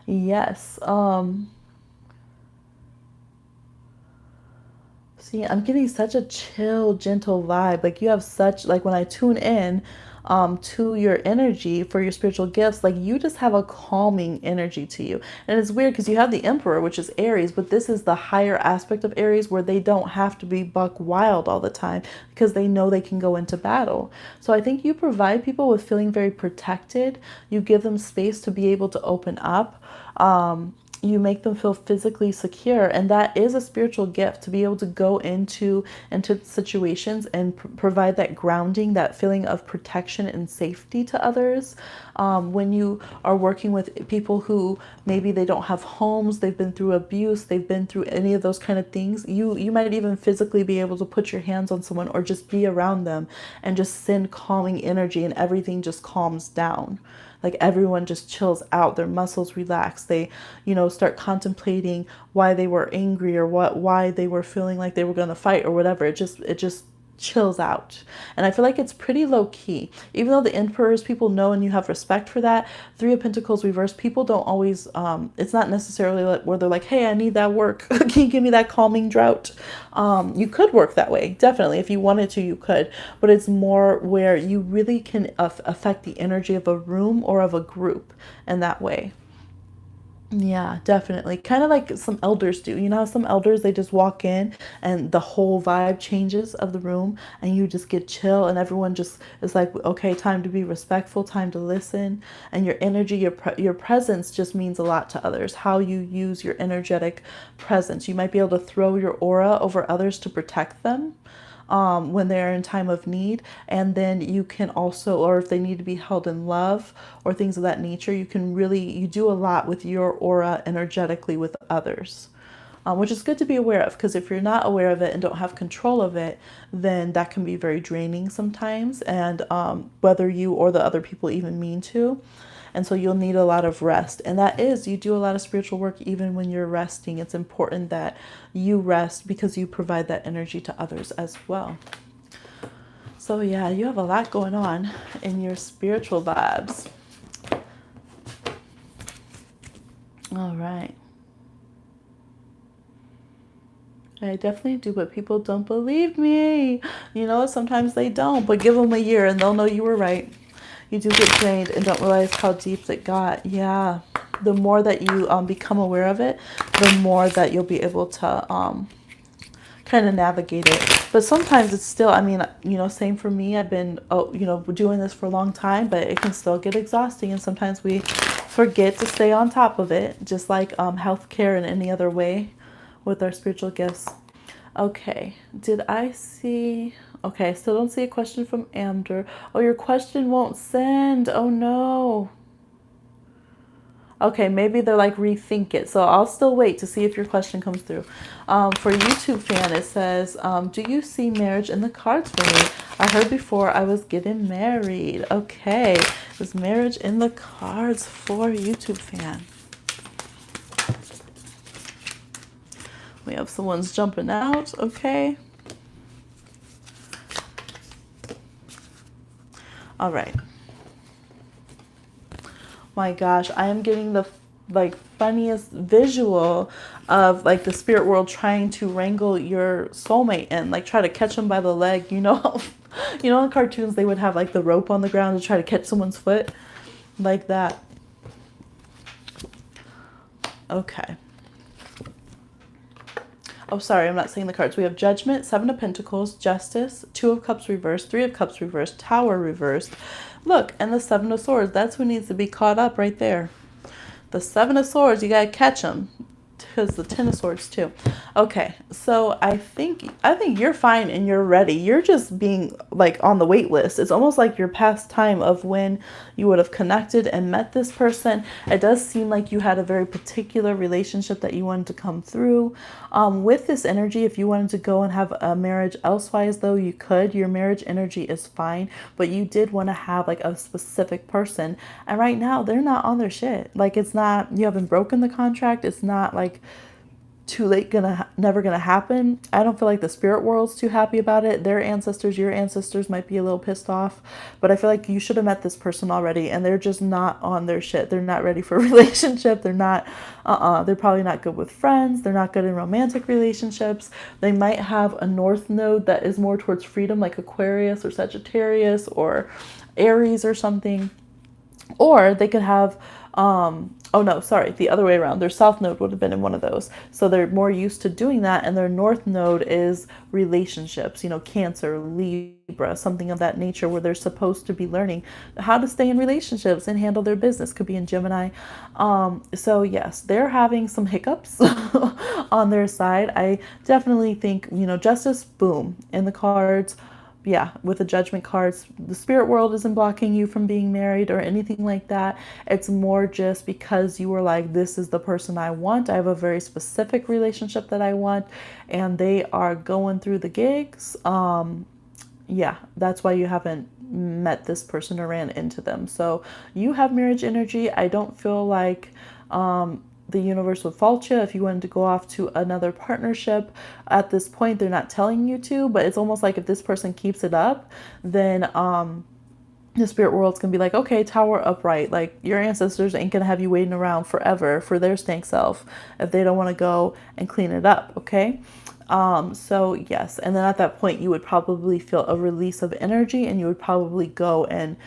Yes. See, I'm getting such a chill, gentle vibe. Like you have such like when I tune in to your energy for your spiritual gifts, like you just have a calming energy to you. And it's weird because you have the Emperor, which is Aries, but this is the higher aspect of Aries where they don't have to be buck wild all the time because they know they can go into battle. So I think you provide people with feeling very protected. You give them space to be able to open up. You make them feel physically secure, and that is a spiritual gift to be able to go into situations and provide that grounding, that feeling of protection and safety to others. When you are working with people who maybe they don't have homes, they've been through abuse, they've been through any of those kind of things, you might even physically be able to put your hands on someone or just be around them and just send calming energy, and everything just calms down. Like everyone just chills out, their muscles relax. They, start contemplating why they were angry or why they were feeling like they were going to fight or whatever. It just chills out. And I feel like it's pretty low key. Even though the emperors people know and you have respect for that, Three of Pentacles reverse, people don't always it's not necessarily like where they're like, hey, I need that work. Can you give me that calming drought? You could work that way, definitely. If you wanted to, you could. But it's more where you really can affect the energy of a room or of a group in that way. Yeah, definitely. Kind of like some elders do. You know how some elders, they just walk in and the whole vibe changes of the room and you just get chill and everyone just is like, okay, time to be respectful, time to listen. And your energy, your presence just means a lot to others. How you use your energetic presence. You might be able to throw your aura over others to protect them when they're in time of need. And then you can also, or if they need to be held in love or things of that nature, you do a lot with your aura energetically with others. Which is good to be aware of, because if you're not aware of it and don't have control of it, then that can be very draining sometimes, and whether you or the other people even mean to. And so you'll need a lot of rest. And that is, you do a lot of spiritual work even when you're resting. It's important that you rest because you provide that energy to others as well. So yeah, you have a lot going on in your spiritual vibes. All right. I definitely do, but people don't believe me. Sometimes they don't, but give them a year and they'll know you were right. You do get drained and don't realize how deep it got. Yeah. The more that you become aware of it, the more that you'll be able to kind of navigate it. But sometimes it's still, same for me. I've been, doing this for a long time, but it can still get exhausting. And sometimes we forget to stay on top of it, just like healthcare and any other way with our spiritual gifts. Okay, did I see? Okay, I still don't see a question from Amder. Oh, your question won't send. Oh no. Okay, maybe they're like rethink it. So I'll still wait to see if your question comes through. For YouTube fan, it says, do you see marriage in the cards for me? I heard before I was getting married. Okay, is marriage in the cards for YouTube fan? We have someone's jumping out. Okay. All right. My gosh, I am getting the funniest visual of like the spirit world trying to wrangle your soulmate and like try to catch them by the leg. In cartoons they would have like the rope on the ground to try to catch someone's foot, like that. Okay. Oh, sorry, I'm not saying the cards. We have Judgment, Seven of Pentacles, Justice, Two of Cups reversed, Three of Cups reversed, Tower reversed. Look, and the Seven of Swords. That's who needs to be caught up right there. The Seven of Swords, you gotta catch them. Because the Ten of Swords too. Okay, so I think you're fine and you're ready. You're just being like on the wait list. It's almost like your past time of when you would have connected and met this person. It does seem like you had a very particular relationship that you wanted to come through. With this energy, if you wanted to go and have a marriage elsewise, though, you could. Your marriage energy is fine, but you did want to have like a specific person. And right now, they're not on their shit. Like, it's not, you haven't broken the contract. It's not like too late, never gonna happen. I don't feel like the spirit world's too happy about it. Their ancestors, your ancestors might be a little pissed off, but I feel like you should have met this person already and they're just not on their shit. They're not ready for a relationship. They're not they're probably not good with friends. They're not good in romantic relationships. They might have a north node that is more towards freedom, like Aquarius or Sagittarius or Aries or something. Or they could have, oh no, sorry, the other way around. Their south node would have been in one of those. So they're more used to doing that. And their north node is relationships, Cancer, Libra, something of that nature, where they're supposed to be learning how to stay in relationships and handle their business. Could be in Gemini. So yes, they're having some hiccups on their side. I definitely think, justice, boom, in the cards. Yeah, with the judgment cards, the spirit world isn't blocking you from being married or anything like that. It's more just because you were like, this is the person I want. I have a very specific relationship that I want, and they are going through the gigs. Yeah, that's why you haven't met this person or ran into them. So you have marriage energy. I don't feel like the universe would fault you if you wanted to go off to another partnership. At this point, they're not telling you to, but it's almost like if this person keeps it up, then the spirit world's gonna be like, okay, tower upright. Like, your ancestors ain't gonna have you waiting around forever for their stank self if they don't want to go and clean it up. Okay. So yes, and then at that point you would probably feel a release of energy and you would probably go and,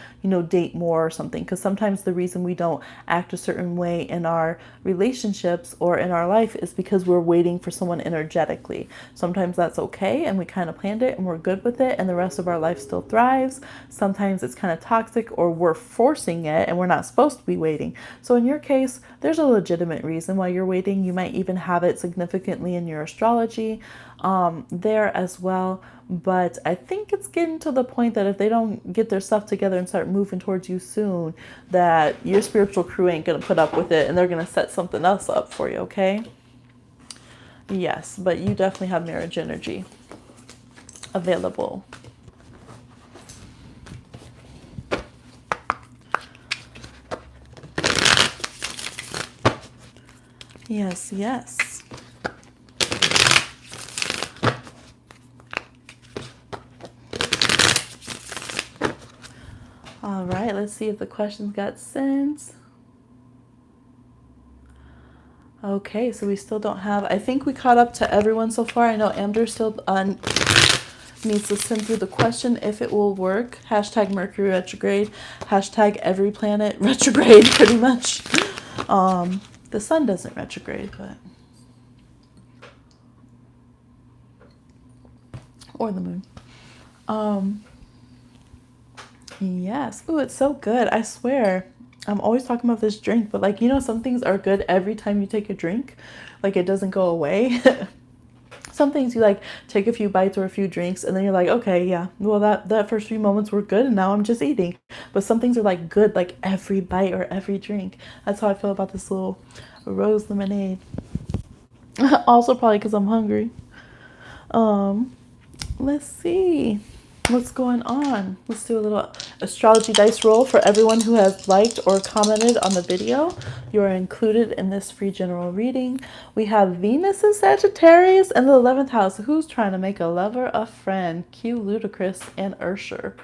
date more or something. Because sometimes the reason we don't act a certain way in our relationships or in our life is because we're waiting for someone energetically. Sometimes that's okay and we kind of planned it and we're good with it and the rest of our life still thrives. Sometimes it's kind of toxic or we're forcing it and we're not supposed to be waiting. So in your case, there's a legitimate reason why you're waiting. You might even have it significantly in your astrology there as well. But I think it's getting to the point that if they don't get their stuff together and start moving towards you soon, that your spiritual crew ain't going to put up with it and they're going to set something else up for you, okay? Yes, but you definitely have marriage energy available. Yes, yes. All right, let's see if the questions got sent. Okay, so we still don't have, I think we caught up to everyone so far. I know Amber still needs to send through the question if it will work. Hashtag Mercury retrograde. Hashtag every planet retrograde, pretty much. The sun doesn't retrograde, but... Or the moon. Yes. Ooh, it's so good. I swear. I'm always talking about this drink, but some things are good every time you take a drink. Like, it doesn't go away. Some things you take a few bites or a few drinks and then you're like, okay, yeah, well, that first few moments were good and now I'm just eating. But some things are good every bite or every drink. That's how I feel about this little rose lemonade. Also probably because I'm hungry. Let's see what's going on. Let's do a little astrology dice roll for everyone who has liked or commented on the video. You are included in this free general reading. We have Venus in Sagittarius in the 11th house. Who's trying to make a lover a friend? Cue Ludacris and Usher.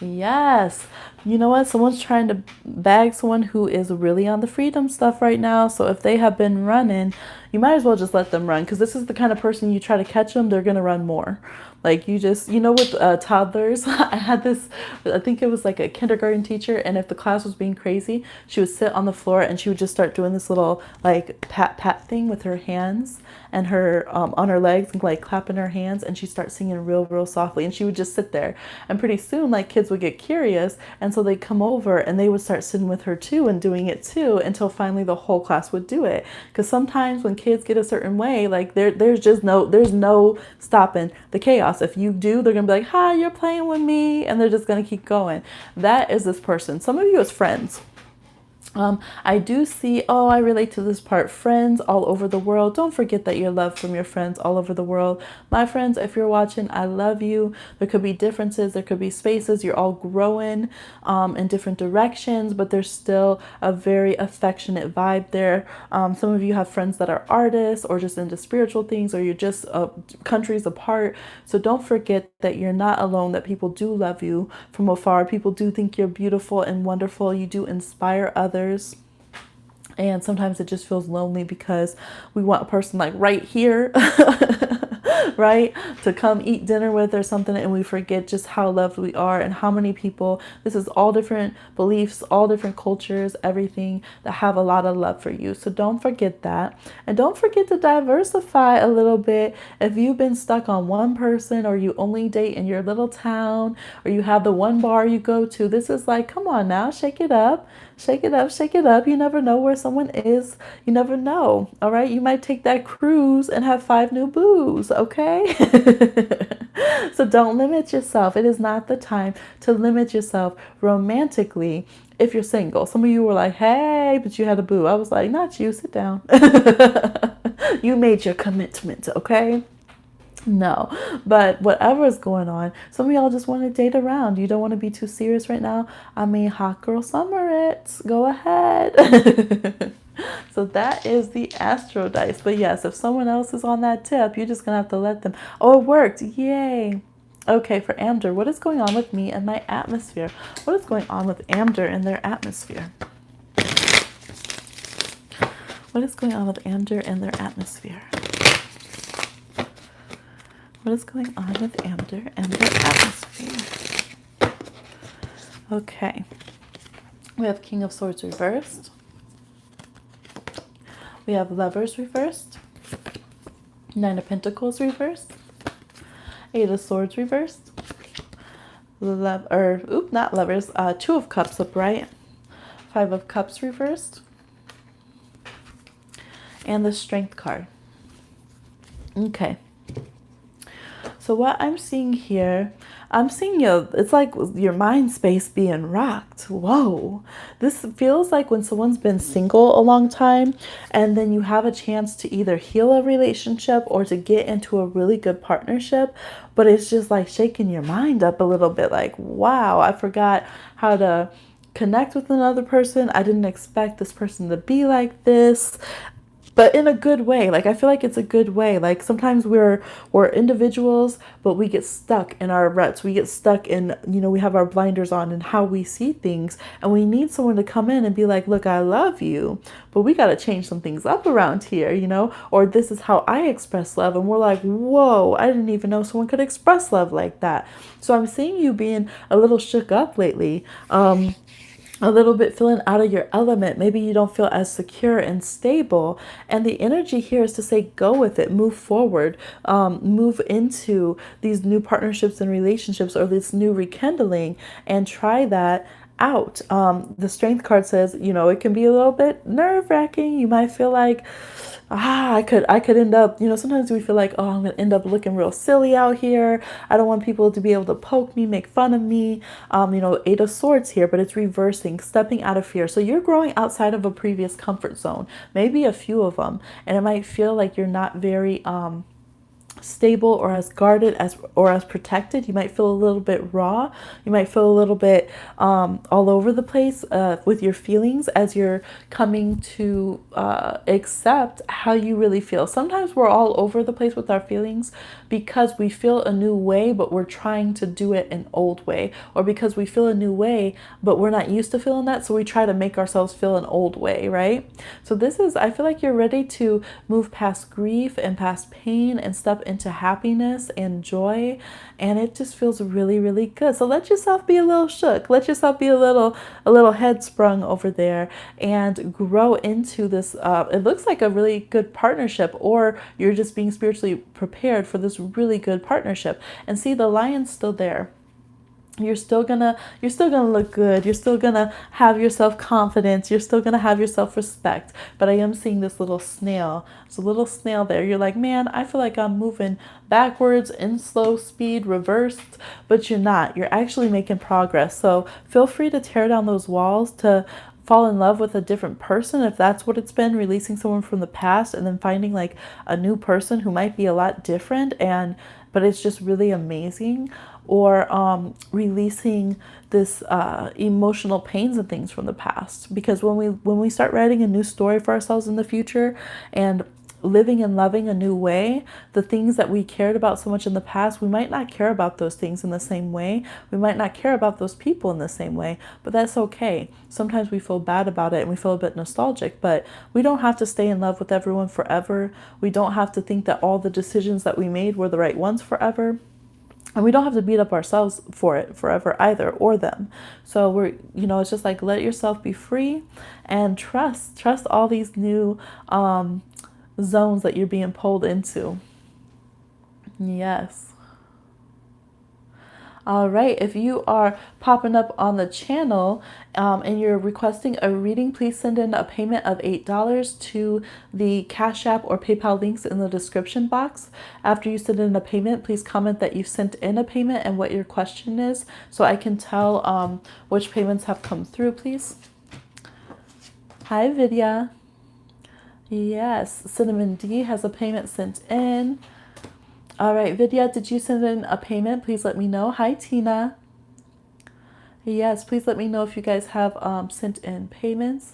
Yes. You know what? Someone's trying to bag someone who is really on the freedom stuff right now. So if they have been running, you might as well just let them run, because this is the kind of person you try to catch them, they're going to run more. With toddlers, I had this, I think it was a kindergarten teacher, and if the class was being crazy, she would sit on the floor and she would just start doing this little pat thing with her hands and her on her legs and clapping her hands, and she'd start singing real softly, and she would just sit there, and pretty soon kids would get curious and And so they come over and they would start sitting with her too and doing it too until finally the whole class would do it. Because sometimes when kids get a certain way, like there's no stopping the chaos. If you do, they're gonna be like, hi, you're playing with me, and they're just gonna keep going. That is this person. Some of you as friends. I do see, oh, I relate to this part, friends all over the world. Don't forget that you're loved from your friends all over the world. My friends, if you're watching, I love you. There could be differences, there could be spaces. You're all growing in different directions, but there's still a very affectionate vibe there. Some of you have friends that are artists or just into spiritual things, or you're just countries apart. So don't forget that you're not alone, that people do love you from afar. People do think you're beautiful and wonderful. You do inspire others. And sometimes it just feels lonely because we want a person like right here, right, to come eat dinner with or something, and we forget just how loved we are and how many people, this is all different beliefs, all different cultures, everything, that have a lot of love for you. So don't forget that. And don't forget to diversify a little bit. If you've been stuck on one person, or you only date in your little town, or you have the one bar you go to, this is like, come on now, shake it up. Shake it up, shake it up. You never know where someone is. You never know. All right. You might take that cruise and have 5 new boos. Okay. So don't limit yourself. It is not the time to limit yourself romantically if you're single. Some of you were like, hey, but you had a boo. I was like, not you. Sit down. You made your commitment. Okay. No, but whatever is going on, some of y'all just want to date around. You don't want to be too serious right now. I mean, hot girl summer it. Go ahead. So that is the astro dice. But yes, if someone else is on that tip, you're just going to have to let them. Oh, it worked. Yay. Okay, for Amder, what is going on with me and my atmosphere? What is going on with Amder and their atmosphere? What is going on with Amder and their atmosphere? What is going on with Amder and their atmosphere? Okay. We have King of Swords reversed. We have Lovers reversed. 9 of Pentacles reversed. 8 of Swords reversed. Not Lovers. 2 of Cups upright. 5 of Cups reversed. And the Strength card. Okay. So what I'm seeing here, I'm seeing it's like your mind space being rocked. Whoa. This feels like when someone's been single a long time and then you have a chance to either heal a relationship or to get into a really good partnership, but it's just like shaking your mind up a little bit, like, wow, I forgot how to connect with another person. I didn't expect this person to be like this. But in a good way. Like, I feel like it's a good way. Like, sometimes we're individuals, but we get stuck in our ruts. We get stuck in, we have our blinders on and how we see things. And we need someone to come in and be like, look, I love you, but we got to change some things up around here, or this is how I express love. And we're like, whoa, I didn't even know someone could express love like that. So I'm seeing you being a little shook up lately. A little bit feeling out of your element. Maybe you don't feel as secure and stable. And the energy here is to say, go with it, move forward, move into these new partnerships and relationships, or this new rekindling, and try that out. The Strength card says, it can be a little bit nerve-wracking. You might feel like, I could end up, sometimes we feel like, oh, I'm going to end up looking real silly out here. I don't want people to be able to poke me, make fun of me. 8 of Swords here, but it's reversing, stepping out of fear. So you're growing outside of a previous comfort zone, maybe a few of them. And it might feel like you're not very, stable or as guarded as protected. You might feel a little bit raw. You might feel a little bit all over the place with your feelings as you're coming to accept how you really feel. Sometimes we're all over the place with our feelings because we feel a new way, but we're trying to do it an old way, or because we feel a new way, but we're not used to feeling that. So we try to make ourselves feel an old way, right? So I feel like you're ready to move past grief and past pain and step into happiness and joy, and it just feels really, really good. So let yourself be a little shook, let yourself be a little head sprung over there, and grow into this. It looks like a really good partnership, or you're just being spiritually prepared for this really good partnership. And see, the lion's still there. you're still gonna look good, you're still gonna have your self-confidence, you're still gonna have your self-respect. But I am seeing this little snail. It's a little snail there. You're like, man, I feel like I'm moving backwards in slow speed, reversed, but you're not. You're actually making progress. So feel free to tear down those walls, to fall in love with a different person if that's what it's been, releasing someone from the past and then finding like a new person who might be a lot different, and but it's just really amazing. Or releasing this emotional pains and things from the past, because when we start writing a new story for ourselves in the future and living and loving a new way, the things that we cared about so much in the past, we might not care about those things in the same way. We might not care about those people in the same way, but that's okay. Sometimes we feel bad about it and we feel a bit nostalgic, but we don't have to stay in love with everyone forever. We don't have to think that all the decisions that we made were the right ones forever. And we don't have to beat up ourselves for it forever either, or them. So it's just like, let yourself be free and trust all these new zones that you're being pulled into. Yes. All right, if you are popping up on the channel and you're requesting a reading, please send in a payment of $8 to the Cash App or PayPal links in the description box. After you send in a payment, please comment that you sent in a payment and what your question is, so I can tell which payments have come through, please. Hi, Vidya. Yes, Cinnamon D has a payment sent in. All right, Vidya, did you send in a payment? Please let me know. Hi, Tina. Yes, please let me know if you guys have sent in payments.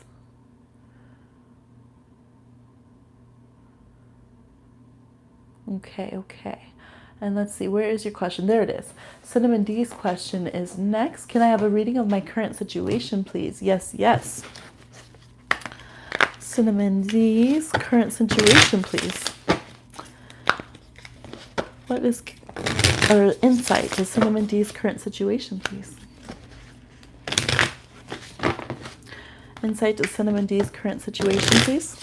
Okay. And let's see, where is your question? There it is. Cinnamon D's question is next. Can I have a reading of my current situation, please? Yes. Cinnamon D's current situation, please. What is or insight to Cinnamon D's current situation, please? Insight to Cinnamon D's current situation, please.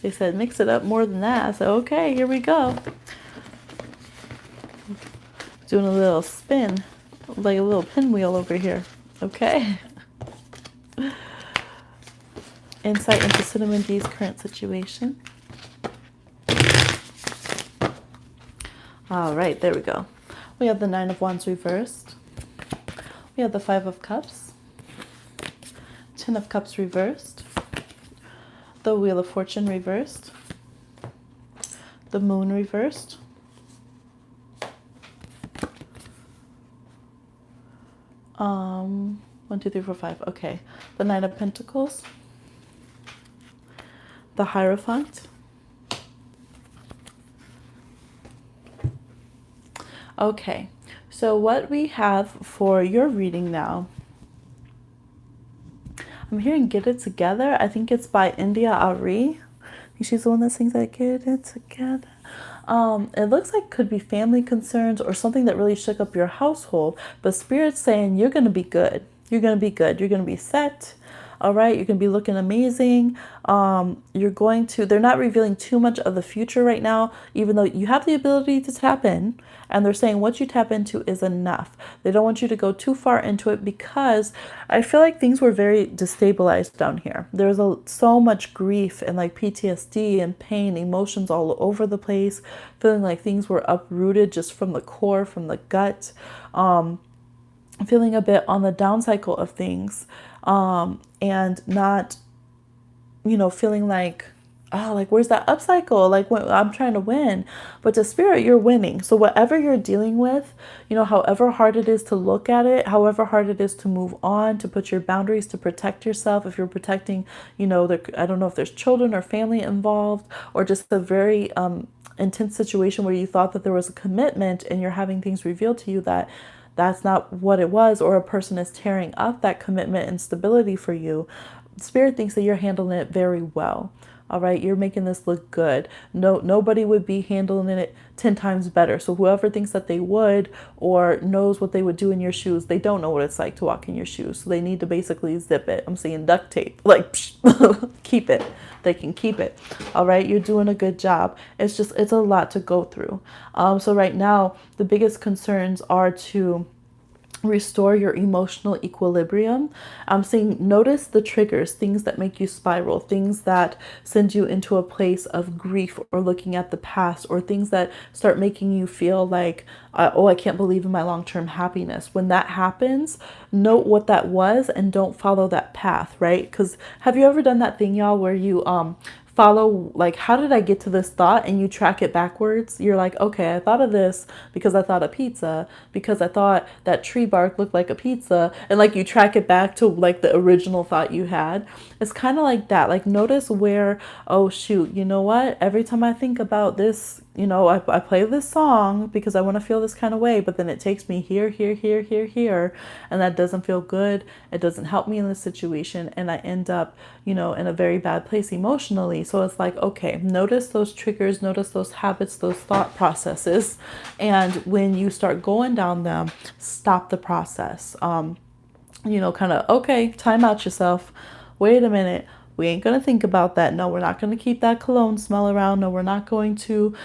They said mix it up more than that. So okay, here we go. Doing a little spin, like a little pinwheel over here. Okay. Insight into Cinnamon D's current situation. All right, there we go. We have the Nine of Wands reversed. We have the Five of Cups. Ten of Cups reversed. The Wheel of Fortune reversed. The Moon reversed. 1, 2, 3, 4, 5. Okay. The Knight of Pentacles. The Hierophant. Okay, so what we have for your reading now, I'm hearing Get It Together. I think it's by India Ari. She's the one that sings that Get It Together. It looks like could be family concerns or something that really shook up your household, but Spirit's saying you're going to be good. You're going to be good. You're going to be set. All right, you're going to be looking amazing. They're not revealing too much of the future right now, even though you have the ability to tap in. And they're saying what you tap into is enough. They don't want you to go too far into it, because I feel like things were very destabilized down here. There was so much grief and like PTSD and pain, emotions all over the place, feeling like things were uprooted just from the core, from the gut. Feeling a bit on the down cycle of things, and not, feeling like, where's that up cycle? Like, when I'm trying to win, but to Spirit, you're winning. So whatever you're dealing with, however hard it is to look at it, however hard it is to move on, to put your boundaries, to protect yourself. If you're protecting, I don't know if there's children or family involved, or just a very intense situation where you thought that there was a commitment and you're having things revealed to you that that's not what it was, or a person is tearing up that commitment and stability for you. Spirit thinks that you're handling it very well. All right, you're making this look good. No, nobody would be handling it 10 times better. So whoever thinks that they would or knows what they would do in your shoes, they don't know what it's like to walk in your shoes. So they need to basically zip it. I'm saying duct tape, like keep it. They can keep it. All right, you're doing a good job. It's a lot to go through. So right now, the biggest concerns are to restore your emotional equilibrium. I'm saying notice the triggers, things that make you spiral, things that send you into a place of grief or looking at the past, or things that start making you feel like, oh, I can't believe in my long-term happiness. When that happens, note what that was and don't follow that path, right? Because have you ever done that thing, y'all, where you follow, like, how did I get to this thought, and you track it backwards? You're like, okay, I thought of this because I thought of pizza, because I thought that tree bark looked like a pizza, and like you track it back to like the original thought you had. It's kind of like that. Like, notice where, oh shoot, you know what, every time I think about this, I play this song because I want to feel this kind of way, but then it takes me here, here, here, here, here, and that doesn't feel good. It doesn't help me in this situation, and I end up, in a very bad place emotionally. So it's like, okay, notice those triggers, notice those habits, those thought processes, and when you start going down them, stop the process. Kind of, okay, time out yourself. Wait a minute. We ain't going to think about that. No, we're not going to keep that cologne smell around. No, we're not going to,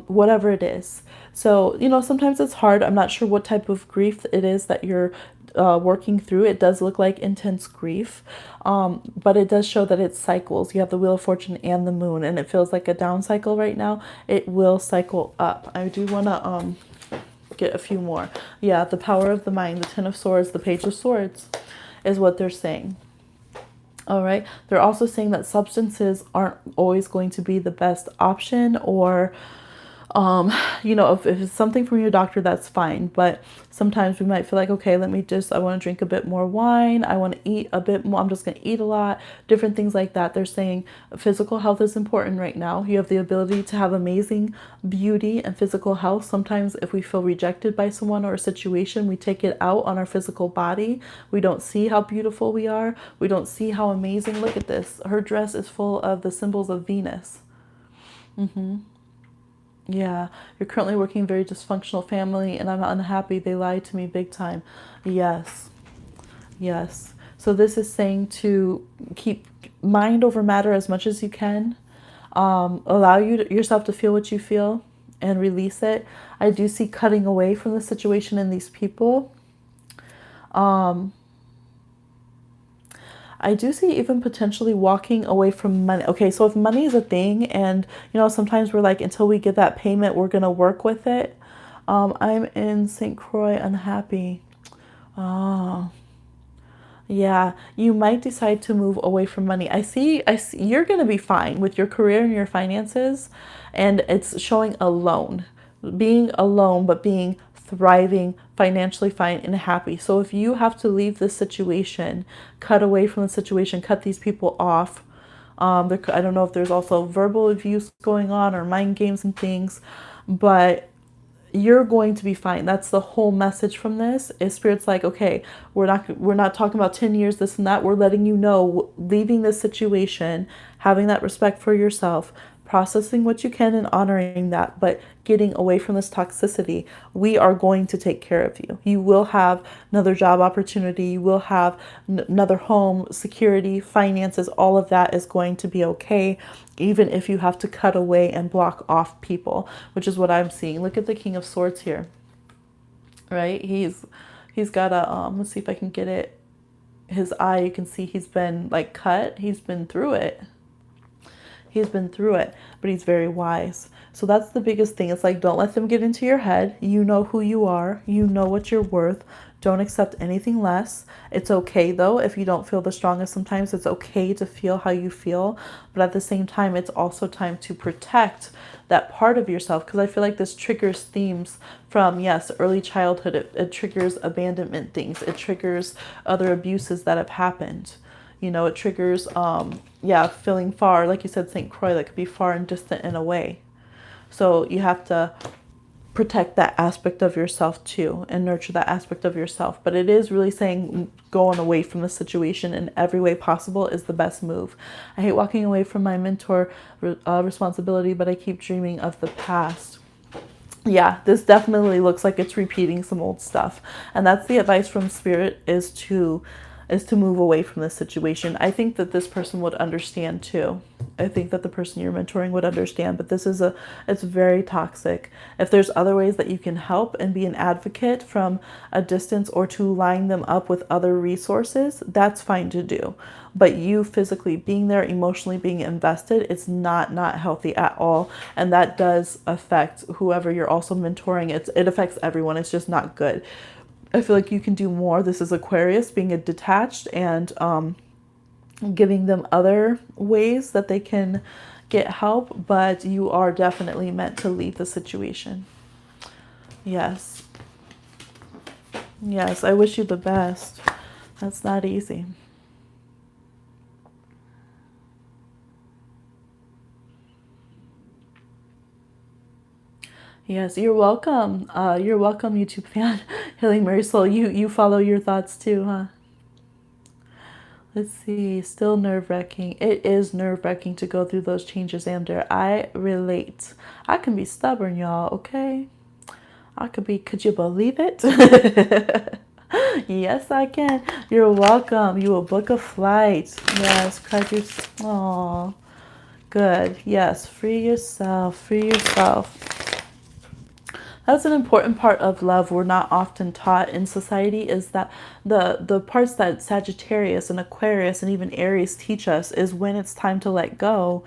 whatever it is. So, sometimes it's hard. I'm not sure what type of grief it is that you're working through. It does look like intense grief, but it does show that it cycles. You have the Wheel of Fortune and the Moon, and it feels like a down cycle right now. It will cycle up. I do want to get a few more. Yeah, the Power of the Mind, the Ten of Swords, the Page of Swords is what they're saying. All right. They're also saying that substances aren't always going to be the best option, or if it's something from your doctor, that's fine. But sometimes we might feel like, okay, I want to drink a bit more wine. I want to eat a bit more. I'm just going to eat a lot, different things like that. They're saying physical health is important right now. You have the ability to have amazing beauty and physical health. Sometimes if we feel rejected by someone or a situation, we take it out on our physical body. We don't see how beautiful we are. We don't see how amazing. Look at this. Her dress is full of the symbols of Venus. Yeah, you're currently working a very dysfunctional family, and I'm unhappy. They lied to me big time. Yes, yes. So this is saying to keep mind over matter as much as you can. Allow yourself to feel what you feel and release it. I do see cutting away from the situation and these people. I do see even potentially walking away from money. Okay, so if money is a thing, and sometimes we're like, until we get that payment, we're gonna work with it. I'm in St. Croix, unhappy. Oh, yeah. You might decide to move away from money. I see. You're gonna be fine with your career and your finances, and it's showing being alone, but being thriving, financially fine and happy. So if you have to leave this situation, cut away from the situation, cut these people off. I don't know if there's also verbal abuse going on or mind games and things, but you're going to be fine. That's the whole message from this. Is Spirit's like, okay, we're not talking about 10 years, this and that. We're letting you know, leaving this situation, having that respect for yourself, processing what you can and honoring that, but getting away from this toxicity. We are going to take care of you. You will have another job opportunity. You will have another home, security, finances. All of that is going to be okay, even if you have to cut away and block off people, which is what I'm seeing. Look at the King of Swords here, right? He's got a, let's see if I can get it. His eye, you can see he's been like cut. He's been through it. He's been through it, but he's very wise. So that's the biggest thing. It's like, don't let them get into your head. You know who you are. You know what you're worth. Don't accept anything less. It's okay, though, if you don't feel the strongest sometimes. It's okay to feel how you feel. But at the same time, it's also time to protect that part of yourself. Because I feel like this triggers themes from, yes, early childhood. It triggers abandonment things. It triggers other abuses that have happened. It triggers, feeling far, like you said, St. Croix, that could be far and distant and away. So you have to protect that aspect of yourself too and nurture that aspect of yourself. But it is really saying going away from the situation in every way possible is the best move. I hate walking away from my mentor responsibility, but I keep dreaming of the past. Yeah, this definitely looks like it's repeating some old stuff. And that's the advice from spirit, is to move away from this situation. I think that this person would understand too. I think that the person you're mentoring would understand, but it's very toxic. If there's other ways that you can help and be an advocate from a distance, or to line them up with other resources, that's fine to do. But you physically being there, emotionally being invested, it's not healthy at all. And that does affect whoever you're also mentoring. It affects everyone. It's just not good. I feel like you can do more. This is Aquarius being a detached and giving them other ways that they can get help, but you are definitely meant to leave the situation. Yes. Yes, I wish you the best. That's not easy. Yes, you're welcome. You're welcome, YouTube fan. Healing Mary Soul. You follow your thoughts too, huh? Let's see. Still nerve-wracking. It is nerve-wracking to go through those changes, Amder. I relate. I can be stubborn, y'all, okay? Could you believe it? Yes, I can. You're welcome. You will book a flight. Yes, cried your... Aw, good. Yes, free yourself. Free yourself. That's an important part of love we're not often taught in society, is that the parts that Sagittarius and Aquarius and even Aries teach us is when it's time to let go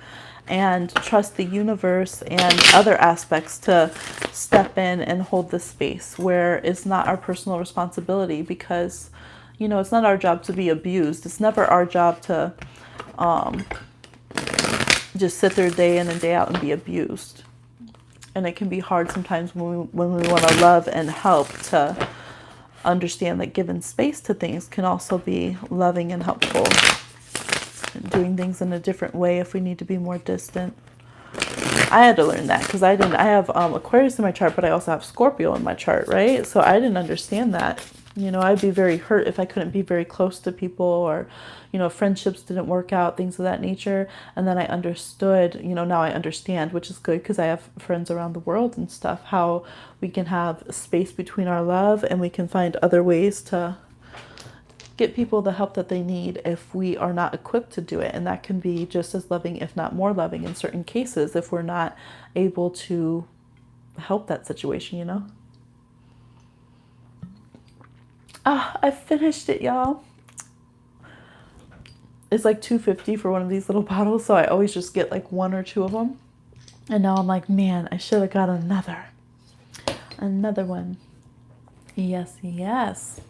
and trust the universe and other aspects to step in and hold the space, where it's not our personal responsibility, because it's not our job to be abused. It's never our job to just sit there day in and day out and be abused. And it can be hard sometimes when we want to love and help, to understand that giving space to things can also be loving and helpful. And doing things in a different way if we need to be more distant. I had to learn that because I have Aquarius in my chart, but I also have Scorpio in my chart, right? So I didn't understand that. I'd be very hurt if I couldn't be very close to people, or, friendships didn't work out, things of that nature. And then I understood, now I understand, which is good because I have friends around the world and stuff, how we can have space between our love, and we can find other ways to get people the help that they need if we are not equipped to do it. And that can be just as loving, if not more loving in certain cases, if we're not able to help that situation, I finished it, y'all. It's like $2.50 for one of these little bottles, so I always just get like one or two of them. And now I'm like, man, I should have got another one. Yes.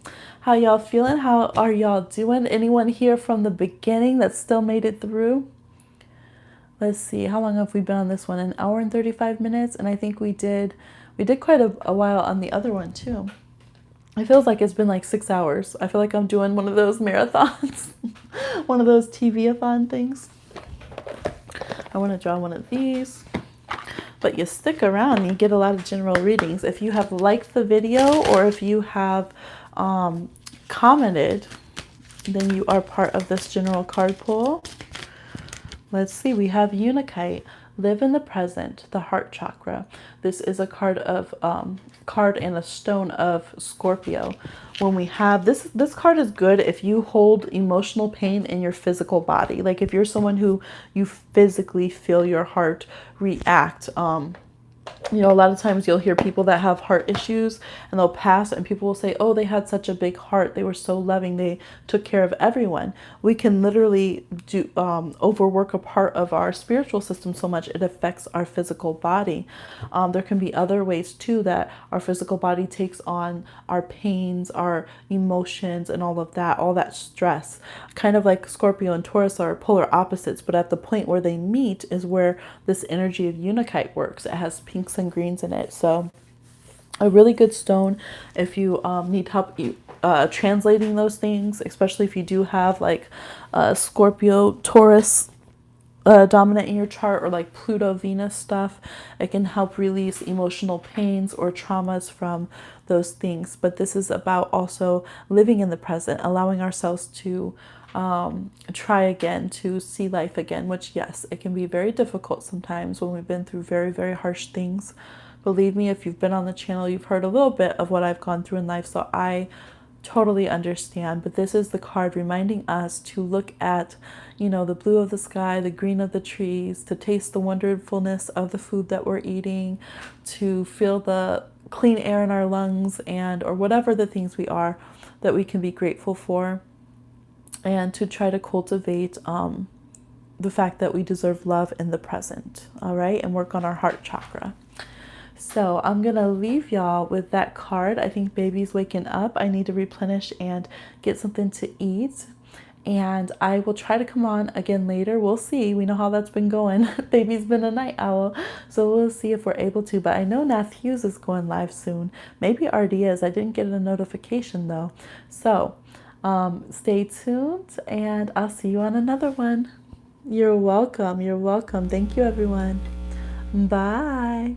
How y'all feeling? How are y'all doing? Anyone here from the beginning that still made it through? Let's see, how long have we been on this one? An hour and 35 minutes, and I think we did quite a while on the other one too. It feels like it's been like 6 hours. I feel like I'm doing one of those marathons, one of those TV-a-thon things. I want to draw one of these. But you stick around and you get a lot of general readings. If you have liked the video, or if you have commented, then you are part of this general card pull. Let's see, we have Unikite. Live in the present, the heart chakra. This is a card and a stone of Scorpio. When we have this card is good if you hold emotional pain in your physical body. Like if you're someone who you physically feel your heart react. A lot of times you'll hear people that have heart issues and they'll pass, and people will say, oh, they had such a big heart. They were so loving. They took care of everyone. We can literally overwork a part of our spiritual system so much it affects our physical body. There can be other ways too that our physical body takes on our pains, our emotions, and all that stress. Kind of like Scorpio and Taurus are polar opposites, but at the point where they meet is where this energy of Unikite works. It has pinks and greens in it. So a really good stone if you need help translating those things, especially if you do have like Scorpio, Taurus dominant in your chart, or like Pluto Venus stuff. It can help release emotional pains or traumas from those things. But this is about also living in the present, allowing ourselves to try again, to see life again, which, yes, it can be very difficult sometimes when we've been through very, very harsh things. Believe me, if you've been on the channel, you've heard a little bit of what I've gone through in life. So I totally understand. But this is the card reminding us to look at, the blue of the sky, the green of the trees, to taste the wonderfulness of the food that we're eating, to feel the clean air in our lungs, and or whatever the things we are that we can be grateful for, and to try to cultivate the fact that we deserve love in the present, all right, and work on our heart chakra. So I'm going to leave y'all with that card. I think baby's waking up. I need to replenish and get something to eat. And I will try to come on again later. We'll see. We know how that's been going. Baby's been a night owl. So we'll see if we're able to. But I know Nath Hughes is going live soon. Maybe RD is. I didn't get a notification though. So stay tuned and I'll see you on another one. You're welcome. You're welcome. Thank you, everyone. Bye.